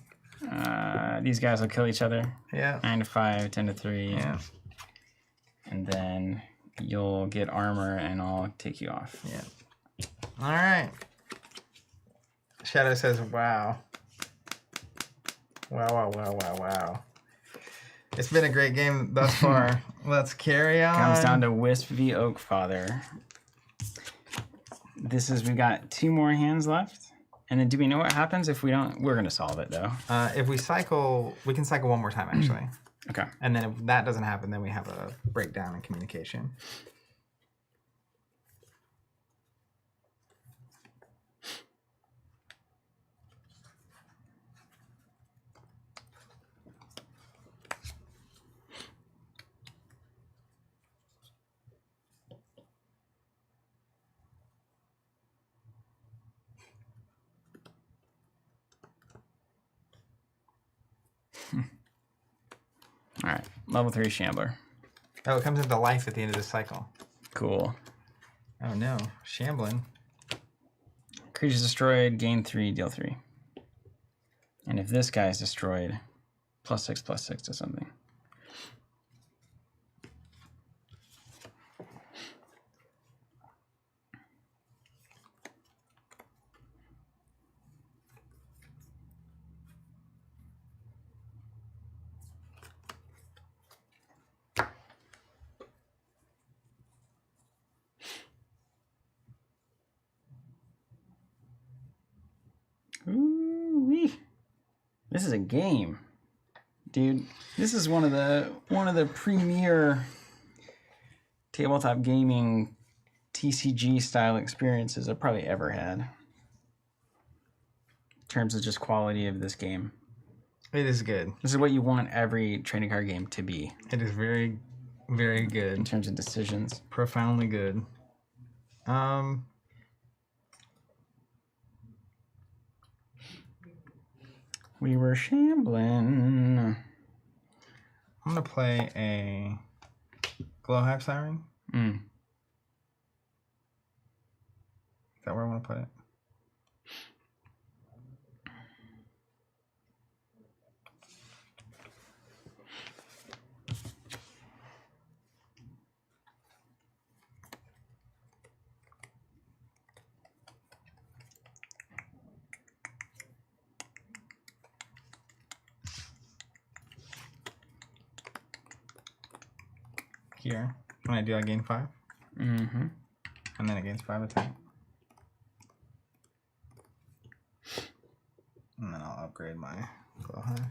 These guys will kill each other. Yeah. 9 to 5, 10 to 3. Yeah. And then you'll get armor and I'll take you off. Yeah. All right. Shadow says, wow. Wow. It's been a great game thus far. Let's carry on. Comes down to Wisp v Oakfather. We've got 2 more hands left. And then do we know what happens if we don't? We're going to solve it, though. If we cycle, we can cycle one more time, actually. Okay. And then if that doesn't happen, then we have a breakdown in communication. All right. Level 3 Shambler. Oh, it comes into life at the end of the cycle. Cool. Oh no, shambling. Creatures destroyed, gain 3, deal 3. And if this guy is destroyed, +6/+6 to something. This is a game, dude. This is one of the premier tabletop gaming TCG style experiences I've probably ever had. In terms of just quality of this game. It is good. This is what you want every trading card game to be. It is very, very good. In terms of decisions. Profoundly good. We were shambling. I'm going to play a Glowhive Siren. Is that where I want to put it? Here. When I do, I gain 5. Mm-hmm. And then it gains 5 attack. And then I'll upgrade my Glowhive.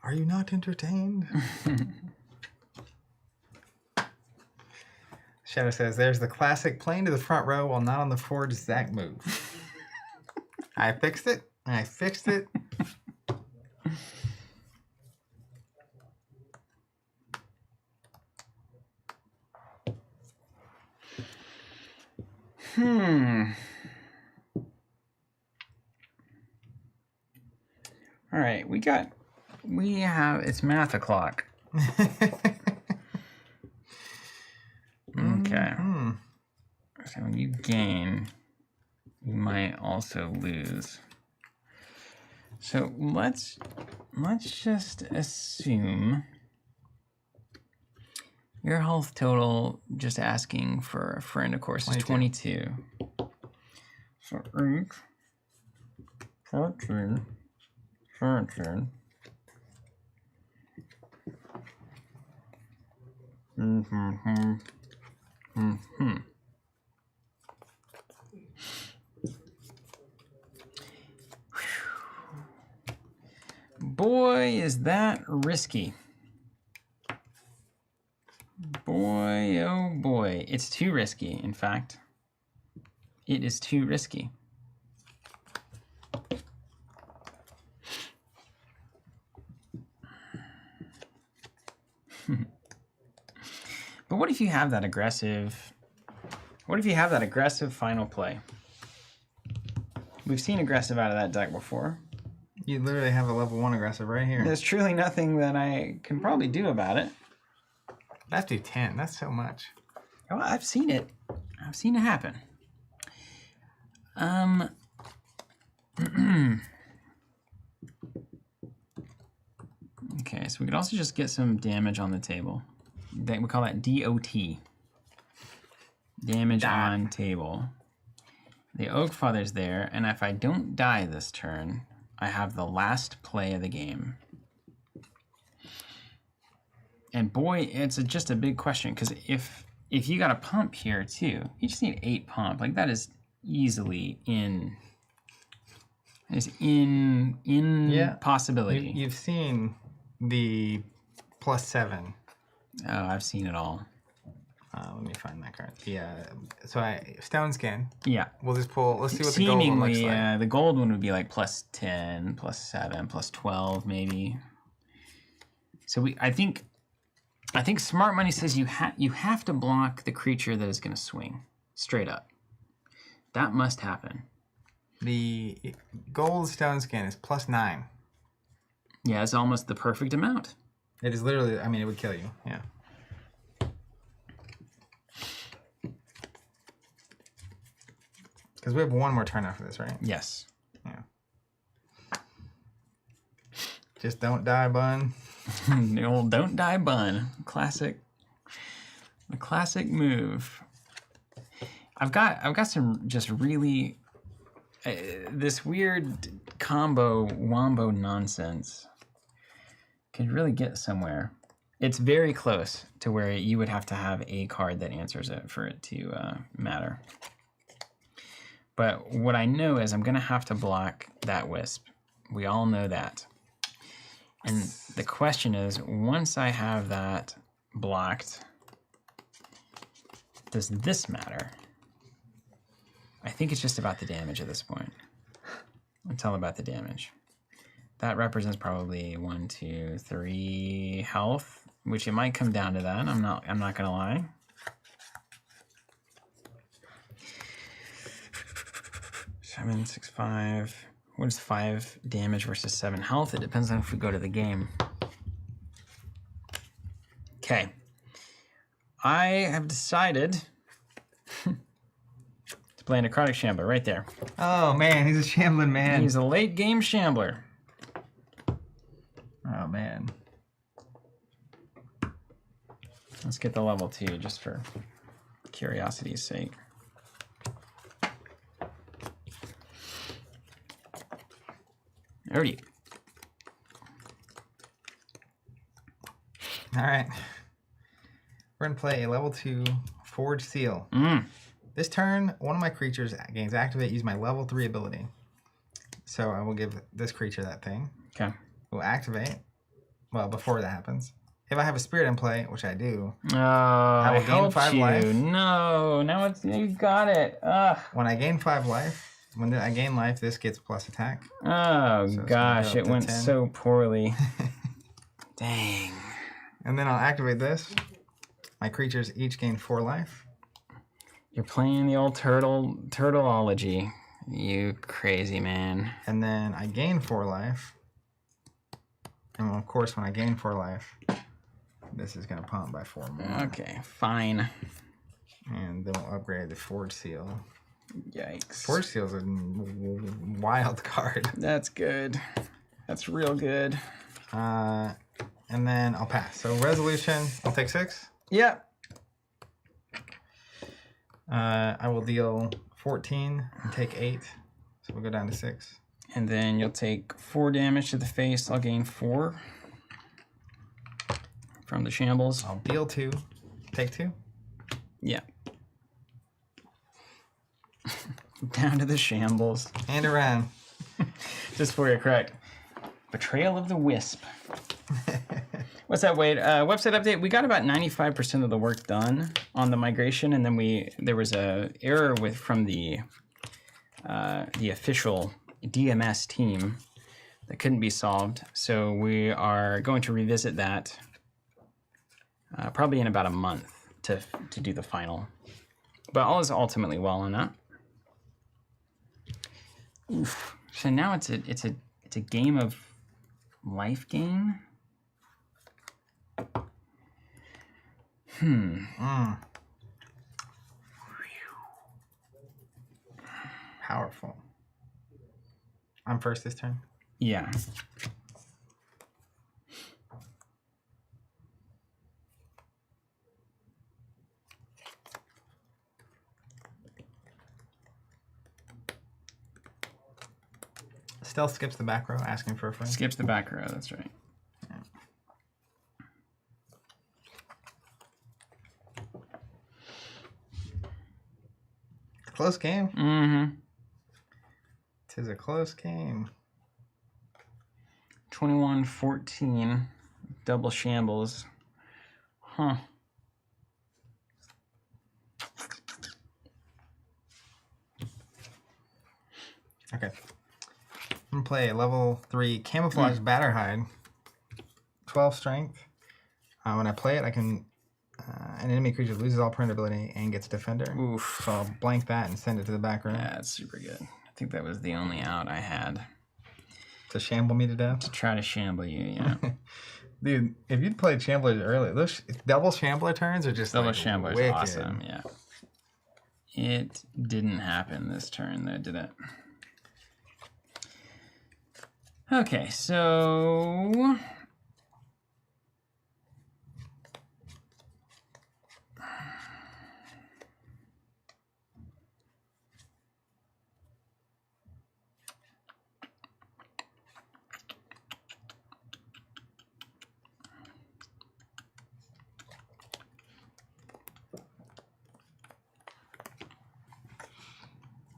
Are you not entertained? Shadow says, there's the classic playing to the front row while not on the forge Zach move. I fixed it. I fixed it. All right, we have, it's math o'clock. Okay. So when you gain, you might also lose. So let's just assume your health total, just asking for a friend, of course, is 22. So 8, 14, 17. Boy, is that risky. Boy, oh boy. It's too risky, in fact. It is too risky. But what if you have that aggressive... What if you have that aggressive final play? We've seen aggressive out of that deck before. You literally have a level 1 aggressive right here. There's truly nothing that I can probably do about it. Let's do 10. That's so much. Well, I've seen it. I've seen it happen. Okay, so we could also just get some damage on the table. We call that DOT. Damage on table. The Oak Father's there, and if I don't die this turn, I have the last play of the game. And boy, it's just a big question, because if you got a pump here too, you just need 8 pump. Like that is easily in possibility. You've seen the +7. Oh, I've seen it all. Let me find that card. Yeah. So Stone Skin. Yeah. We'll just pull. Let's see what the gold one looks like. The gold one would be like +10, +7, +12 maybe. So I think Smart Money says you have to block the creature that is going to swing straight up. That must happen. The gold Stone Skin is +9. Yeah, it's almost the perfect amount. It is literally. I mean, it would kill you. Yeah. Because we have one more turn after this, right? Yes. Yeah. Just don't die, bun. The old don't die bun. Classic. The classic move. I've got some just really this weird combo wombo nonsense could really get somewhere. It's very close to where you would have to have a card that answers it for it to matter. But what I know is I'm going to have to block that wisp. We all know that. And the question is, once I have that blocked, does this matter? I think it's just about the damage at this point. It's all about the damage. That represents probably 1, 2, 3 health, which it might come down to that. I'm not gonna lie. Seven, 6, 5. What is 5 damage versus 7 health? It depends on if we go to the game. Okay. I have decided to play a Necrotic Shambler right there. Oh man, he's a shambling man. He's a late game Shambler. Oh man. Let's get the level 2 just for curiosity's sake. Alrighty. All right. We're gonna play a level 2 Forge Seal. This turn, one of my creatures gains activate, use my level 3 ability. So I will give this creature that thing. Okay. Will activate. Well, before that happens. If I have a spirit in play, which I do, Oh, I will gain 5 life. No, now it's you got it. Ugh. When I gain 5 life, when I gain life, this gets plus attack. Oh So gosh, it went 10. so poorly. Dang. And then I'll activate this. My creatures each gain 4 life. You're playing the old turtleology. You crazy man. And then I gain 4 life. And of course, when I gain 4 life, this is going to pump by 4 more. Okay, fine. And then we'll upgrade the Forge Seal. Yikes. Forge Seal is a wild card. That's good. That's real good. And then I'll pass. So resolution, I'll take 6. Yep. I will deal 14 and take 8. So we'll go down to 6. And then you'll take 4 damage to the face. I'll gain 4 from the shambles. I'll deal 2, take 2. Yeah. Down to the shambles. And around. Just for your correct. Betrayal of the Wisp. What's that, Wade? Website update. We got about 95% of the work done on the migration, and then there was a error from the official DMS team that couldn't be solved. So we are going to revisit that probably in about a month to do the final. But all is ultimately well on that. Oof. So now it's a game of life gain. Powerful. I'm first this turn. Yeah. Stealth skips the back row, asking for a friend. Skips the back row, that's right. Close game. Mm-hmm. 'Tis a close game. 21-14. Double shambles. Huh. Okay. I'm going to play a level 3 Camouflage Batterhide. 12 strength. When I play it, I can... an enemy creature loses all permanent ability and gets Defender. Oof. So I'll blank that and send it to the back row. Yeah, that's super good. I think that was the only out I had. To shamble me to death? To try to shamble you, yeah. Dude, if you'd played Shamblers earlier, those double Shambler turns are just Double like Shambler's wicked. awesome, yeah. It didn't happen this turn, though, did it? Okay, so...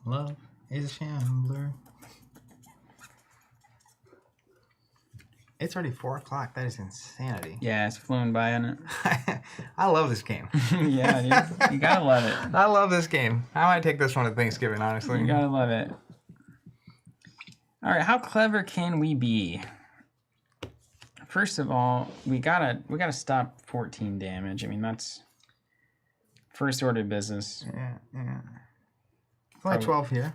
Love is Shambler. It's already 4 o'clock. That is insanity. Yeah, it's flown by on it. I love this game. Yeah, dude. You gotta love it. I love this game. I might take this one to Thanksgiving, honestly. You gotta love it. All right, how clever can we be? First of all, we gotta stop 14 damage. I mean, that's first order business. Yeah. It's only 12 here.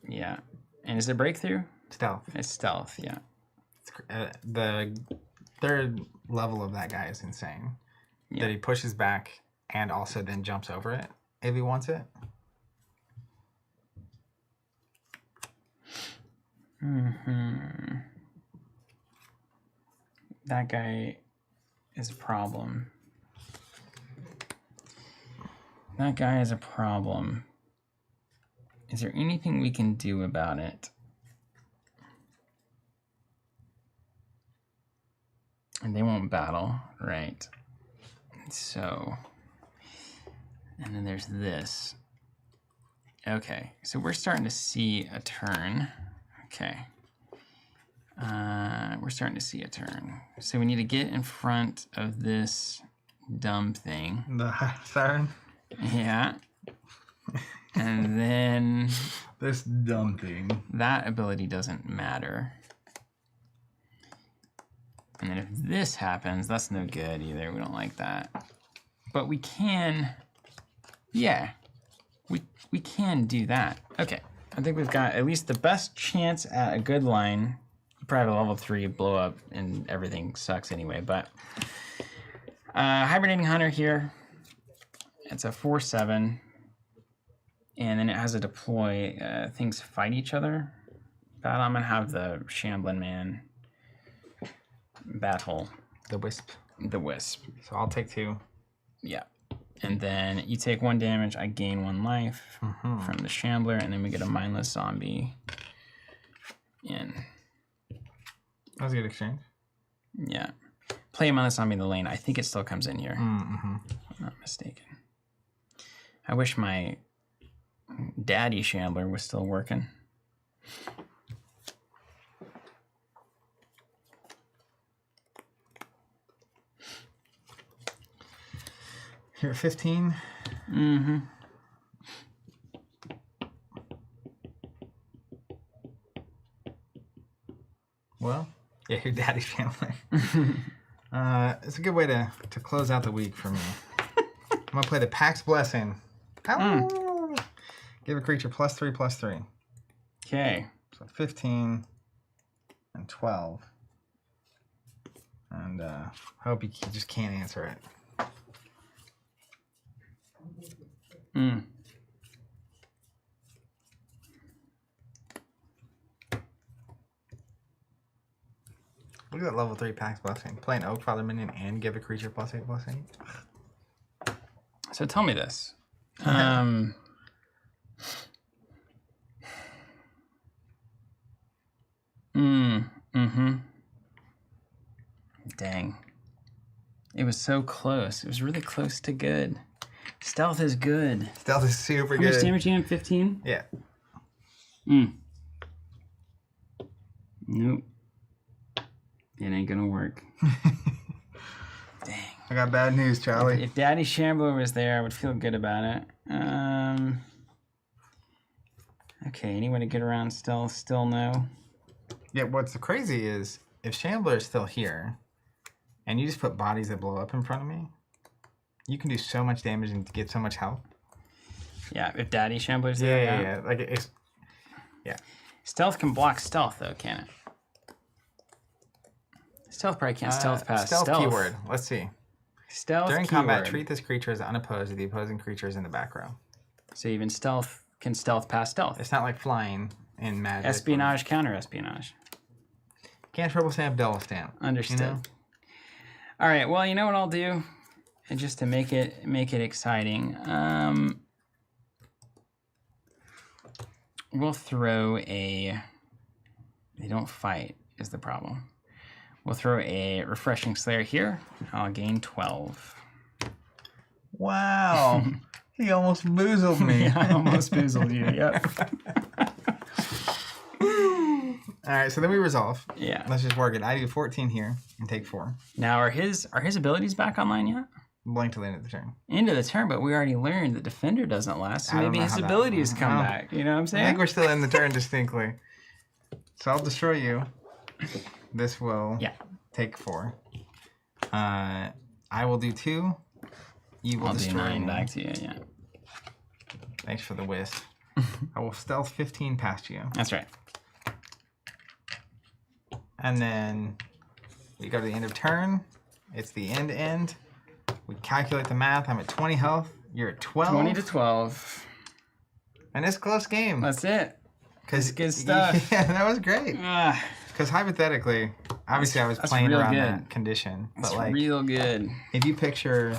Yeah. And is it breakthrough? Stealth. It's stealth, yeah. The third level of that guy is insane. Yeah. That he pushes back and also then jumps over it if he wants it. That guy is a problem. That guy is a problem. Is there anything we can do about it? And they won't battle, right? So, and then there's this. Okay, so we're starting to see a turn. Okay. We're starting to see a turn. So we need to get in front of this dumb thing. The siren? Yeah. And then... this dumb thing. That ability doesn't matter. And then if this happens, that's no good either. We don't like that. But we can... Yeah. We can do that. Okay. I think we've got at least the best chance at a good line. You probably have a level 3 blow up and everything sucks anyway, but Hibernating Hunter here. It's a 4/7. And then it has a deploy. Things fight each other. But I'm going to have the Shambling Man battle. The Wisp. The Wisp. So I'll take 2. Yeah. And then you take 1 damage, I gain 1 life from the Shambler, and then we get a mindless zombie in. That was a good exchange. Yeah. Play a mindless zombie in the lane. I think it still comes in here. If I'm not mistaken. I wish my daddy Shambler was still working. Here at 15. Well, yeah, your daddy's family. It's a good way to close out the week for me. I'm going to play the Pax Blessing. Give a creature +3/+3. Okay. So 15 and 12. And hope he just can't answer it. Look at that level 3 Pax Blessing. Play an Oak Father minion and give a creature +8/+8. So tell me this. Dang. It was so close. It was really close to good. Stealth is good. Stealth is super good. How much damage you have? 15? Yeah. Nope. It ain't gonna work. Dang. I got bad news, Charlie. If Daddy Shambler was there, I would feel good about it. Okay, any way to get around stealth? Still no. Yeah, what's crazy is if Shambler is still here, and you just put bodies that blow up in front of me, you can do so much damage and get so much health. Yeah, if Daddy Shambler's there. Yeah. Like it's. Yeah. Stealth can block stealth, though, can it? Stealth probably can't stealth past stealth. Keyword. Let's see. Stealth During keyword. combat, treat this creature as unopposed to the opposing creatures in the back row. So even stealth can stealth past stealth. It's not like flying in Magic. Espionage, counter espionage. Can't triple stamp, double stamp. Understood. You know? All right. Well, you know what I'll do, and just to make it exciting, we'll throw a. They don't fight is the problem. We'll throw a Refreshing Slayer here. I'll gain 12. Wow. He almost boozled me. I almost boozled you, yep. All right, so then we resolve. Yeah. Let's just work it. I do 14 here and take 4. Now, are his abilities back online yet? Blank till the end of the turn. Into the turn, but we already learned that Defender doesn't last, so I don't maybe know his how that- abilities come well, back. You know what I'm I saying? think we're still in the turn distinctly. So I'll destroy you. This will take 4. I will do 2. You will I'll do destroy 9 me. back to you, yeah. Thanks for the wisp. I will stealth 15 past you. That's right. And then we go to the end of turn. It's the end. We calculate the math. I'm at 20 health. You're at 12. 20 to 12. And it's a close game. That's it. Because good stuff. Yeah, that was great. Ah, Because hypothetically, obviously I was that's playing real around good. that condition. But that's like, real good. if you picture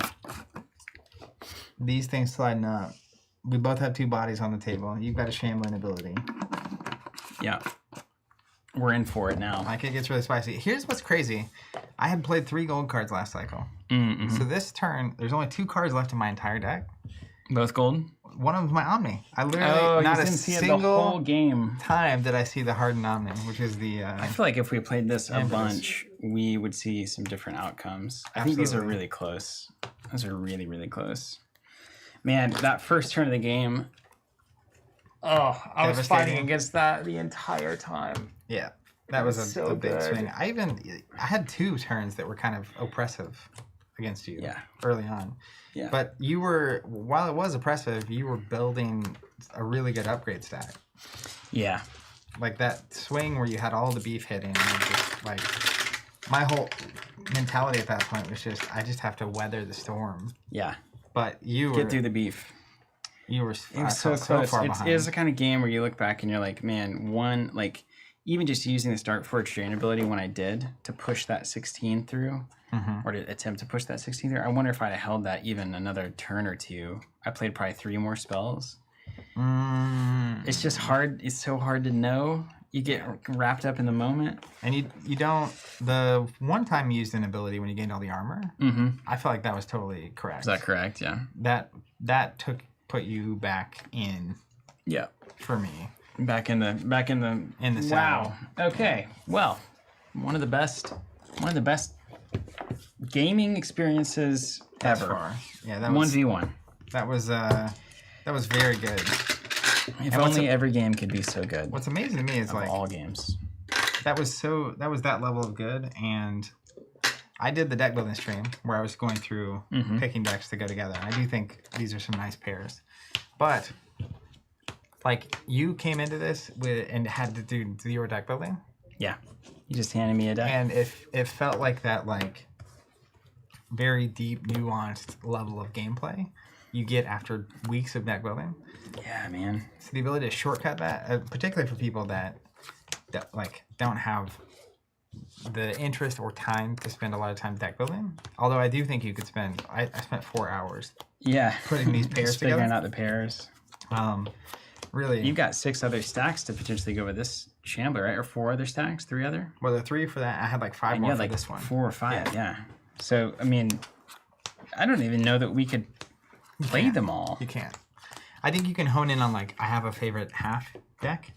these things sliding up, we both have 2 bodies on the table. You've got a shambling ability. Yeah. We're in for it now. Like, it gets really spicy. Here's what's crazy. I had played 3 gold cards last cycle. Mm-hmm. So this turn, there's only 2 cards left in my entire deck. Both gold? One of them's my Omni. I literally, not you a didn't see it the whole single game. time did I see the hardened Omni, which is the... I feel like if we played this a Impetus. bunch, we would see some different outcomes. I think these are Absolutely. really close. Those are really, really close. Man, that first turn of the game... Oh, I was fighting Devastating. against that the entire time. Yeah, that was It's a so big good. swing. I had 2 turns that were kind of oppressive against you early on. Yeah. But you were, while it was oppressive, you were building a really good upgrade stack. Yeah. Like that swing where you had all the beef hitting, and it just like my whole mentality at that point was just, I just have to weather the storm. Yeah. But you were Get through the beef. You were It was so close. far It behind. is the kind of game where you look back and you're like, man, even just using this SolForge drain ability when I did to push that 16 through, or to attempt to push that 16 through, I wonder if I'd have held that even another turn or 2. I played probably 3 more spells. It's just hard. It's so hard to know. You get wrapped up in the moment. And you don't, the one time you used an ability when you gained all the armor, I feel like that was totally correct. Is that correct? Yeah. That put you back in Yeah. for me. Back in the saddle. wow. Okay. Well, one of the best gaming experiences Thus ever. far. Yeah, that was 1v1. that was very good. If And only every game could be so good. What's amazing to me is Of like all games. that was that level of good, and I did the deck building stream where I was going through picking decks to go together. And I do think these are some nice pairs. But like you came into this and had to do your deck building, Yeah. You just handed me a deck. and if it felt like that like very deep, nuanced level of gameplay you get after weeks of deck building. Yeah, man. So the ability to shortcut that, particularly for people that like don't have the interest or time to spend a lot of time deck building. Although I do think you could spend. I spent 4 hours Yeah. putting these pairs Just figuring together. out the pairs. Really, You've got 6 other stacks to potentially go with this Shambler, right? Or 4 other stacks? 3 other? well, there 3 for that. I had like 5 And more you for had like this one. 4 or 5, yeah. So, I mean, I don't even know that we could play them all. You can't. I think you can hone in on like I have a favorite half deck,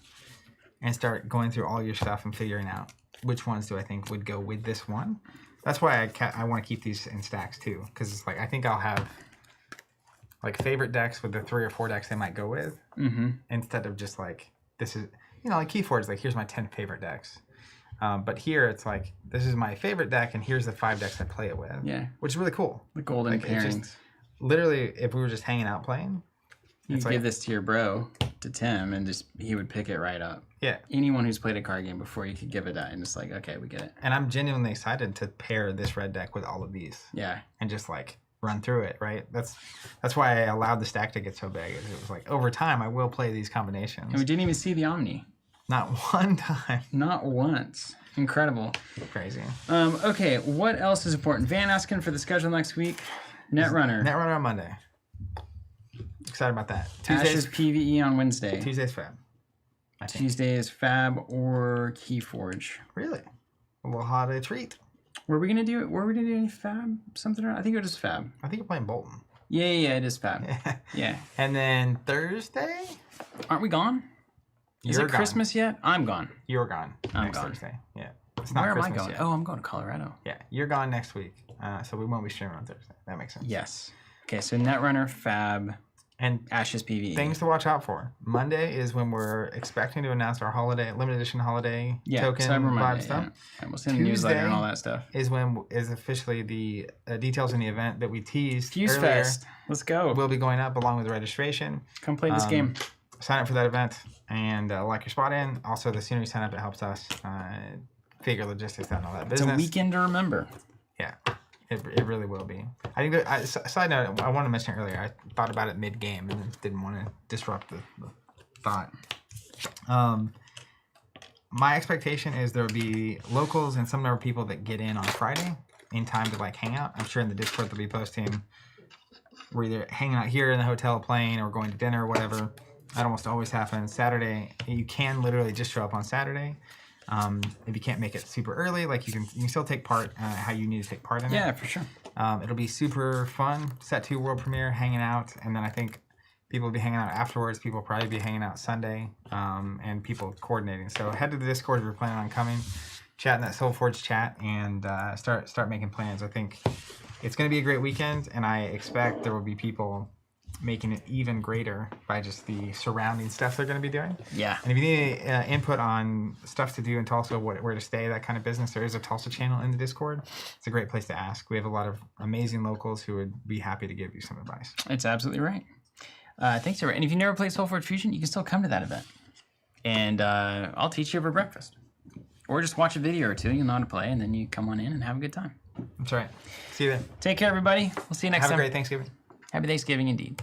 and start going through all your stuff and figuring out which ones do I think would go with this one. That's why I want to keep these in stacks too, because it's like I think I'll have like favorite decks with the 3 or 4 decks they might go with, instead of just like this is like Keyforge, like here's my 10 favorite decks. But here it's like this is my favorite deck and here's the 5 decks I play it with. Yeah. Which is really cool. The golden Like, it's pairings. just- literally, if we were just hanging out playing, You it's give like- this to your bro, to Tim, and just he would pick it right up. yeah. Anyone who's played a card game before, you could give it that, and it's like, okay, we get it. And I'm genuinely excited to pair this red deck with all of these Yeah. and just like run through it, right? That's why I allowed the stack to get so big. It was like over time I will play these combinations. And we didn't even see the Omni. Not one time. Not once. Incredible. Crazy. Okay, what else is important? Van asking for the schedule next week. Netrunner. Netrunner on Monday. Excited about that. Ashes PvE on Wednesday. Tuesday's Fab. I think. Tuesday is Fab or Keyforge. Really? Well, how to treat. Were we gonna do any Fab something? I think it was Fab. I think you're playing Bolton. Yeah, it is Fab. Yeah. And then Thursday? Aren't we gone? Is it Christmas yet? I'm gone. You're gone. I'm next gone. Thursday. Yeah. It's not Where Christmas am I going? yet. Oh, I'm going to Colorado. Yeah, you're gone next week, so we won't be streaming on Thursday. That makes sense. Yes. Okay, so Netrunner, Fab, and Ashes PvE. Things to watch out for. Monday is when we're expecting to announce our holiday, limited edition holiday token Cyber Monday, vibe stuff. Yeah. And we'll send a newsletter and all that stuff. Is officially the details in the event that we teased Fuse earlier. Fest. Let's go. Will be going up along with registration. Come play this game. Sign up for that event and lock your spot in. Also, the sooner you sign up, it helps us figure logistics out and all that business. It's a weekend to remember. Yeah, it really will be. I think that, side note, I wanted to mention it earlier. I thought about it mid-game and didn't want to disrupt the thought. My expectation is there will be locals and some number of people that get in on Friday in time to like hang out. I'm sure in the Discord they'll be posting we're either hanging out here in the hotel playing or going to dinner or whatever. That almost always happens. Saturday, you can literally just show up on Saturday. If you can't make it super early, like you can still take part how you need to take part in it. Yeah, for sure. It'll be super fun. Set 2 world premiere, hanging out, and then I think people will be hanging out afterwards. People will probably be hanging out Sunday, and people coordinating. So head to the Discord if you're planning on coming, chat in that SoulForge chat, and start making plans. I think it's going to be a great weekend, and I expect there will be people making it even greater by just the surrounding stuff they're going to be doing. Yeah. And if you need input on stuff to do in Tulsa, where to stay, that kind of business, there is a Tulsa channel in the Discord. It's a great place to ask. We have a lot of amazing locals who would be happy to give you some advice. It's absolutely right. Thanks, everyone. And if you never played SoulForge Fusion, you can still come to that event. And I'll teach you over breakfast. Or just watch a video or two, you'll know how to play, and then you come on in and have a good time. That's right. See you then. Take care, everybody. We'll see you next time. Have a great Thanksgiving. Happy Thanksgiving indeed.